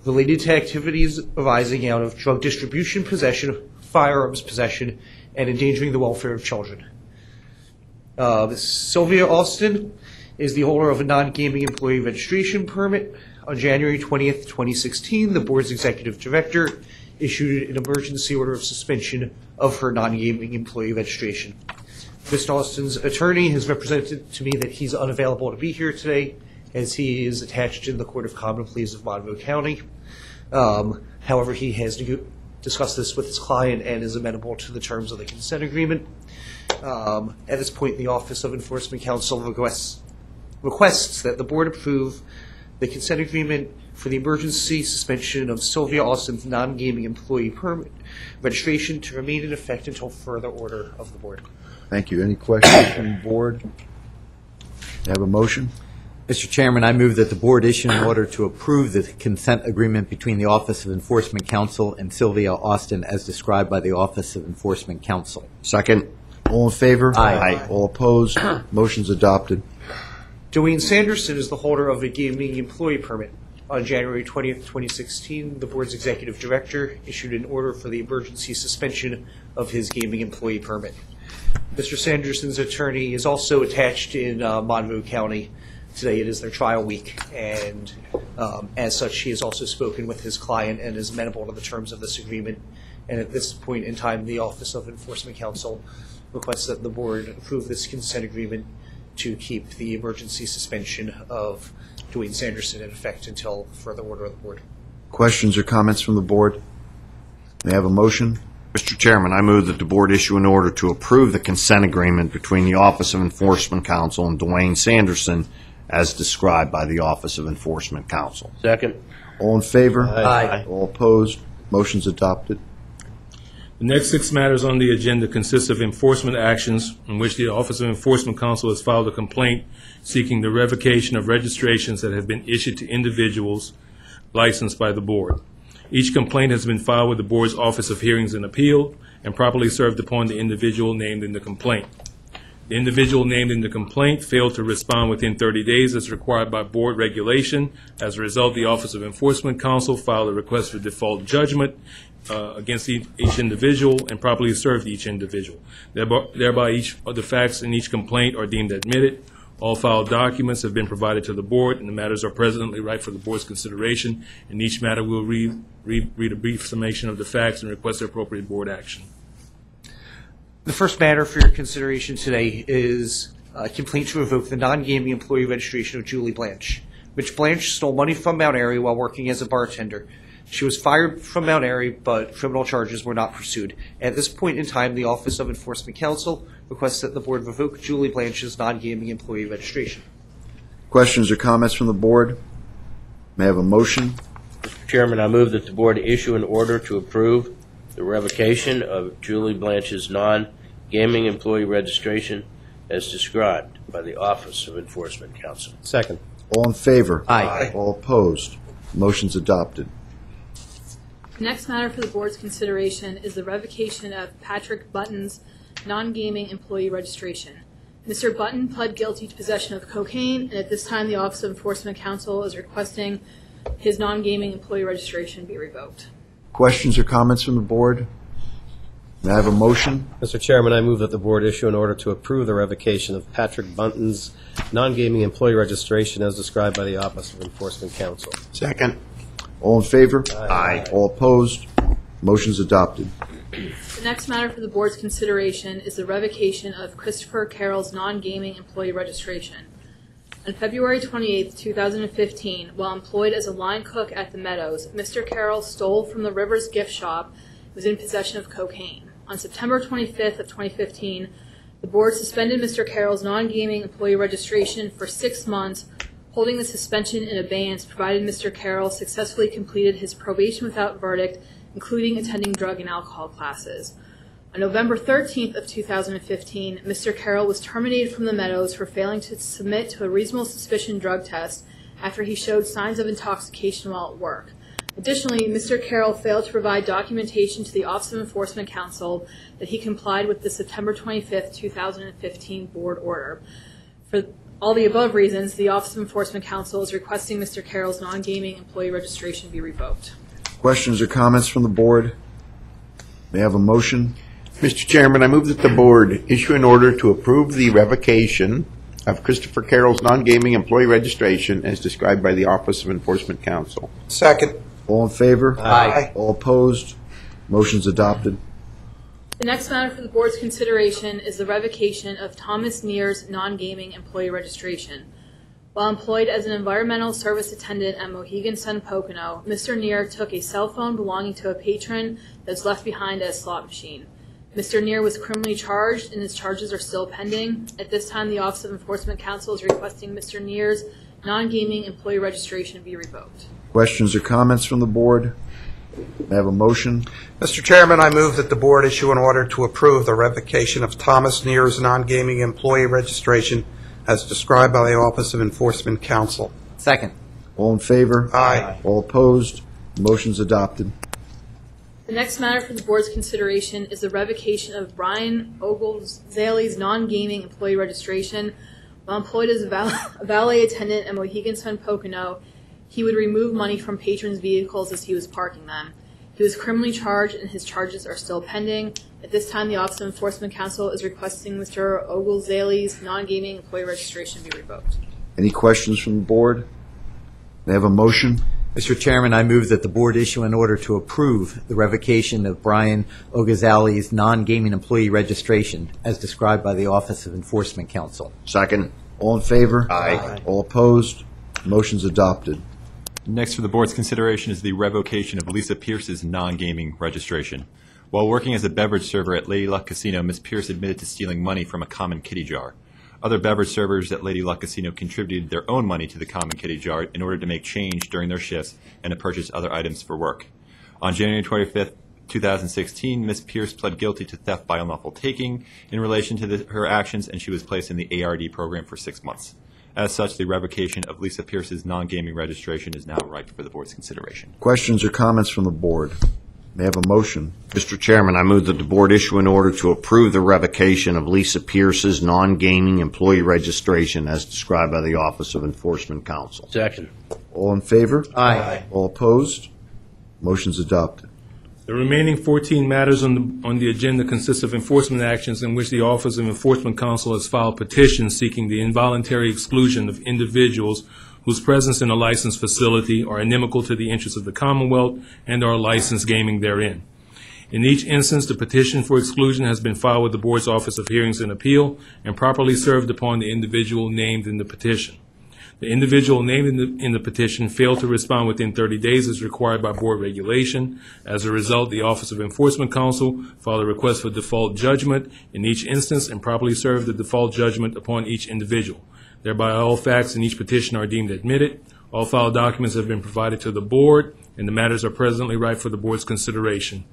related to activities arising out of drug distribution, possession, firearms possession, and endangering the welfare of children. Sylvia Austin is the holder of a non-gaming employee registration permit. On January 20th, 2016, the board's executive director issued an emergency order of suspension of her non-gaming employee registration. Ms. Austin's attorney has represented to me that he's unavailable to be here today, as he is attached in the Court of Common Pleas of Monroe County. However, he has discussed this with his client and is amenable to the terms of the consent agreement. At this point, the Office of Enforcement Counsel requests that the Board approve the consent agreement for the emergency suspension of Sylvia Austin's non-gaming employee permit registration to remain in effect until further order of the Board. Thank you. Any questions from the board? You have a motion? Mr. Chairman, I move that the board issue an order to approve the consent agreement between the Office of Enforcement Counsel and Sylvia Austin as described by the Office of Enforcement Counsel. Second. All in favor? Aye. All opposed? Motion's adopted. Dwayne Sanderson is the holder of a gaming employee permit. On January 20th, 2016, the board's executive director issued an order for the emergency suspension of his gaming employee permit. Mr. Sanderson's attorney is also attached in Monroe County. Today it is their trial week, and as such, he has also spoken with his client and is amenable to the terms of this agreement. And at this point in time, the Office of Enforcement Counsel requests that the board approve this consent agreement to keep the emergency suspension of Dwayne Sanderson in effect until further order of the board. Questions or comments from the board? May I have a motion? Mr. Chairman, I move that the board issue an order to approve the consent agreement between the Office of Enforcement Counsel and Dwayne Sanderson as described by the Office of Enforcement Counsel. Second. All in favor? Aye. All opposed? Motion's adopted. The next 6 matters on the agenda consist of enforcement actions in which the Office of Enforcement Counsel has filed a complaint seeking the revocation of registrations that have been issued to individuals licensed by the board. Each complaint has been filed with the board's Office of Hearings and Appeal and properly served upon the individual named in the complaint. The individual named in the complaint failed to respond within 30 days as required by board regulation. As a result, the Office of Enforcement Counsel filed a request for default judgment against each individual and properly served each individual. Thereby, each of the facts in each complaint are deemed admitted. All filed documents have been provided to the board, and the matters are presently ripe for the board's consideration. In each matter, we'll read a brief summation of the facts and request the appropriate board action. The first matter for your consideration today is a complaint to revoke the non-gaming employee registration of Julie Blanche. Ms. Blanche stole money from Mount Airy while working as a bartender. She was fired from Mount Airy, but criminal charges were not pursued. At this point in time, the Office of Enforcement Counsel requests that the board revoke Julie Blanche's non-gaming employee registration. Questions or comments from the board? May I have a motion? Mr. Chairman, I move that the board issue an order to approve the revocation of Julie Blanche's non-gaming employee registration as described by the Office of Enforcement Counsel. Second. All in favor? Aye. All opposed? Motion's adopted. The next matter for the board's consideration is the revocation of Patrick Button's non-gaming employee registration. Mr. Button pled guilty to possession of cocaine, and at this time the Office of Enforcement Counsel is requesting his non-gaming employee registration be revoked. Questions or comments from the board? May I have a motion? Mr. Chairman, I move that the board issue an order to approve the revocation of Patrick Bunton's non-gaming employee registration as described by the Office of Enforcement Counsel. Second. All in favor? Aye. All opposed? Motion's adopted. The next matter for the board's consideration is the revocation of Christopher Carroll's non-gaming employee registration. On February 28, 2015, while employed as a line cook at the Meadows, Mr. Carroll stole from the Rivers gift shop and was in possession of cocaine. On September 25th of 2015, the board suspended Mr. Carroll's non-gaming employee registration for 6 months, holding the suspension in abeyance provided Mr. Carroll successfully completed his probation without verdict, including attending drug and alcohol classes. On November 13th of 2015, Mr. Carroll was terminated from the Meadows for failing to submit to a reasonable suspicion drug test after he showed signs of intoxication while at work. Additionally, Mr. Carroll failed to provide documentation to the Office of Enforcement Counsel that he complied with the September 25th, 2015 board order. For all the above reasons, the Office of Enforcement Counsel is requesting Mr. Carroll's non-gaming employee registration be revoked. Questions or comments from the board? May I have a motion? Mr. Chairman, I move that the board issue an order to approve the revocation of Christopher Carroll's non-gaming employee registration as described by the Office of Enforcement Counsel. Second. All in favor? Aye. All opposed? Motion's adopted. The next matter for the board's consideration is the revocation of Thomas Neer's non-gaming employee registration. While employed as an environmental service attendant at Mohegan Sun Pocono, Mr. Neer took a cell phone belonging to a patron that was left behind at a slot machine. Mr. Neer was criminally charged, and his charges are still pending. At this time, the Office of Enforcement Counsel is requesting Mr. Neer's non-gaming employee registration be revoked. Questions or comments from the board? May I have a motion? Mr. Chairman, I move that the board issue an order to approve the revocation of Thomas Neer's non-gaming employee registration as described by the Office of Enforcement Counsel. Second. All in favor? Aye. All opposed? Motion's adopted. The next matter for the board's consideration is the revocation of Brian Oglesalley's non-gaming employee registration. While employed as a valet attendant at Mohegan Sun Pocono, he would remove money from patrons' vehicles as he was parking them. He was criminally charged, and his charges are still pending. At this time, the Office of Enforcement Counsel is requesting Mr. Oglesalley's non-gaming employee registration be revoked. Any questions from the board? May I have a motion? Mr. Chairman, I move that the board issue an order to approve the revocation of Brian Oglesalley's non-gaming employee registration as described by the Office of Enforcement Counsel. Second. All in favor? Aye. All opposed? Motion's adopted. Next for the board's consideration is the revocation of Lisa Pierce's non-gaming registration. While working as a beverage server at Lady Luck Casino, Ms. Pierce admitted to stealing money from a common kitty jar. Other beverage servers at Lady Luck Casino contributed their own money to the common kitty jar in order to make change during their shifts and to purchase other items for work. On January 25th, 2016, Ms. Pierce pled guilty to theft by unlawful taking in relation to her actions, and she was placed in the ARD program for 6 months. As such, the revocation of Lisa Pierce's non-gaming registration is now ripe for the board's consideration. Questions or comments from the board? May I have a motion? Mr. Chairman, I move that the board issue an order to approve the revocation of Lisa Pierce's non-gaming employee registration as described by the Office of Enforcement Counsel. Second. All in favor? Aye. All opposed? Motion's adopted. The remaining 14 matters on the agenda consist of enforcement actions in which the Office of Enforcement Counsel has filed petitions seeking the involuntary exclusion of individuals whose presence in a licensed facility are inimical to the interests of the Commonwealth and are licensed gaming therein. In each instance, the petition for exclusion has been filed with the Board's Office of Hearings and Appeal and properly served upon the individual named in the petition. The individual named in the petition failed to respond within 30 days as required by board regulation. As a result, the Office of Enforcement Counsel filed a request for default judgment in each instance and properly served the default judgment upon each individual. Thereby, all facts in each petition are deemed admitted. All filed documents have been provided to the board, and the matters are presently ripe for the board's consideration.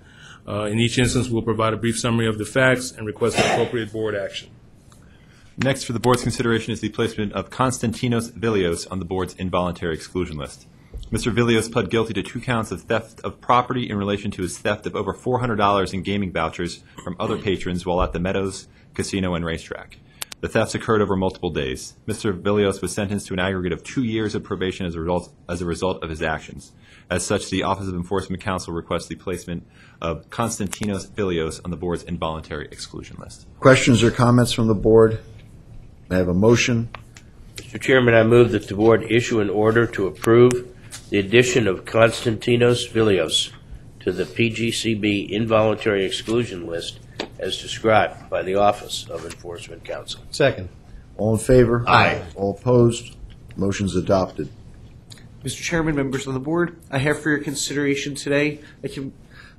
In each instance, we'll provide a brief summary of the facts and request appropriate board action. Next for the board's consideration is the placement of Konstantinos Vilios on the board's involuntary exclusion list. Mr. Vilios pled guilty to 2 counts of theft of property in relation to his theft of over $400 in gaming vouchers from other patrons while at the Meadows Casino and Racetrack. The thefts occurred over multiple days. Mr. Vilios was sentenced to an aggregate of 2 years of probation as a result of his actions. As such, the Office of Enforcement Counsel requests the placement of Konstantinos Vilios on the board's involuntary exclusion list. Questions or comments from the board? May I have a motion? Mr. Chairman, I move that the board issue an order to approve the addition of Konstantinos Vilios to the PGCB involuntary exclusion list as described by the Office of Enforcement Counsel. Second. All in favor? Aye. All opposed? Motion's adopted. Mr. Chairman, members of the board, I have for your consideration today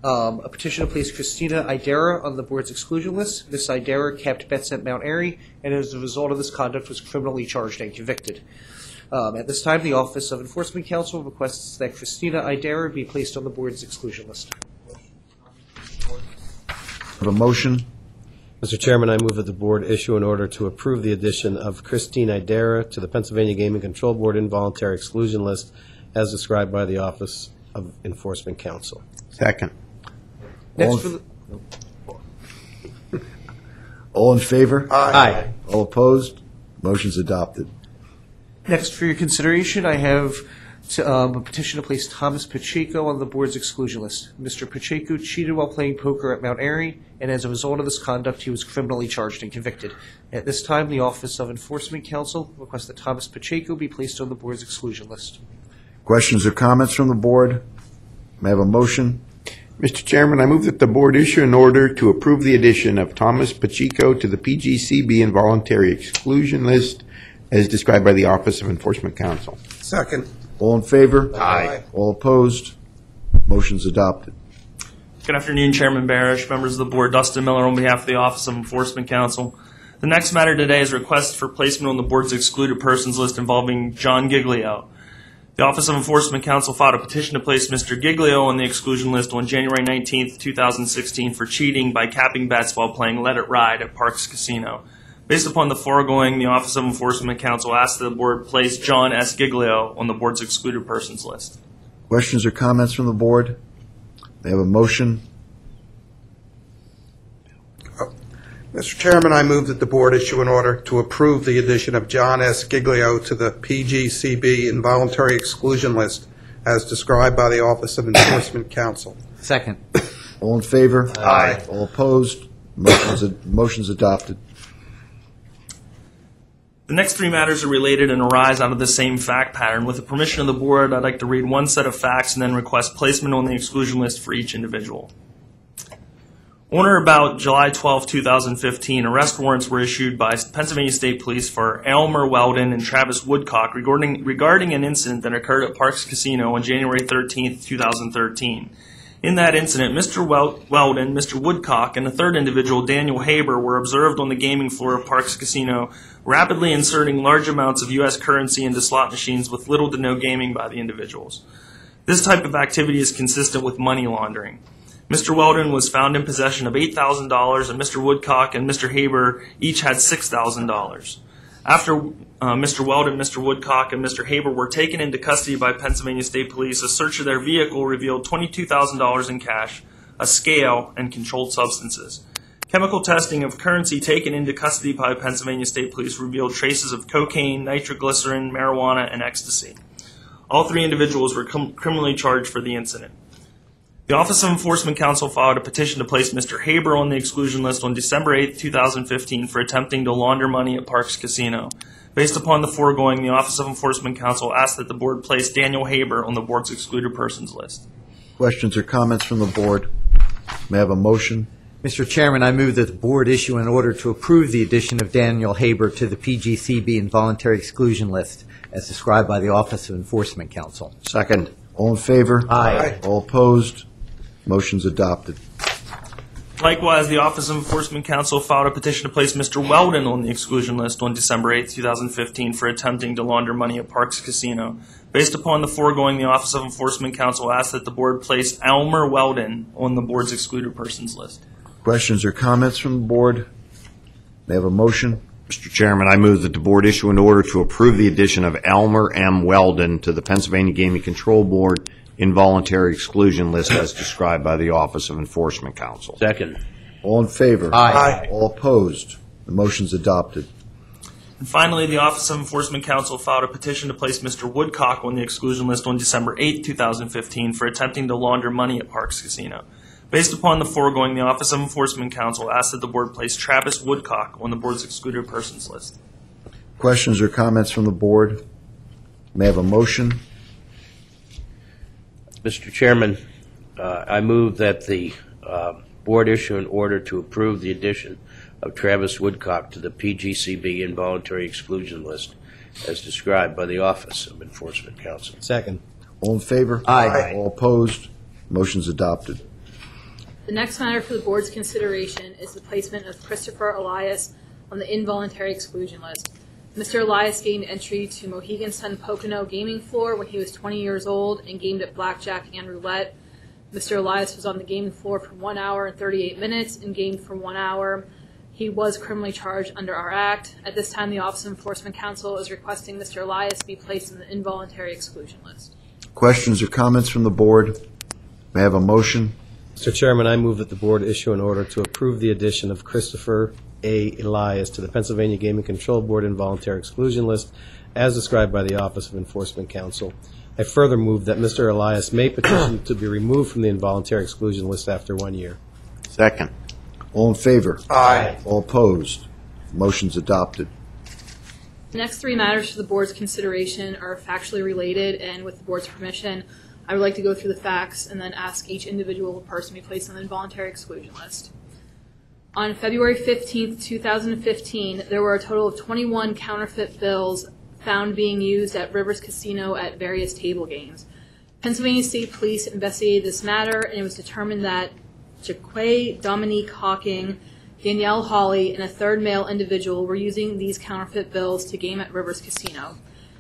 a petition to place Christina Idera on the board's exclusion list. Ms. Idera kept bets at Mount Airy, and as a result of this conduct was criminally charged and convicted. At this time, the Office of Enforcement Counsel requests that Christina Idera be placed on the board's exclusion list. Have a motion? Mr. Chairman, I move that the board issue an order to approve the addition of Christine Idera to the Pennsylvania Gaming Control Board involuntary exclusion list as described by the Office of Enforcement Counsel. Second. All in favor? Aye. All opposed? Motion's adopted. Next, for your consideration, I have a petition to place Thomas Pacheco on the board's exclusion list. Mr. Pacheco cheated while playing poker at Mount Airy, and as a result of this conduct, he was criminally charged and convicted. At this time, the Office of Enforcement Counsel requests that Thomas Pacheco be placed on the board's exclusion list. Questions or comments from the board? May I have a motion? Mr. Chairman, I move that the board issue an order to approve the addition of Thomas Pacheco to the PGCB involuntary exclusion list as described by the Office of Enforcement Counsel. Second. All in favor? Aye. All opposed? Motion's adopted. Good afternoon, Chairman Barish, members of the board. Dustin Miller on behalf of the Office of Enforcement Counsel. The next matter today is a request for placement on the board's excluded persons list involving John Giglio. The Office of Enforcement Counsel filed a petition to place Mr. Giglio on the exclusion list on January 19, 2016 for cheating by capping bets while playing Let It Ride at Parks Casino. Based upon the foregoing, the Office of Enforcement Counsel asked that the board place John S. Giglio on the board's excluded persons list. Questions or comments from the board? They have a motion. Mr. Chairman, I move that the board issue an order to approve the addition of John S. Giglio to the PGCB involuntary exclusion list as described by the Office of Enforcement Counsel. Second. All in favor? Aye. All opposed? Motion's adopted. The next three matters are related and arise out of the same fact pattern. With the permission of the board, I'd like to read one set of facts and then request placement on the exclusion list for each individual. On or about July 12, 2015, arrest warrants were issued by Pennsylvania State Police for Elmer Weldon and Travis Woodcock regarding an incident that occurred at Parks Casino on January 13, 2013. In that incident, Mr. Weldon, Mr. Woodcock, and a third individual, Daniel Haber, were observed on the gaming floor of Parks Casino rapidly inserting large amounts of U.S. currency into slot machines with little to no gaming by the individuals. This type of activity is consistent with money laundering. Mr. Weldon was found in possession of $8,000, and Mr. Woodcock and Mr. Haber each had $6,000. After Mr. Weldon, Mr. Woodcock, and Mr. Haber were taken into custody by Pennsylvania State Police, a search of their vehicle revealed $22,000 in cash, a scale, and controlled substances. Chemical testing of currency taken into custody by Pennsylvania State Police revealed traces of cocaine, nitroglycerin, marijuana, and ecstasy. All three individuals were criminally charged for the incident. The Office of Enforcement Counsel filed a petition to place Mr. Haber on the exclusion list on December 8, 2015 for attempting to launder money at Parks Casino. Based upon the foregoing, the Office of Enforcement Counsel asked that the board place Daniel Haber on the board's excluded persons list. Questions or comments from the board? May I have a motion? Mr. Chairman, I move that the board issue an order to approve the addition of Daniel Haber to the PGCB involuntary exclusion list as described by the Office of Enforcement Counsel. Second. All in favor? Aye. All opposed? Motion's adopted. Likewise, the Office of Enforcement Counsel filed a petition to place Mr. Weldon on the exclusion list on December 8, 2015 for attempting to launder money at Parks Casino. Based upon the foregoing, the Office of Enforcement Counsel asked that the board place Elmer Weldon on the board's excluded persons list. Questions or comments from the board? May I have a motion? Mr. Chairman, I move that the board issue an order to approve the addition of Elmer M. Weldon to the Pennsylvania Gaming Control Board involuntary exclusion list as described by the Office of Enforcement Counsel. Second. All in favor? Aye. All opposed? The motion's adopted. And finally, the Office of Enforcement Counsel filed a petition to place Mr. Woodcock on the exclusion list on December 8, 2015 for attempting to launder money at Parks Casino. Based upon the foregoing, the Office of Enforcement Counsel asked that the board place Travis Woodcock on the board's excluded persons list. Questions or comments from the board? May I have a motion? Mr. Chairman, I move that the board issue an order to approve the addition of Travis Woodcock to the PGCB involuntary exclusion list as described by the Office of Enforcement Counsel. Second. All in favor? Aye. All opposed? Motion's adopted. The next matter for the board's consideration is the placement of Christopher Elias on the involuntary exclusion list. Mr. Elias gained entry to Mohegan Sun Pocono gaming floor when he was 20 years old and gamed at blackjack and roulette. Mr. Elias was on the gaming floor for 1 hour and 38 minutes and gamed for 1 hour. He was criminally charged under our Act. At this time, the Office of Enforcement Counsel is requesting Mr. Elias be placed on the involuntary exclusion list. Questions or comments from the board? May I have a motion? Mr. Chairman, I move that the board issue an order to approve the addition of Christopher A. Elias to the Pennsylvania Gaming Control Board involuntary exclusion list as described by the Office of Enforcement Counsel. I further move that Mr. Elias may petition to be removed from the involuntary exclusion list after 1 year. Second. All in favor? Aye. All opposed? Motion's adopted. The next three matters for the board's consideration are factually related, and with the board's permission, I would like to go through the facts and then ask each individual person to be placed on the involuntary exclusion list. On February 15th, 2015, there were a total of 21 counterfeit bills found being used at Rivers Casino at various table games. Pennsylvania State Police investigated this matter, and it was determined that Jaquay Dominique Hawking, Danielle Hawley, and a third male individual were using these counterfeit bills to game at Rivers Casino.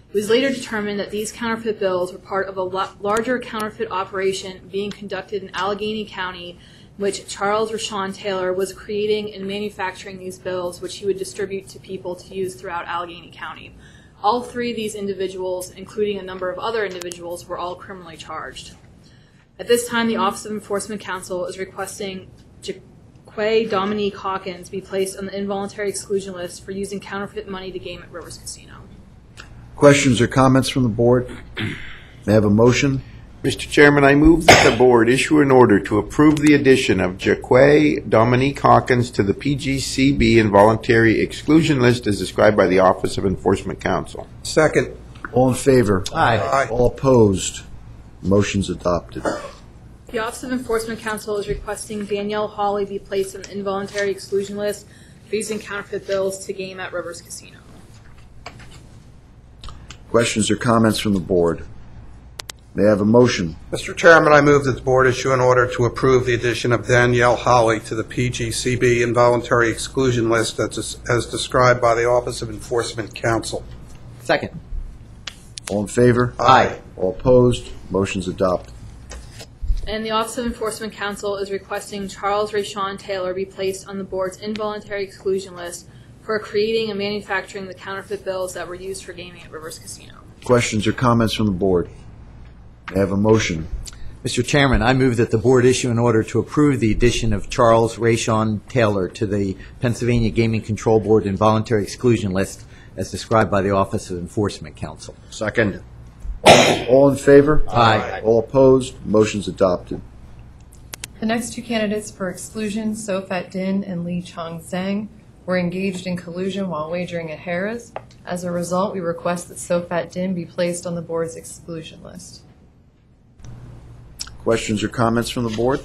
It was later determined that these counterfeit bills were part of a larger counterfeit operation being conducted in Allegheny County, which Charles Rashawn Taylor was creating and manufacturing these bills, which he would distribute to people to use throughout Allegheny County. All three of these individuals, including a number of other individuals, were all criminally charged. At this time, the Office of Enforcement Counsel is requesting Jaquay Dominique Hawkins be placed on the involuntary exclusion list for using counterfeit money to game at Rivers Casino. Questions or comments from the board? May I have a motion? Mr. Chairman, I move that the board issue an order to approve the addition of Jaquay Dominique Hawkins to the PGCB involuntary exclusion list as described by the Office of Enforcement Counsel. Second. All in favor? Aye. All opposed? Motion's adopted. The Office of Enforcement Counsel is requesting Danielle Hawley be placed on the involuntary exclusion list for using counterfeit bills to game at Rivers Casino. Questions or comments from the board? May I have a motion? Mr. Chairman, I move that the board issue an order to approve the addition of Danielle Hawley to the PGCB involuntary exclusion list as described by the Office of Enforcement Counsel. Second. All in favor? Aye. All opposed? Motion's adopted. And the Office of Enforcement Counsel is requesting Charles Rashawn Taylor be placed on the board's involuntary exclusion list for creating and manufacturing the counterfeit bills that were used for gaming at Rivers Casino. Questions or comments from the board? May I have a motion? Mr. Chairman, I move that the board issue an order to approve the addition of Charles Rashawn Taylor to the Pennsylvania Gaming Control Board involuntary exclusion list as described by the Office of Enforcement Counsel. Second. All in favor? Aye. All opposed? Motion's adopted. The next two candidates for exclusion, Sofat Din and Lee Chong Zhang, were engaged in collusion while wagering at Harrah's. As a result, we request that Sofat Din be placed on the board's exclusion list. Questions or comments from the board?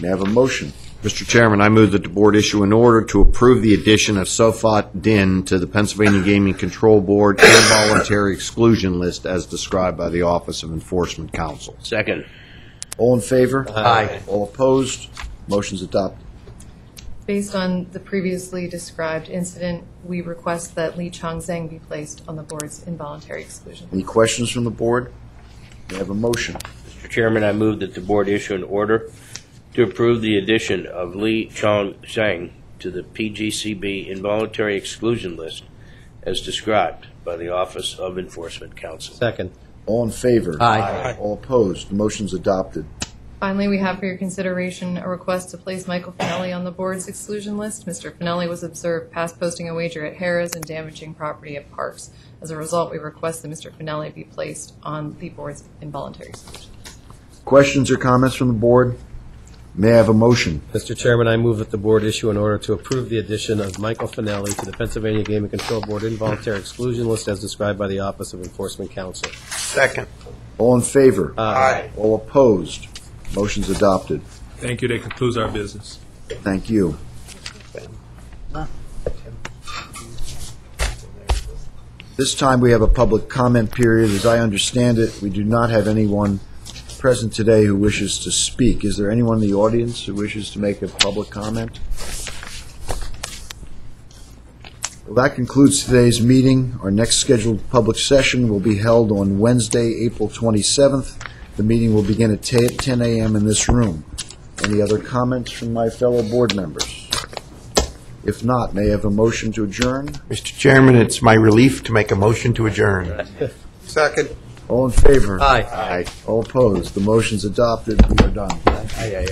May I have a motion? Mr. Chairman, I move that the board issue an order to approve the addition of Sofat Din to the Pennsylvania Gaming Control Board involuntary exclusion list as described by the Office of Enforcement Counsel. Second. All in favor? Aye. All opposed? Motion's adopted. Based on the previously described incident, we request that Lee Chong Zhang be placed on the board's involuntary exclusion. Any questions from the board? May I have a motion? Mr. Chairman, I move that the board issue an order to approve the addition of Lee Chong Zhang to the PGCB involuntary exclusion list as described by the Office of Enforcement Counsel. Second. All in favor? Aye. All opposed? The motion's adopted. Finally, we have for your consideration a request to place Michael Finelli on the board's exclusion list. Mr. Finelli was observed past posting a wager at Harrah's and damaging property at Parks. As a result, we request that Mr. Finelli be placed on the board's involuntary exclusion. Questions or comments from the board? May I have a motion? Mr. Chairman, I move that the board issue an order to approve the addition of Michael Finelli to the Pennsylvania Gaming Control Board involuntary exclusion list as described by the Office of Enforcement Counsel. Second. All in favor? Aye. All opposed? Motion's adopted. Thank you. That concludes our business. Thank you. This time we have a public comment period. As I understand it, we do not have anyone present today who wishes to speak. Is there anyone in the audience who wishes to make a public comment? Well, that concludes today's meeting. Our next scheduled public session will be held on Wednesday, April 27th. The meeting will begin at 10 a.m. in this room. Any other comments from my fellow board members? If not, may I have a motion to adjourn? Mr. Chairman, it's my relief to make a motion to adjourn. Second. All in favor? Aye. Aye. All opposed? The motion's adopted. We are done. Aye.